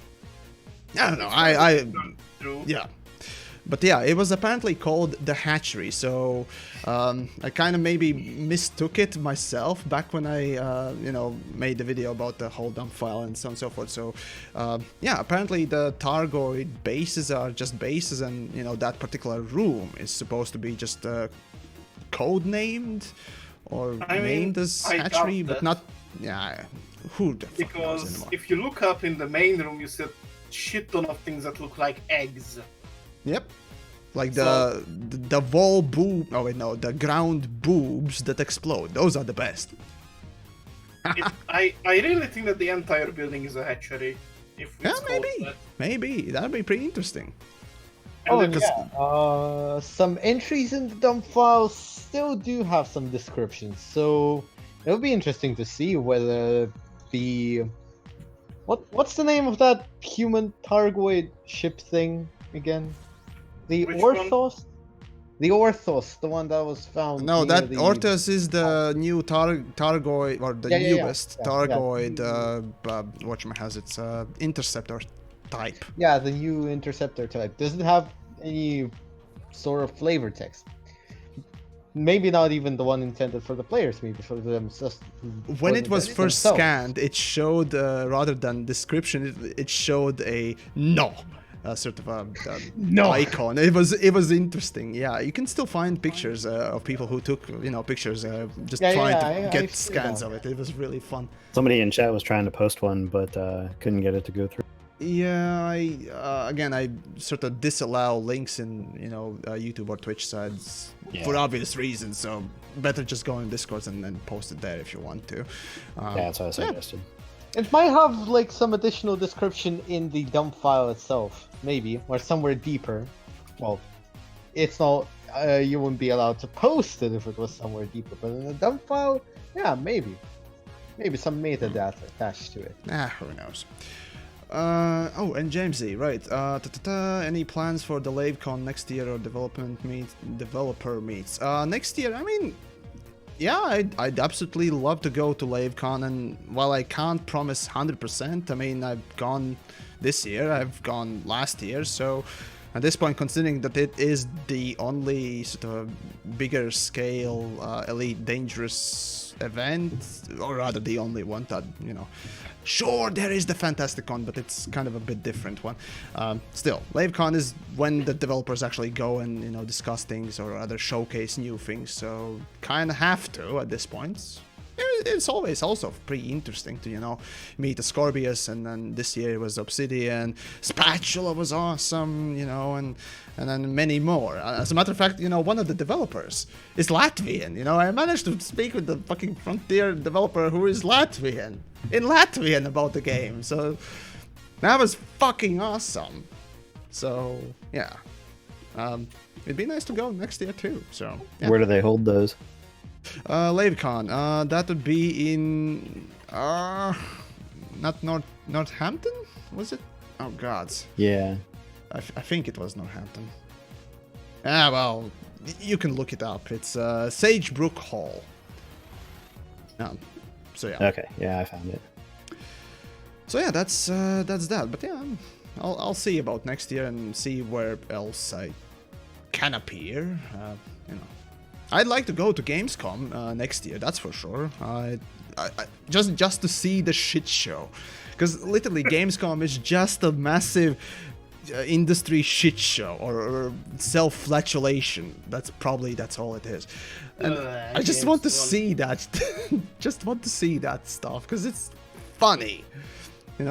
don't know. Yeah. But yeah, it was apparently called the Hatchery, so I kind of maybe mistook it myself back when I, made the video about the whole dump file and so on and so forth. So, yeah, apparently the Targoid bases are just bases, and, that particular room is supposed to be just code-named or named as Hatchery, but not, who the fuck knows anymore? Because if you look up in the main room, you see a shit ton of things that look like eggs. Yep, like the wall boob. Oh wait, no, the ground boobs that explode. Those are the best. I really think that the entire building is a hatchery. If Yeah, it's called maybe. that. Maybe. That'd be pretty interesting. And Oh, then- and yeah. Some entries in the dump file still do have some descriptions, so it'll be interesting to see whether the what's the name of that human Targoid ship thing again? The Which one? Orthos? The Orthos, the one that was found. No, near that the... Ortus is the new Targoid, or the Yeah, yeah, yeah. newest Yeah, Targoid, whatchamahazard's, interceptor type. Yeah, the new interceptor type. Does it have any sort of flavor text? Maybe not even the one intended for the players, maybe for them. Just When for it was them first themselves. scanned, it showed, rather than description, it showed a no. Sort of a No. icon. It was interesting. Yeah, you can still find pictures of people who took pictures just Yeah, trying yeah, to I've get seen scans that. of it. It was really fun. Somebody in chat was trying to post one, but couldn't get it to go through. Yeah, I sort of disallow links in YouTube or Twitch sites for Yeah. obvious reasons. So better just go in Discord and then post it there if you want to. Yeah, that's what I suggested. It might have like some additional description in the dump file itself, maybe, or somewhere deeper. Well, it's not. You wouldn't be allowed to post it if it was somewhere deeper, but in the dump file, yeah, maybe some metadata attached to it. Who knows? Oh, and Jamesy, right? Any plans for the LaveCon next year or developer meets? Next year, I mean, yeah, I'd absolutely love to go to LaveCon, and while I can't promise 100%, I mean, I've gone this year, I've gone last year, so at this point, considering that it is the only sort of bigger scale Elite Dangerous event, or rather the only one that, sure, there is the Fantastic Con, but it's kind of a bit different one. Still, LaveCon is when the developers actually go and, discuss things or rather showcase new things, so kind of have to at this point. It's always also pretty interesting to, meet Ascorbius, and then this year it was Obsidian, Spatula was awesome, and then many more. As a matter of fact, one of the developers is Latvian, I managed to speak with the fucking Frontier developer who is Latvian, in Latvian about the game, so that was fucking awesome. So, yeah. It'd be nice to go next year too, so, yeah. Where do they hold those? LaveCon, that would be in not Northampton, was it? Oh god, Yeah. I think it was Northampton. Well, you can look it up. It's Sagebrook Hall. So yeah. Okay. Yeah, I found it. So yeah, that's that. But yeah, I'll see about next year and see where else I can appear. I'd like to go to Gamescom next year, that's for sure. Just to see the shit show, because literally Gamescom is just a massive industry shit show or self-flatulation. That's all it is. And I just want to see that. Just want to see that stuff because it's funny.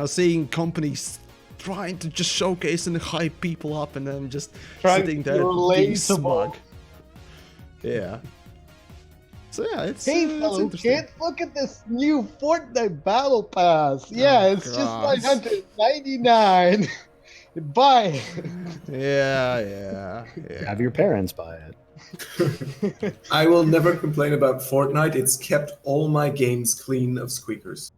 Seeing companies trying to just showcase and hype people up, and then just sitting there being smug. Yeah. So yeah, it's Hey, it's fellow interesting. kids, look at this new Fortnite Battle Pass. Yeah, it's God. just 999. Buy. Yeah. Have your parents buy it. I will never complain about Fortnite. It's kept all my games clean of squeakers.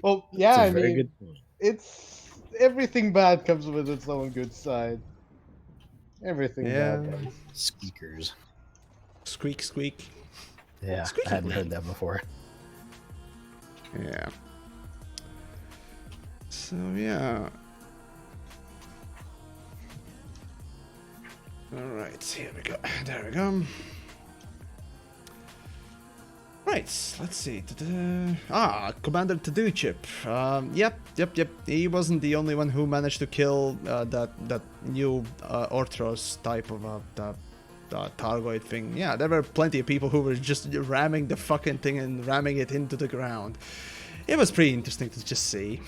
Well, yeah, That's a I very mean, good point. it's everything bad comes with its own good side. Everything Yeah. bad. Does. Squeakers. Squeak. Yeah, Squeaky I hadn't clean. heard that before. Yeah. So yeah. Alright, here we go. There we go. Right, let's see. Commander Taduchip. Yep. He wasn't the only one who managed to kill that new Orthros type of the Targoid thing. Yeah, there were plenty of people who were just ramming the fucking thing and ramming it into the ground. It was pretty interesting to just see.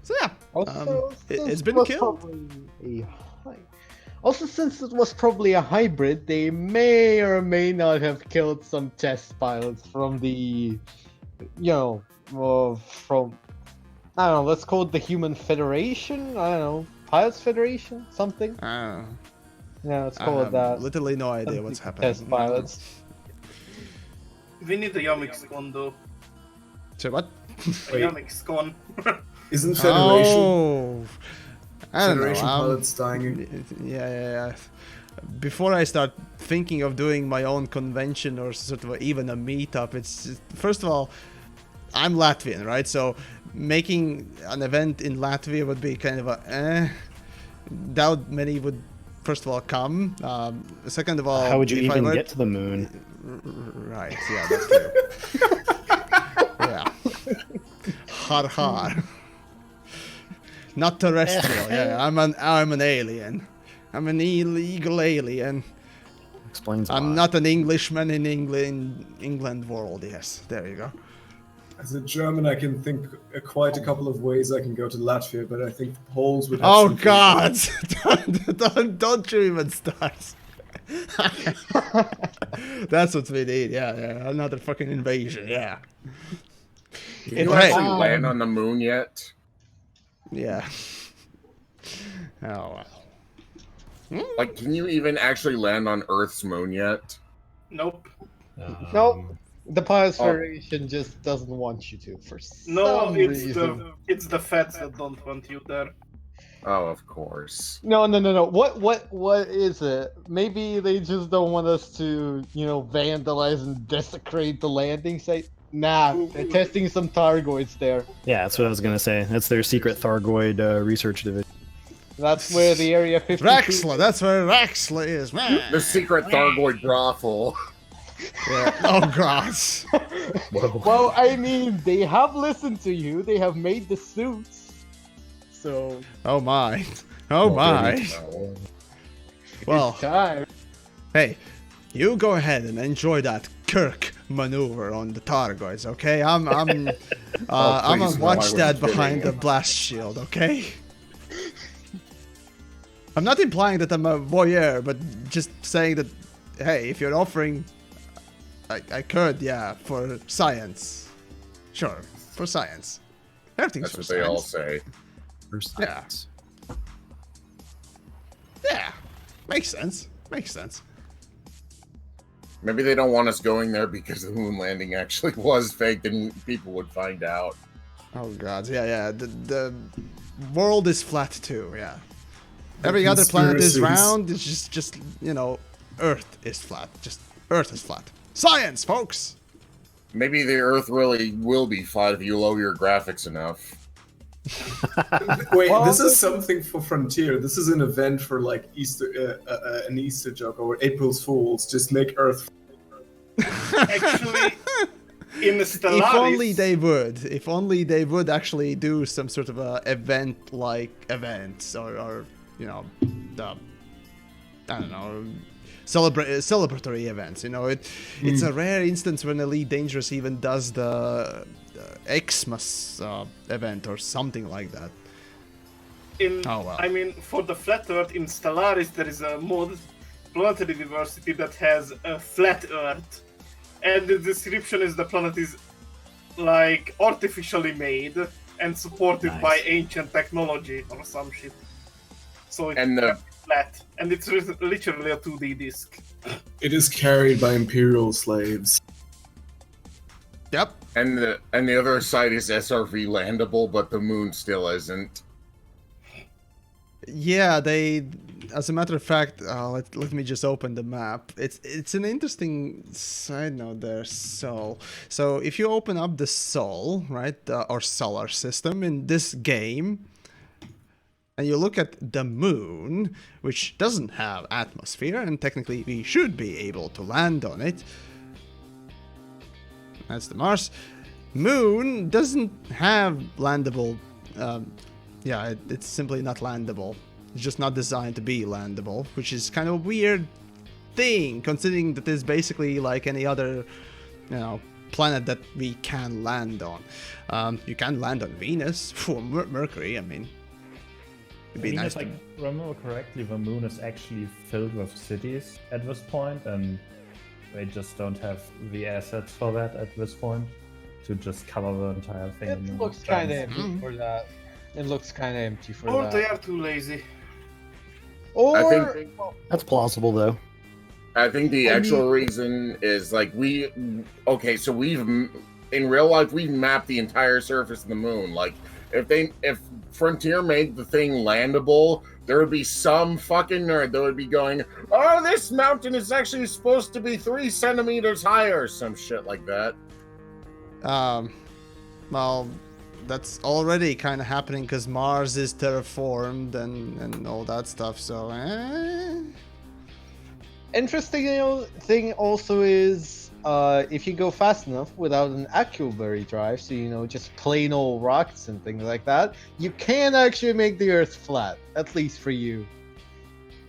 So yeah, Also, it's been was killed. Also, since it was probably a hybrid, they may or may not have killed some test pilots from the, from I don't know, let's call it the Human Federation? I don't know. Pilots Federation? Something? I Yeah, let's don't call know. it that. Literally no idea what's happening. Test pilots. We need the Yamiks con though. So what? The Yamiks con. Isn't Federation Oh, I don't know. Federation pilots dying? Yeah. Before I start thinking of doing my own convention or sort of even a meetup, it's just, first of all, I'm Latvian, right? So making an event in Latvia would be kind of a doubt many would first of all come. Second of all, How would you if I even were- get to the moon? Right, yeah, that's true. Yeah. Har. Not terrestrial, yeah. I'm an alien. I'm an illegal alien. Explains I'm why. not an Englishman in England world, yes. There you go. As a German, I can think quite a couple of ways I can go to Latvia, but I think the Poles would have Oh something- god! don't you even start. That's what we need, yeah. Another fucking invasion, yeah. Can you Hey. actually land on the moon yet? Yeah. Oh well. Like, can you even actually land on Earth's moon yet? Nope. Nope. The Pilots Oh. Federation just doesn't want you to for No, some it's reason. it's the Feds that don't want you there. Oh, of course. No. What is it? Maybe they just don't want us to, vandalize and desecrate the landing site. Nah, they're testing some Targoids there. Yeah, that's what I was gonna say. That's their secret Thargoid research division. That's where the Area 52... Raxla, that's where Raxla is, man. The secret Thargoid brothel. Yeah. Oh god. Well, I mean, they have listened to you. They have made the suits. So, Oh my. Oh my. Well, it's time. hey, you go ahead and enjoy that Kirk maneuver on the Targoids, okay? I'm gonna please, no, watch I that was behind the kidding. blast shield, okay? I'm not implying that I'm a voyeur, but just saying that, hey, if you're offering, I could, yeah, for science. Sure, for science. Everything's That's for what they all science. say. Yeah. Yeah, makes sense. Makes sense. Maybe they don't want us going there because the moon landing actually was fake and people would find out. Oh god, yeah. The world is flat too, yeah. Every other planet is conspiracies. round, it's just Earth is flat. Just Earth is flat. Science, folks! Maybe the Earth really will be flat if you lower your graphics enough. Wait, Well, this is something for Frontier. This is an event for like Easter, an Easter joke or April's Fools. Just make Earth. Actually, in Stellaris, If only they would actually do some sort of a event-like events or the I don't know, celebratory events. It's a rare instance when Elite Dangerous even does the Xmas event or something like that. Oh, well. I mean, for the flat Earth in Stellaris, there is a mod, Planetary Diversity, that has a flat Earth, and the description is the planet is like artificially made and supported Nice. by ancient technology or some shit. So it's And the flat, and it's literally a 2D disc. It is carried by Imperial slaves. Yep. and the other side is SRV landable, but the moon still isn't. Yeah, as a matter of fact, let me just open the map. It's an interesting side note there, Sol. So if you open up the Sol, right, our solar system in this game, and you look at the moon, which doesn't have atmosphere, and technically we should be able to land on it. That's the Mars. Moon doesn't have landable. It's simply not landable. It's just not designed to be landable, which is kind of a weird thing, considering that it's basically like any other, planet that we can land on. You can land on Venus, or Mercury, I mean. It'd be nice If I remember correctly, the moon is actually filled with cities at this point, and they just don't have the assets for that at this point. to just cover the entire thing. It in looks the kind of giants. empty for that. It looks kind of empty for Or that. they are too lazy. Or I think That's plausible though. the I actual mean- reason is like so in real life we've mapped the entire surface of the moon. Like if Frontier made the thing landable, there would be some fucking nerd that would be going, "Oh, this mountain is actually supposed to be 3 centimeters higher," or some shit like that. Well, that's already kind of happening because Mars is terraformed and all that stuff. So, interesting thing also is if you go fast enough without an accuberry drive, so just plain old rockets and things like that, you can actually make the Earth flat, at least for you.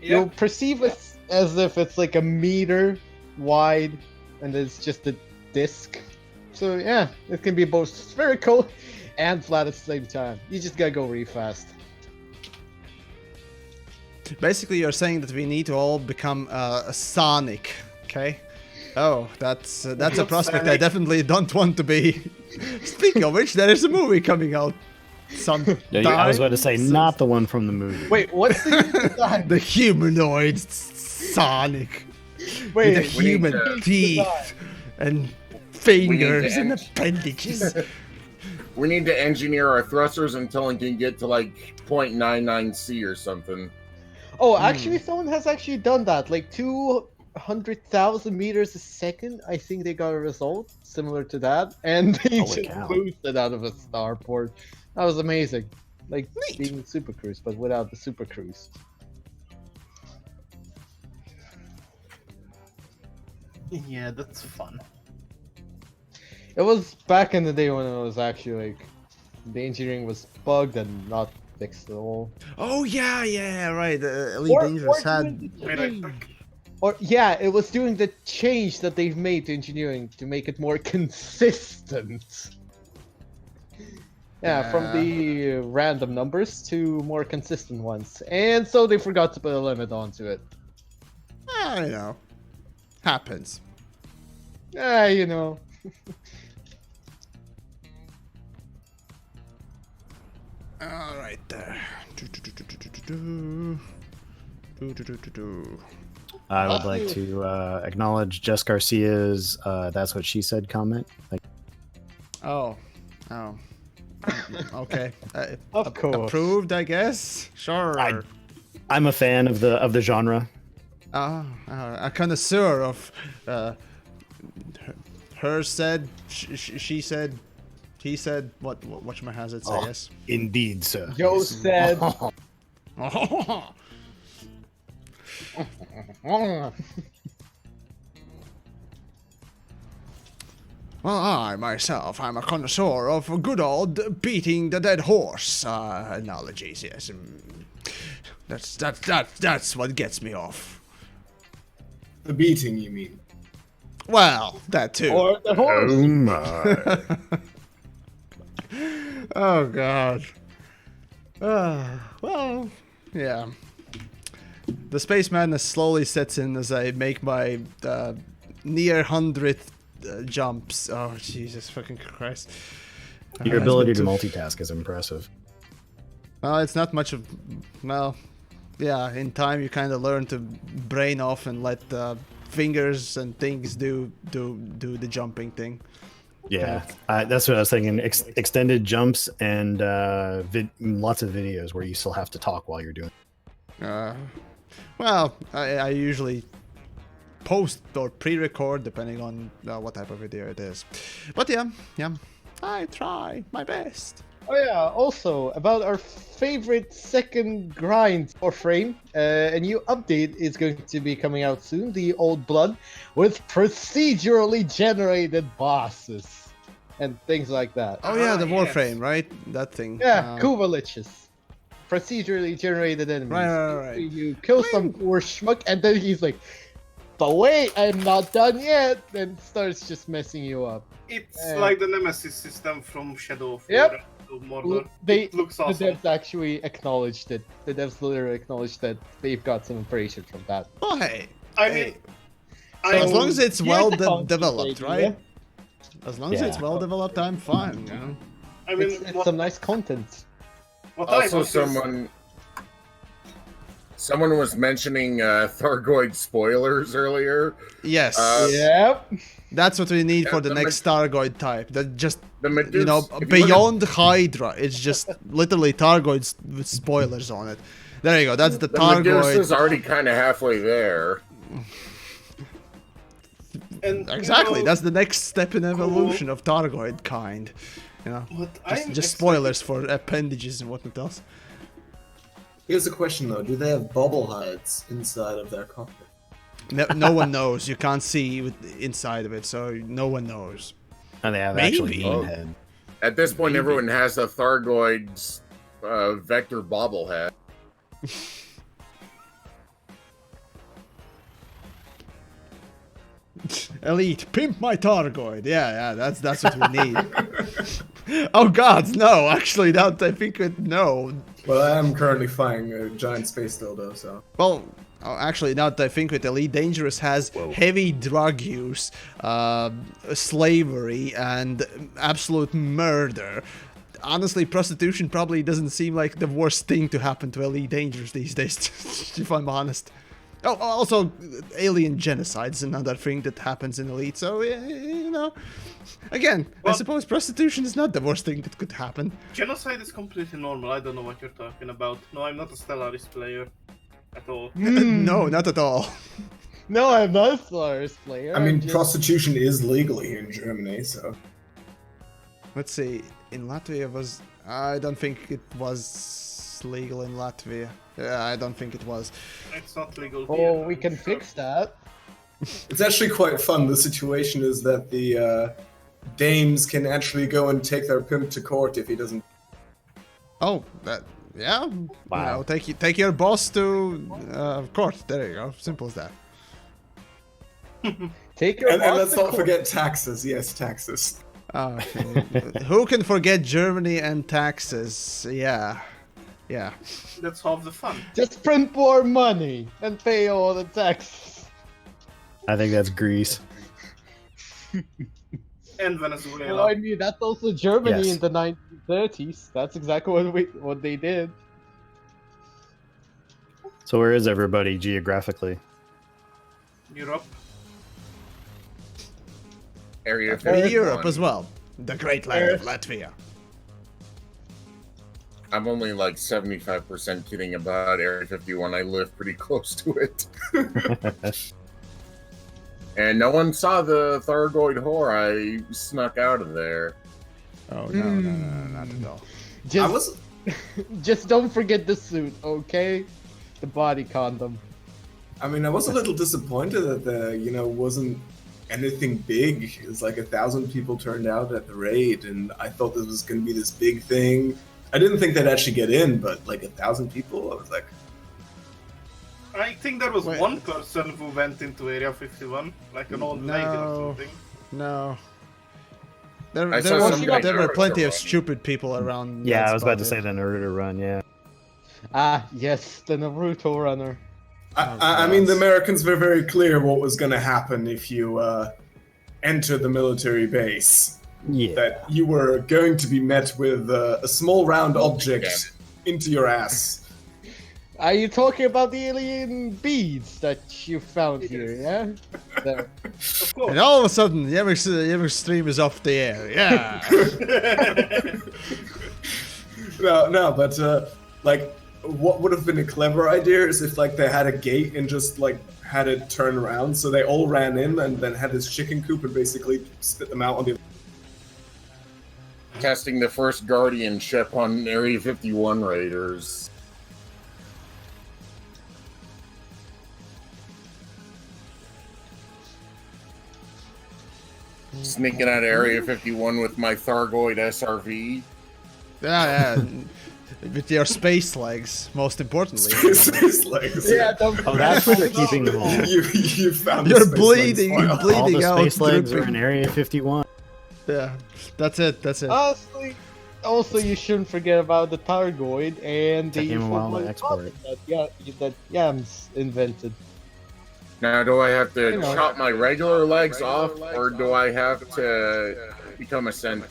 You'll perceive it as if it's like a meter wide and it's just a disc. So yeah, it can be both spherical and flat at the same time. You just gotta go really fast. basically, you're saying that we need to all become Sonic, okay? Oh, that's a prospect I Sonic. definitely don't want to be. Speaking of which, there is a movie coming out. I was about to say, not the one from the movie. Wait, what's the design? The humanoid Sonic. Wait, With the human to- teeth and fingers to and end- appendages. We need to engineer our thrusters until it can get to like 0.99C or something. Oh, actually, someone has actually done that. Like 200,000 meters a second, I think they got a result similar to that, and they Holy just cow. boosted out of a starport. That was amazing. Like Neat. being Super Cruise, but without the Super Cruise. Yeah, that's fun. It was back in the day when it was actually like the engineering was bugged and not fixed at all. Oh yeah, right. Elite Dangerous had. It was doing the change that they've made to engineering to make it more consistent. Yeah, from the random numbers to more consistent ones. And so they forgot to put a limit onto it. You know, happens. You know. All right there. I would like to acknowledge Jess Garcia's "That's What She Said" comment. Oh. Okay. Of course. Approved, I guess. Sure. I'm a fan of the genre. A connoisseur of her said, she said, he said. What has it say? Oh. Yes. Indeed, sir. Joe said. Well, I myself, I'm a connoisseur of good old beating the dead horse analogies. Yes, that's what gets me off. The beating, you mean? Well, that too. Or the horse. Oh my! Oh god. Well, yeah. The space madness slowly sets in as I make my near 100th jumps. Oh Jesus fucking Christ! Your ability to multitask is impressive. Well, it's not much of. Well, yeah. In time, you kind of learn to brain off and let fingers and things do the jumping thing. Yeah, that's what I was thinking. Extended jumps and lots of videos where you still have to talk while you're doing it. Well, I usually post or pre-record depending on what type of video it is. But yeah, I try my best. Oh yeah, also about our favorite second grind or frame, a new update is going to be coming out soon, the Old Blood, with procedurally generated bosses and things like that. Oh yeah, the yes. Warframe, right? That thing. Yeah, Kuvaliches. Procedurally generated enemies. Right. You kill some poor schmuck and then he's like, but wait, I'm not done yet, and starts just messing you up. It's like the Nemesis system from Shadow of Yep. War to Mordor. They, It looks the awesome. devs actually acknowledged it. The devs literally acknowledged that they've got some inspiration from that. Oh hey. I Hey. mean, So as I long as it's Here's well the concept developed, idea. right? As long as it's Yeah. well developed, I'm fine. You know? I mean, It's some nice content. what I Also, noticed- someone was mentioning Thargoid spoilers earlier. Yes, Yep. that's what we need Yeah, for the the next Targoid type. That just The Medus, you know, if you look at- beyond Hydra, it's just literally Targoids with spoilers on it. There you go. That's the the Medusa's Targoid. already kind of halfway there. and, Exactly. That's the next step in evolution of Targoid kind. You know, what just spoilers for appendages and whatnot else. Here's a question though: do they have bobbleheads inside of their cockpit? No one knows. You can't see inside of it, so no one knows. And they have Maybe. actually Oh. head. At this point, everyone has a Thargoid's vector bobblehead. Elite, pimp my Targoid. Yeah, that's what we need. Oh God, no! Actually, that I think no. Well, I am currently flying a giant space dildo, so. Well, actually, now that I think it, Elite Dangerous has heavy drug use, slavery, and absolute murder. Honestly, prostitution probably doesn't seem like the worst thing to happen to Elite Dangerous these days, if I'm honest. Oh, also, alien genocide is another thing that happens in Elite, so, you know. Again, I suppose prostitution is not the worst thing that could happen. Genocide is completely normal. I don't know what you're talking about. No, I'm not a Stellaris player at all. No, not at all. No, I'm not a Stellaris player. I mean, I'm just- prostitution is legal here in Germany, so. Let's see, in Latvia was... I don't think it was legal in Latvia. Yeah, I don't think it was. It's not legal. Oh, here, we I'm can sure. fix that. It's actually quite fun. The situation is that the dames can actually go and take their pimp to court if he doesn't. Oh, that... Yeah? Wow. You know, take your boss to court. There you go. Simple as that. Take your And boss let's to not court. forget taxes. Yes, taxes. Who can forget Germany and taxes? Yeah. Yeah. That's half the fun. Just print more money and pay all the taxes. I think that's Greece. And Well, Venezuela. I mean, that's also Germany Yes. in the 1930s. That's exactly what they did. So where is everybody geographically? Europe. Area In Europe 51. as well. The great land of Latvia. I'm only like 75% kidding about Area 51. I live pretty close to it. And no one saw the Thargoid whore. I snuck out of there. Oh, no, not at all. I Just, was. just don't forget the suit, okay? The body condom. I mean, I was a little disappointed that there, wasn't anything big. It was like 1,000 people turned out at the raid, and I thought this was going to be this big thing. I didn't think they'd actually get in, but like 1,000 people, I was like, I think there was Wait. one person who went into Area 51, like an old lady or No. something. No. There, I there, saw was, some guy there were Naruto plenty of run. stupid people around. Yeah, that I was about to spot. say the Naruto run, yeah. Ah, yes, the Naruto runner. I mean, the Americans were very clear what was going to happen if you enter the military base. Yeah. That you were going to be met with a small round object into your ass. Are you talking about the alien beads that you found here, yeah? There. Of course. And all of a sudden, YamiKs stream is off the air. Yeah. No, but like, what would have been a clever idea is if like they had a gate and just like had it turn around, so they all ran in and then had this chicken coop and basically spit them out on the. Testing the first guardianship on Area 51 raiders. Sneaking out of Area 51 with my Thargoid SRV. Yeah. With your space legs, most importantly. Space legs. Yeah, don't Oh, that's where they're keeping them all. You found. You're the space bleeding. legs You're file. bleeding All the out. space legs are dripping. in Area 51. Yeah. That's it. Honestly, also you shouldn't forget about the Targoid and the Taking a while to football export. that Yams invented. Now, do I have to You know. chop my regular legs off, or do I have to become a cent.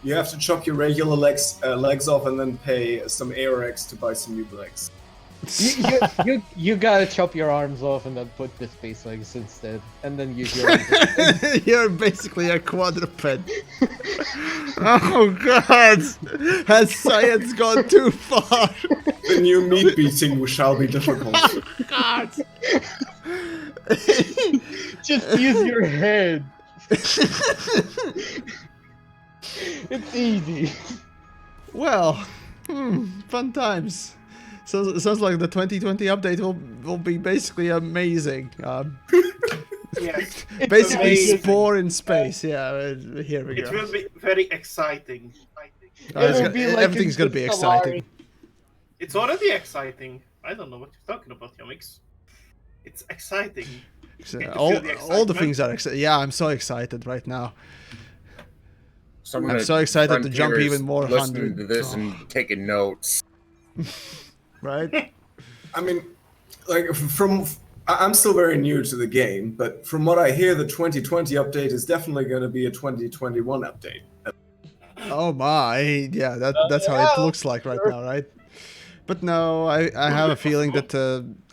You have to chop your regular legs off and then pay some ARX to buy some new legs. You gotta chop your arms off and then put the space legs instead, and then use your arms. You're basically a quadruped. Oh god! Has science gone too far? The new meat beating shall be difficult. God! Just use your head. It's easy. Well, fun times. Sounds like the 2020 update will be basically amazing. Yes. Basically, amazing. Spore in space. Yeah, here we go. It will be very exciting. Everything's gonna be exciting. It's already exciting. I don't know what you're talking about, Yamiks. It's exciting. All the things are exciting. Yeah, I'm so excited right now. I'm so excited to jump even more. Listening to this and taking notes. Right? I mean, like, I'm still very new to the game, but from what I hear, the 2020 update is definitely going to be a 2021 update. Oh my, yeah, that's how it looks like right now, right? But no, I have a feeling that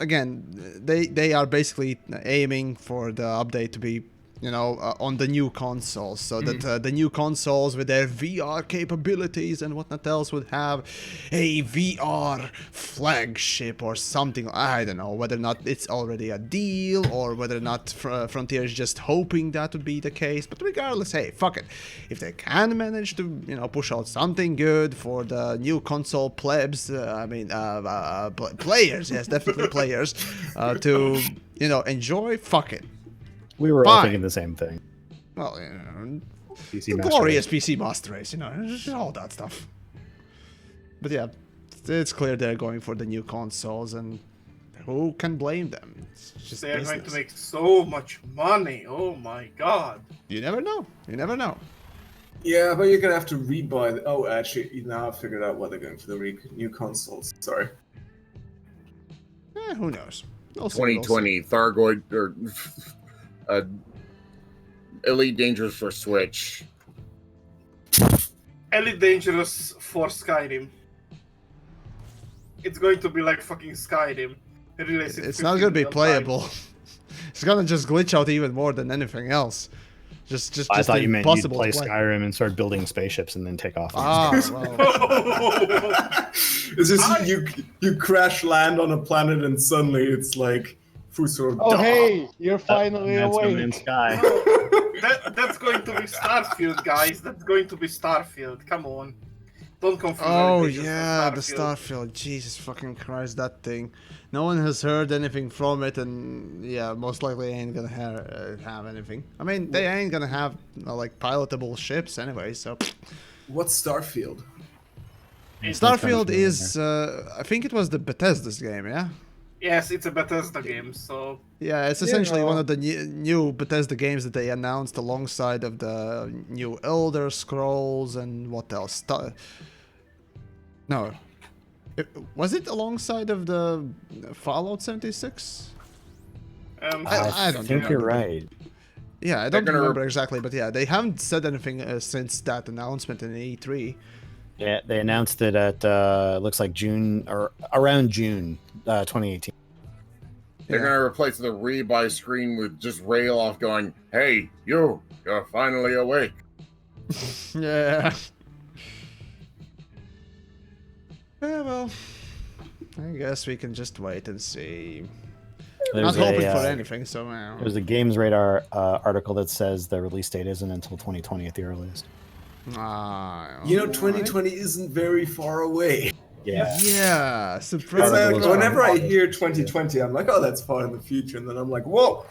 again, they are basically aiming for the update to be, you know, on the new consoles, so that the new consoles with their VR capabilities and whatnot else would have a VR flagship or something. I don't know whether or not it's already a deal or whether or not Frontier is just hoping that would be the case. But regardless, hey, fuck it. If they can manage to, you know, push out something good for the new console plebs, players, yes, definitely players, to, you know, enjoy, fuck it. We were all thinking the same thing. Well, you know, PC the glorious PC Master Race, you know, all that stuff. But yeah, it's clear they're going for the new consoles, and who can blame them? It's just They're business. going to make so much money. Oh my god. You never know. You never know. Yeah, but you're going to have to rebuy the... Oh, actually, now I've figured out why they're going for the new consoles. Sorry. Who knows? 2020 Thargoid or Elite Dangerous for Switch. Elite Dangerous for Skyrim. It's going to be like fucking Skyrim. It's not gonna be playable. It's gonna just glitch out even more than anything else. Just I thought you meant you'd impossible play to play. Skyrim and start building spaceships and then take off. Ah, well. It's just you crash land on a planet and suddenly it's like Fusor. Oh hey, you're finally That's No awake. Man's Sky. That's going to be Starfield, guys. That's going to be Starfield. Come on. Don't confuse Oh Elite Dangerous yeah, with the Starfield. Jesus fucking Christ, that thing. No one has heard anything from it, and yeah, most likely ain't gonna have anything. I mean, they ain't gonna have like pilotable ships anyway. So What's Starfield? Starfield is, I think it was the Bethesda's game, yeah. Yes, it's a Bethesda game, so... Yeah, it's essentially one of the new Bethesda games that they announced alongside of the new Elder Scrolls and what else? No. Was it alongside of the Fallout 76? I don't think remember. you're right. Yeah, I don't remember exactly, but yeah, they haven't said anything since that announcement in E3. Yeah, they announced it at looks like June or around June 2018. They're gonna replace the rebuy screen with just Rayloff going, "Hey, you're finally awake." Yeah. Yeah, well, I guess we can just wait and see. Not hoping for anything, so... There's a Games Radar article that says the release date isn't until 2020 at the earliest. You know, 2020 isn't very far away. Yeah. Yeah, It's like, Articles whenever are- I hear 2020, I'm like, oh, that's far in the future. And then I'm like, whoa.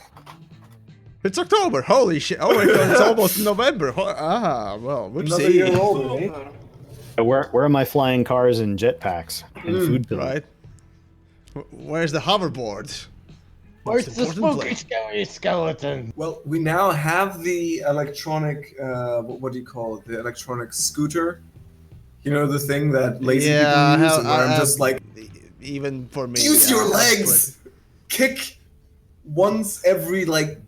It's October, holy shit. Oh, wait, it's almost November. Well, Another year whoopsie. older, eh? Where are my flying cars and jetpacks and food pills? Right? Where's the hoverboard? Where's Most the important spooky place. scary skeleton? Well, we now have the electronic, what do you call it? The electronic scooter. You know, the thing that lazy people use, and where I'm just like, even for me. use yeah, your that's legs! Kick once every, like,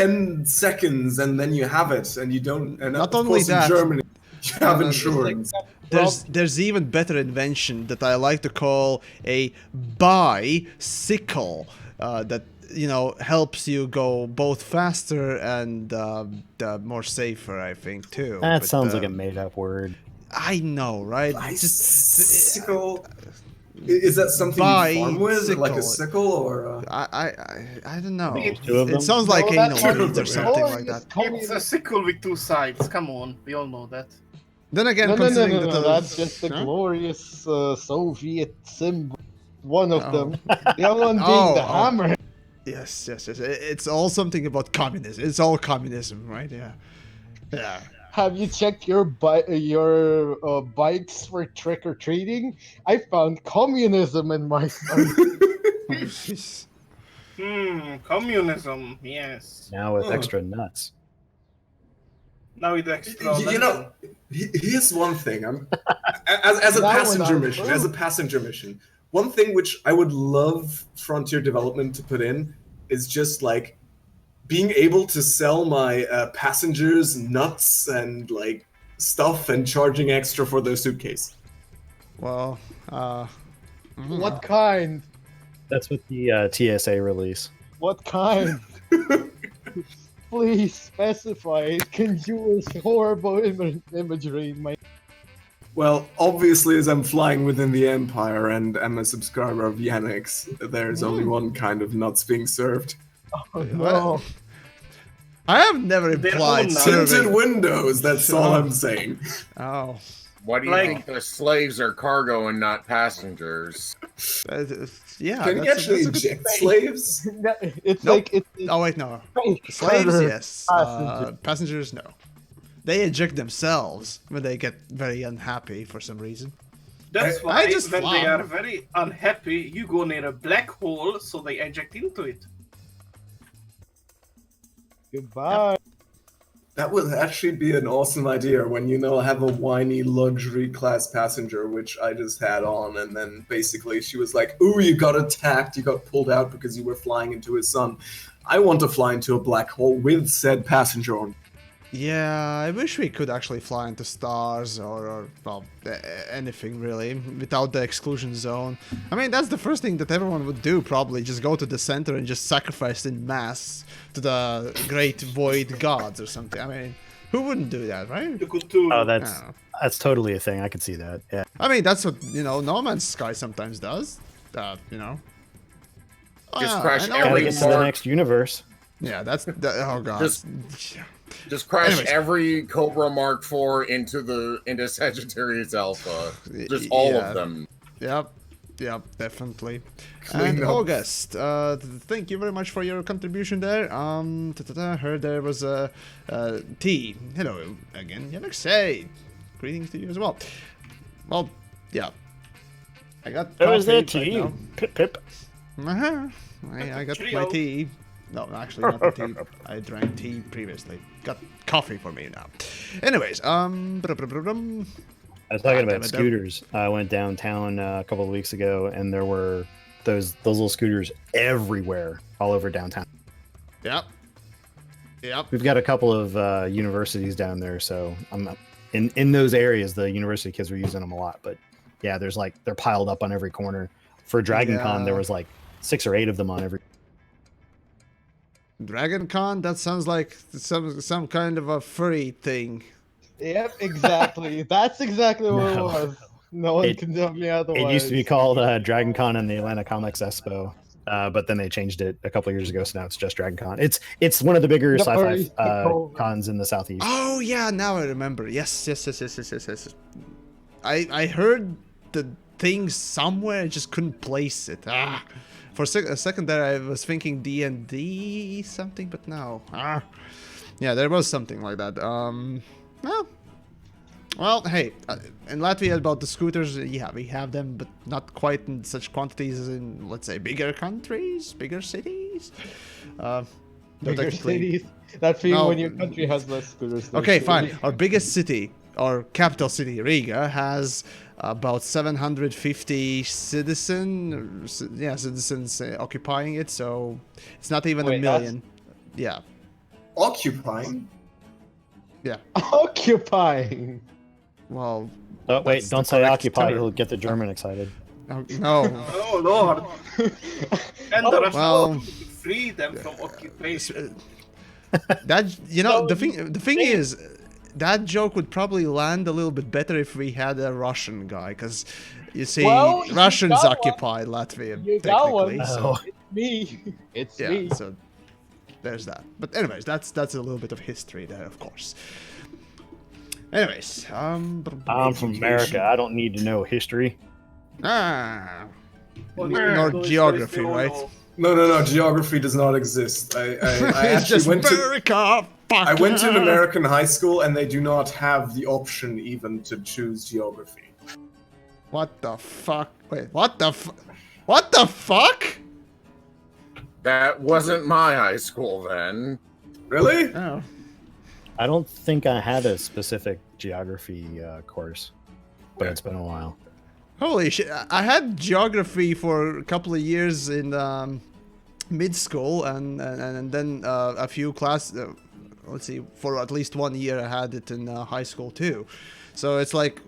10 seconds and then you have it, and you don't. And Not of only course that, in Germany, you have it's like insurance. there's even better invention that I like to call a bicycle that helps you go both faster and more safer, I think too. That But, sounds like a made-up word. I know, right? Bicycle. Is that something you farm with, like a bicycle. sickle, or? I don't know. Two of them? It sounds like No, anal that's beads or true. something like that. It's a sickle with two sides. Come on, we all know that. Then again, No, considering no, that that's just the Huh? glorious Soviet symbol. One of Oh. them. The other one being the hammer. Yes. It's all something about communism. It's all communism, right? Yeah. Have you checked your bikes for trick or treating? I found communism in my stuff. Jeez. Communism, yes. Now with Oh. extra nuts. Now with extra. Here's one thing. As a That one passenger I'm mission, through. as a passenger mission, one thing which I would love Frontier Development to put in is just like being able to sell my passengers nuts and like stuff and charging extra for their suitcase. Well, What kind? That's with the TSA release. What kind? Please specify. It can use horrible imagery in my. Well, obviously, as I'm flying within the Empire and am a subscriber of TheYamiks, there's only one kind of nuts being served. Oh, no. I have never They're implied all nuts. Tinted serving. windows, that's all I'm saying. Oh, Why do you Like- think the slaves are cargo and not passengers? yeah. Can you that's actually a good- eject slaves? It's Nope. like it's Oh wait, no. Slaves, Carter. yes. Passengers, no. They eject themselves when they get very unhappy for some reason. That's I why just when fly. they are very unhappy, you go near a black hole, so they eject into it. goodbye. That would actually be an awesome idea when have a whiny luxury class passenger, which I just had on, and then basically she was like, "Ooh, you got attacked, you got pulled out because you were flying into a sun. I want to fly into a black hole with said passenger on." Yeah, I wish we could actually fly into stars or anything really without the exclusion zone. I mean, that's the first thing that everyone would do probably, just go to the center and just sacrifice in mass to the great void gods or something. I mean, who wouldn't do that, right? You could do. Oh, Yeah. that's totally a thing. I could see that. Yeah. I mean, that's what, No Man's Sky sometimes does. Just yeah, crash I know. Gotta every get to the mark. next universe. Yeah, oh god. Just crash Anyways. every Cobra Mark IV into Sagittarius Alpha. Just all Yeah. of them. Yep, definitely. Clean And up. August, thank you very much for your contribution there. Heard there was a T. Hello again, YamiKs. Hey, greetings to you as well. Well, yeah, I got. There was coffee that tea. right Pip pip. now. I got my Cheerio. tea. No, actually not the tea. I drank tea previously. Got coffee for me now. Anyways, I was talking about scooters. I went downtown a couple of weeks ago, and there were those little scooters everywhere, all over downtown. Yep. We've got a couple of universities down there, so I'm in those areas. The university kids were using them a lot, but yeah, they're piled up on every corner. For Dragon Con, there Yeah. was like 6 or 8 of them on every. Dragon Con? That sounds like some kind of a furry thing. Yep, exactly. That's exactly what it No. was. No one It- can tell me otherwise. It used to be called Dragon Con and the Atlanta Comics Expo, but then they changed it a couple of years ago, so now it's just Dragon Con. It's one of the bigger The sci-fi furry people. cons in the southeast. Oh yeah, now I remember. Yes. I heard the thing somewhere, I just couldn't place it. For a second there, I was thinking D&D something, but no. Yeah, there was something like that. Well, hey, in Latvia about the scooters, yeah, we have them, but not quite in such quantities as in, let's say, bigger countries, bigger cities. Bigger technically- cities. That feeling No. when your country has less scooters. than Okay, cities. fine. Our biggest city, our capital city, Riga, has about 750 citizens occupying it, so it's not even Wait, a million. Yeah. Occupying? Occupying. Well, Oh wait, That's don't the say correct occupy. term. He'll get the German excited. oh, no. Oh Lord! And the Russians well, want to free them from occupation. That No, the thing is, that joke would probably land a little bit better if we had a Russian guy, because you see, Well, you Russians got one. occupy Latvia You got one. technically. Oh. So Me. It's yeah, me. so there's that. But anyways, that's a little bit of history there, of course. Anyways, I'm from America. I don't need to know history. Nor geography, right? No. Geography does not exist. I It's actually just went to. America. Fuck I went to an yeah. American high school, and they do not have the option even to choose geography. What the fuck? Wait, what the What the fuck? That wasn't my high school then. Really? Oh. I don't think I had a specific geography course, but it's been a while. Holy shit! I had geography for a couple of years in mid school, and then a few class. Let's see, for at least 1 year I had it in high school too. So it's like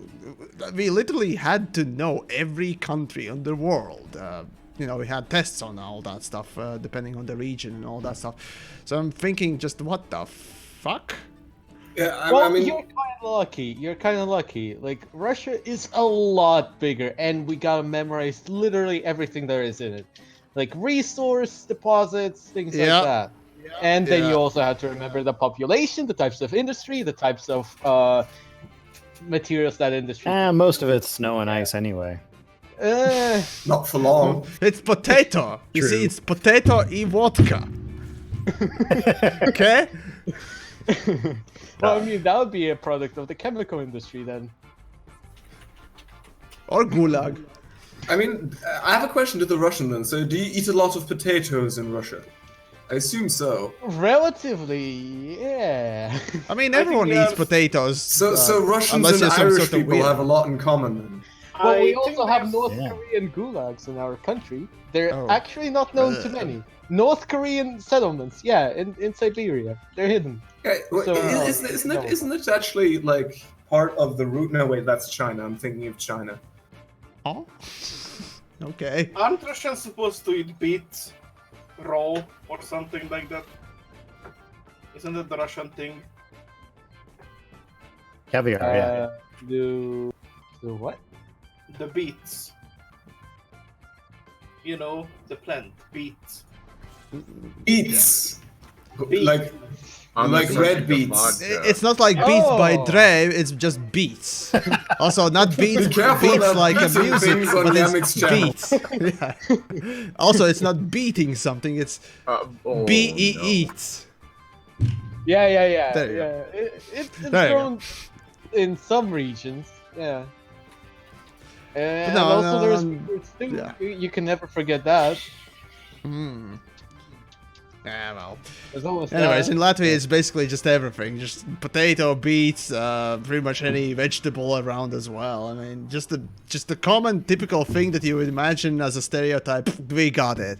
we literally had to know every country in the world. You know, we had tests on all that stuff, depending on the region and all that stuff. So I'm thinking, just what the fuck? Yeah, I Well, mean, you're kind of lucky. You're kind of lucky. Like, Russia is a lot bigger, and we gotta memorize literally everything there is in it. Like, resource deposits, things Yeah. like that. And then Yeah. you also have to remember the population, the types of industry, the types of materials that industry. Most of it's snow and ice anyway. not for long. It's potato. You True. see, it's potato e vodka. Okay. Well, I mean, that would be a product of the chemical industry then. Or gulag. I mean, I have a question to the Russian then. So, do you eat a lot of potatoes in Russia? I assume so. Relatively, yeah. I mean, I everyone think we eats have- potatoes. So Russians unless and you're some Irish sort of people weird- have a lot in common then. Well, we I think also have there's- North Yeah. Korean gulags in our country. They're Oh. actually not known to Ugh. many. North Korean settlements, yeah, in Siberia. They're hidden. Okay, well, So, isn't it actually like part of the route? No, wait, that's China. I'm thinking of China. Oh. Okay. Aren't Russians supposed to eat beets raw or something like that? Isn't that the Russian thing? Caviar, yeah. Do what? The beets. You know, the plant, beets. Beets, Beets. like On Like the red subject of beets. vodka. It's not like Beats by Oh. Dre, it's just Beats. Also, not Beats, Be careful beats about like a beating music, things on but TheYamiks it's channel. Beats. Yeah. Also, it's not beating something, it's Oh, B-E no. eats. Yeah. There you yeah. It's There you grown in some regions, yeah. And no, also no, there's no, fruits too. yeah. You can never forget that. Hmm. Yeah, well. There's almost Anyways, that. in Latvia, it's basically just everything. Just potato, beets, pretty much any vegetable around as well. I mean, just the common, typical thing that you would imagine as a stereotype. We got it.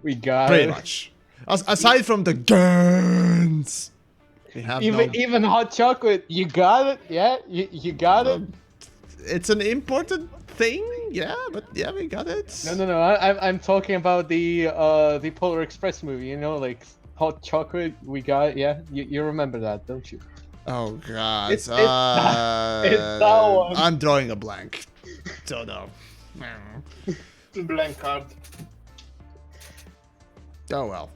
We got Pretty it. much. Aside from the guns, we have Even hot chocolate, you got it. Yeah, you got it. It's an important thing, yeah, but yeah, we got it. No. I'm talking about the Polar Express movie. You know, like hot chocolate. We got it. Yeah, you remember that, don't you? Oh god. It's that one. I'm drawing a blank. So no. Blank card. Oh well.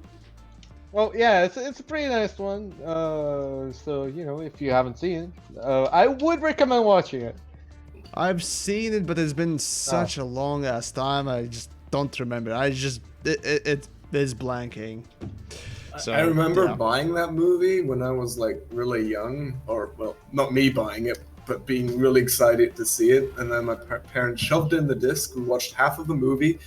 Well, yeah, it's a pretty nice one. So you know, if you haven't seen it, I would recommend watching it. I've seen it, but it's been such a long ass time. I just don't remember. It is blanking. So, I remember yeah. buying that movie when I was like really young, or well, not me buying it, but being really excited to see it. And then my parents shoved in the disc. We watched half of the movie,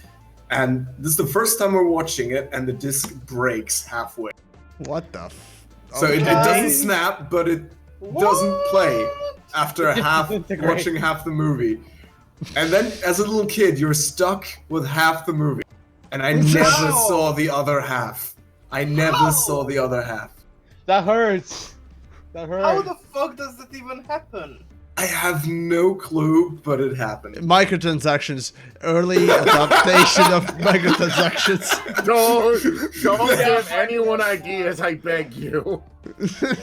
and this is the first time we're watching it, and the disc breaks halfway. What the? So it doesn't snap, but it doesn't play after Disintegrate. watching half the movie. And then as a little kid, you're stuck with half the movie. And I never saw the other half. I never saw the other half. That hurts. That hurts. How the fuck does that even happen? I have no clue, but it happened. Microtransactions, early adaptation of microtransactions. Don't give anyone ideas, I beg you.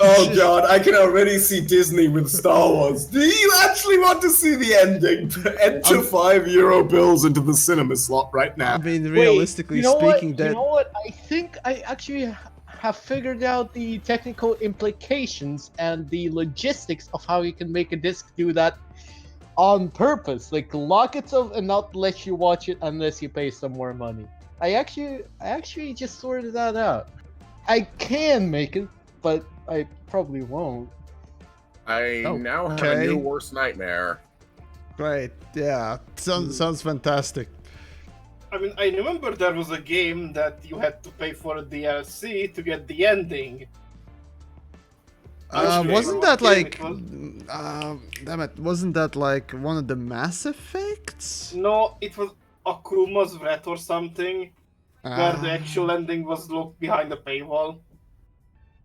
Oh god, I can already see Disney with Star Wars. Do you actually want to see the ending? Enter €5 bills into the cinema slot right now. I mean, realistically speaking, you know what? I think I actually have figured out the technical implications and the logistics of how you can make a disc do that on purpose. Like lock it up and not let you watch it unless you pay some more money. I actually just sorted that out. I can make it, but I probably won't. I now have a new worst nightmare. Great, yeah, sounds fantastic. I mean, I remember there was a game that you had to pay for a DLC to get the ending. Wasn't that like... damn it, wasn't that like one of the Mass Effects? No, it was Akuma's Wrath or something, where the actual ending was locked behind a paywall.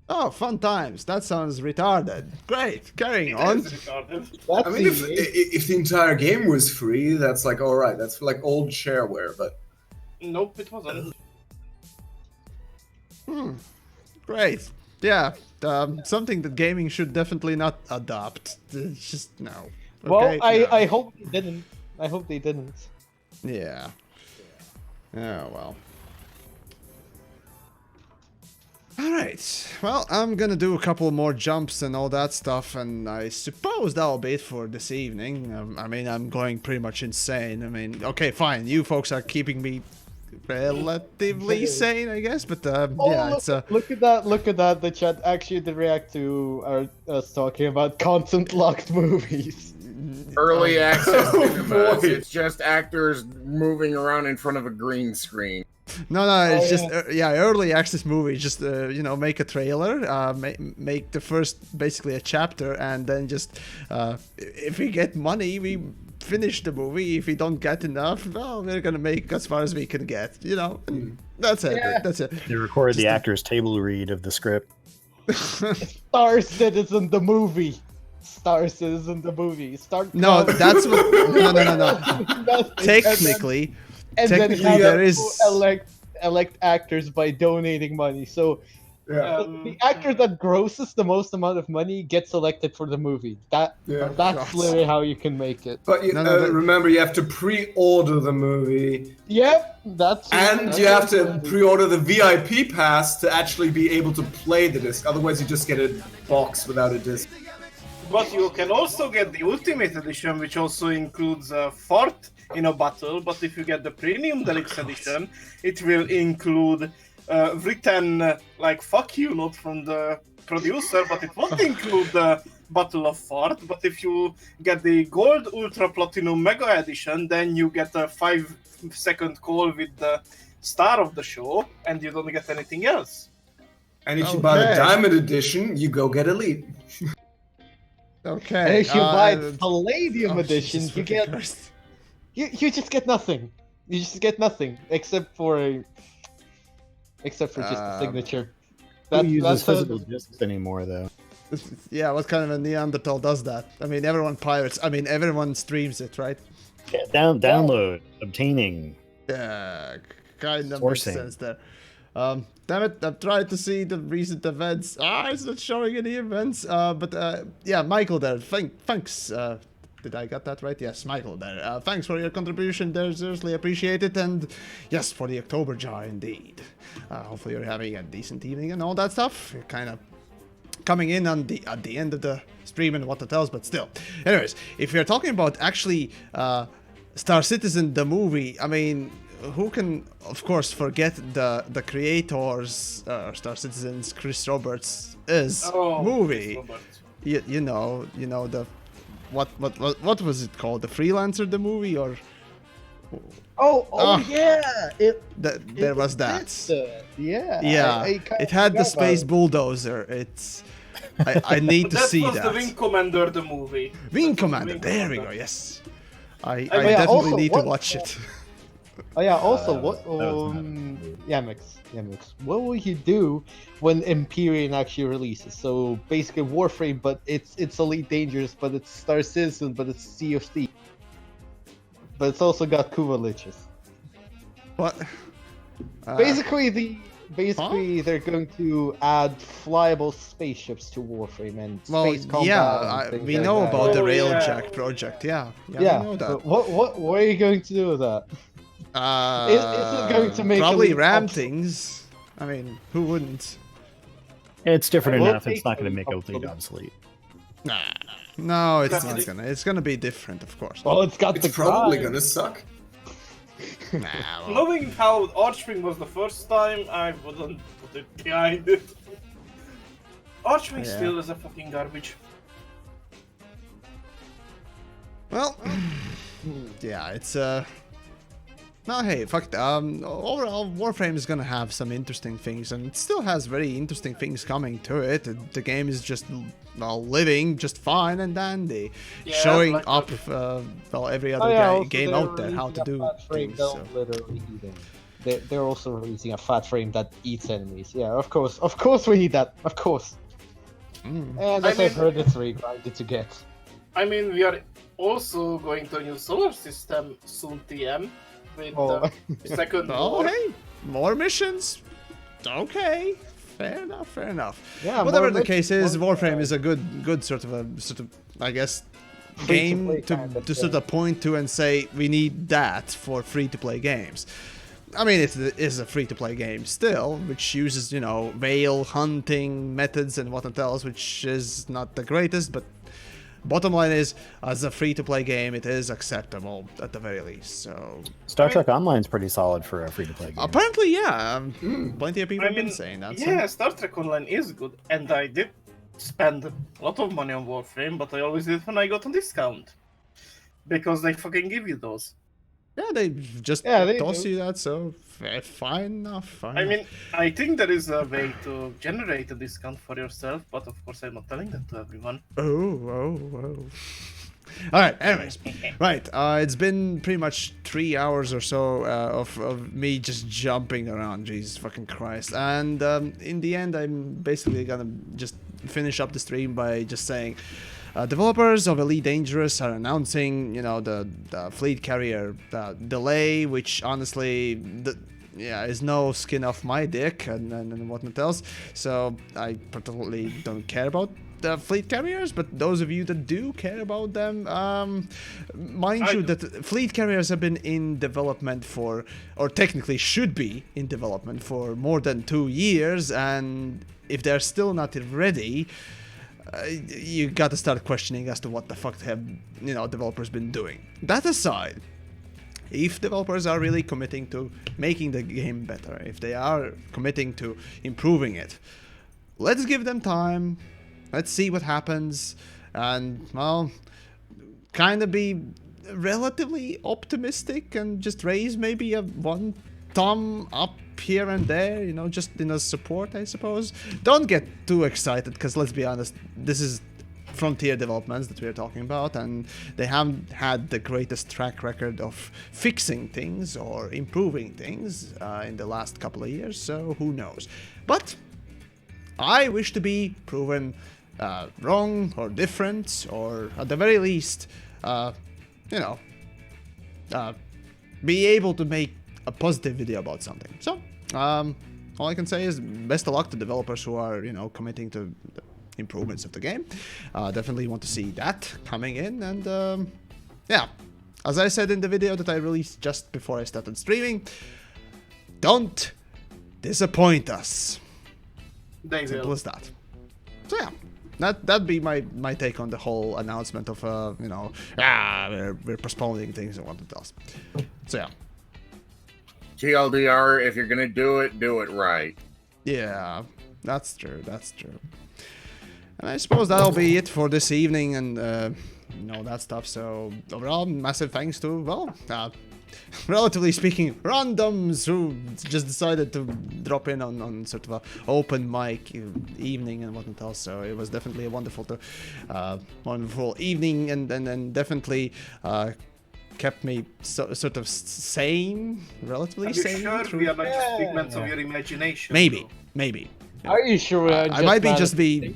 Oh, fun times. That sounds retarded. Great, carrying on. It is retarded. I mean, if the entire game was free, that's like alright. That's like old shareware, but... Nope, it wasn't. Great. Yeah, something that gaming should definitely not adopt. It's just no. Well, Okay, I hope they didn't. I hope they didn't. Yeah. Oh, well. Alright, well, I'm gonna do a couple more jumps and all that stuff, and I suppose that'll be it for this evening. I mean, I'm going pretty much insane. I mean, okay, fine, you folks are keeping me relatively sane, I guess, but yeah, it's Look at that, the chat actually did react to us talking about content-locked movies. Early access cinemas. It's just actors moving around in front of a green screen. No, it's just early access movie. Just you know, make a trailer, make the first basically a chapter, and then just if we get money, we finish the movie. If we don't get enough, well, we're gonna make as far as we can get. You know, that's it. Yeah. That's it. They recorded the actor's table read of the script. Star Citizen the movie. Star Citizen the movie. No, that's what. No. Technically. And then there is elect actors by donating money. So the actor that grosses the most amount of money gets elected for the movie. That's literally how you can make it. But remember, you have to pre-order the movie. Yep, and you have to pre-order the VIP pass to actually be able to play the disc. Otherwise, you just get a box without a disc. But you can also get the Ultimate Edition, which also includes a fort in a battle. But if you get the Premium Deluxe Edition, it will include written like "fuck you" note from the producer, but it won't include the Battle of Fort. But if you get the Gold Ultra Platinum Mega Edition, then you get a 5-second call with the star of the show, and you don't get anything else. And if you buy the Diamond Edition, you go get Elite. Okay. And if you buy the Palladium Edition, you get you just get nothing. You just get nothing except for just a signature. Who uses physical discs anymore, though? Yeah, what kind of a Neanderthal does that? I mean, everyone pirates. I mean, everyone streams it, right? Yeah, download, obtaining. Yeah, kind of makes sense there. Damn it, I've tried to see the recent events. It's not showing any events. But yeah, Michael there. Thanks. Did I get that right? Yes, Michael there. Thanks for your contribution there. Seriously appreciate it. And yes, for the October jar indeed. Hopefully you're having a decent evening and all that stuff. You're kind of coming in on at the end of the stream and what it tells, but still. Anyways, if you're talking about actually Star Citizen the movie, I mean, who can, of course, forget the creators, Star Citizen's Chris Roberts movie? You know the what was it called? The Freelancer, the movie, or yeah, there was that. Yeah. It had the space bulldozer. It's I need to see that. That was the Wing Commander, the movie. Wing Commander. There we go. Yes, I definitely need to watch it. Oh yeah. Also, that what was Yamiks, what will you do when Empyrean actually releases? So basically Warframe, but it's Elite Dangerous, but it's Star Citizen, but it's Sea of Thieves, but it's also got Kuva Liches. What? Basically, they're going to add flyable spaceships to Warframe and space combat. yeah, and things we like know that. about the Oh, yeah. Railjack project. Yeah, we know that. but what are you going to do with that? Is it going to make probably Elite ram obsolete? things? I mean, who wouldn't? It's different Will enough. It's take not going to Elite make Elite obsolete. obsolete. Nah, no, it's That's not it. gonna. It's gonna be different, of course. Well, it's got It's the probably grind. gonna suck. Nah, well, Knowing how Archwing was the first time, I wouldn't put it behind it. Archwing Yeah. still is a fucking garbage. well, yeah, it's no, hey, fuck. Overall, Warframe is gonna have some interesting things, and it still has very interesting things coming to it. The game is just living just fine and dandy, Yeah, showing like up every other also game they're out there how to releasing do a fat frame things. that'll So. literally eat them. They're also releasing a fat frame that eats enemies. Yeah, of course we need that. Of course. Mm. And I as I've mean- heard, it's very grinded to get. I mean, we are also going to a new solar system soon, TM, with Oh. the second Oh, war. hey, more missions. Okay, fair enough, fair enough. Yeah, Whatever more the case is, more- Warframe is a good sort of I guess Free-to-play game kind of to sort thing. of point to and say we need that for free-to-play games. I mean, it is a free-to-play game still, which uses, you know, whale hunting methods and whatnot else, which is not the greatest, but bottom line is, as a free-to-play game, it is acceptable at the very least. So Star Trek Online's pretty solid for a free-to-play game. apparently, yeah, plenty of people I have been mean, saying that. so- yeah, Star Trek Online is good, and I did spend a lot of money on Warframe, but I always did when I got on discount. Because they fucking give you those. Yeah, they just they toss do. you that, so fine enough. Fine I enough. mean, I think there is a way to generate a discount for yourself, but of course I'm not telling that to everyone. Oh. All right. Anyways, right. It's been pretty much 3 hours or so of me just jumping around. Jesus fucking Christ! And in the end, I'm basically gonna just finish up the stream by just saying. Developers of Elite Dangerous are announcing, you know, the fleet carrier delay, which honestly, is no skin off my dick and whatnot else. So I particularly don't care about the fleet carriers, but those of you that do care about them, mind you that fleet carriers have been in development for, or technically should be in development for more than 2 years, and if they're still not ready, you gotta start questioning as to what the fuck have, you know, developers been doing. That aside, if developers are really committing to making the game better, if they are committing to improving it, let's give them time, let's see what happens, and, well, kind of be relatively optimistic and just raise maybe a one thumb up here and there, you know, just in a support, I suppose. Don't get too excited, because let's be honest, this is Frontier developments that we're talking about, and they haven't had the greatest track record of fixing things or improving things in the last couple of years, so who knows. But I wish to be proven wrong or different, or at the very least, you know, be able to make a positive video about something. So, all I can say is best of luck to developers who are, you know, committing to the improvements of the game. Definitely want to see that coming in, and yeah, as I said in the video that I released just before I started streaming, don't disappoint us. They Simple will. as that. So yeah, that'd be my take on the whole announcement of you know, we're postponing things and whatnot else. So yeah. TLDR, if you're gonna do it right. Yeah, that's true. And I suppose that'll be it for this evening and you know, that stuff. So overall, massive thanks to, well, relatively speaking, randoms who just decided to drop in on sort of a open mic evening and whatnot else. So it was definitely a wonderful evening, and definitely kept me sort of sane, relatively Are you sane. sure through- we are not just figments of your imagination? Maybe. Are you sure? I might be just be,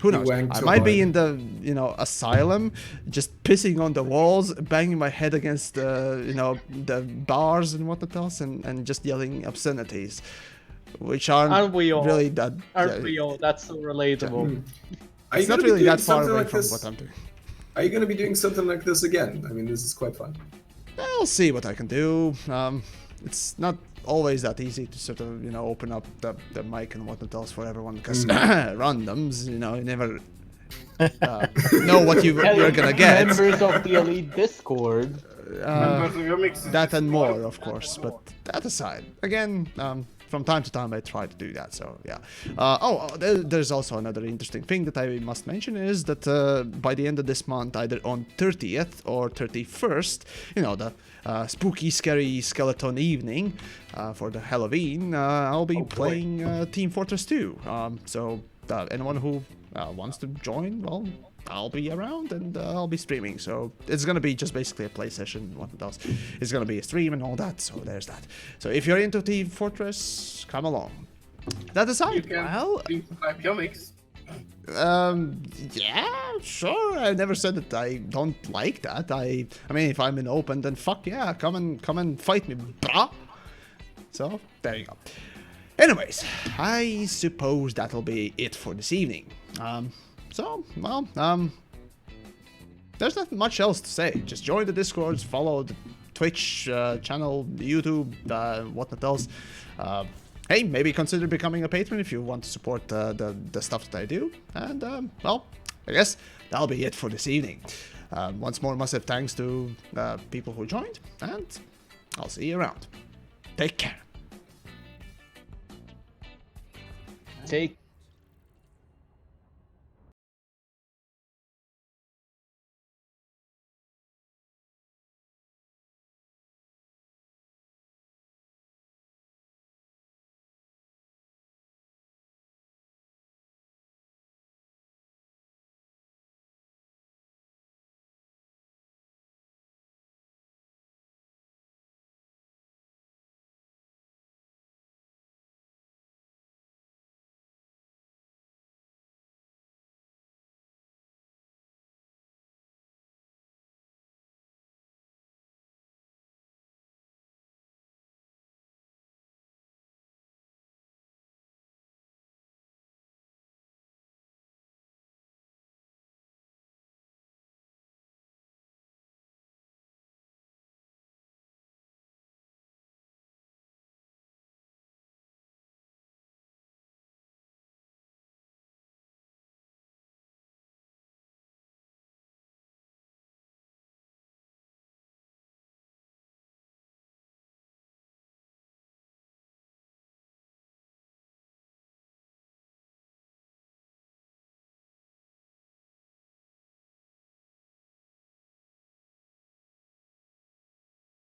who knows? wanked I so might be hard. in the, asylum, just pissing on the walls, banging my head against the bars and whatnot else, and just yelling obscenities, which Aren't we all? really that. Aren't we all? That's so relatable. Are you It's not gonna be really doing that far something away like from this? what I'm doing. Are you going to be doing something like this again? I mean, this is quite fun. I'll see what I can do. It's not always that easy to sort of, open up the mic and whatnot else for everyone because randoms, you never know what you're gonna get. Members of the Elite Discord. Members of TheYamiks is That and more, Discord. of course. But that aside, again, from time to time I try to do that. So yeah. There's also another interesting thing that I must mention is that by the end of this month, either on 30th or 31st, the spooky, scary skeleton evening for the Halloween, I'll be playing Team Fortress 2. So anyone who wants to join, well, I'll be around and I'll be streaming. So it's gonna be just basically a play session. What else? It's gonna be a stream and all that. So there's that. So if you're into Team Fortress, come along. That You aside, can well, type TheYamiks. yeah, sure. I never said that I don't like that. I mean, if I'm in open, then fuck yeah, come and fight me, brah. So there you go. Anyways, I suppose that'll be it for this evening. There's not much else to say. Just join the Discords, follow the Twitch channel, the YouTube, whatnot else. Hey, maybe consider becoming a patron if you want to support the stuff that I do. And, I guess that'll be it for this evening. Once more, massive thanks to people who joined, and I'll see you around. Take care. Take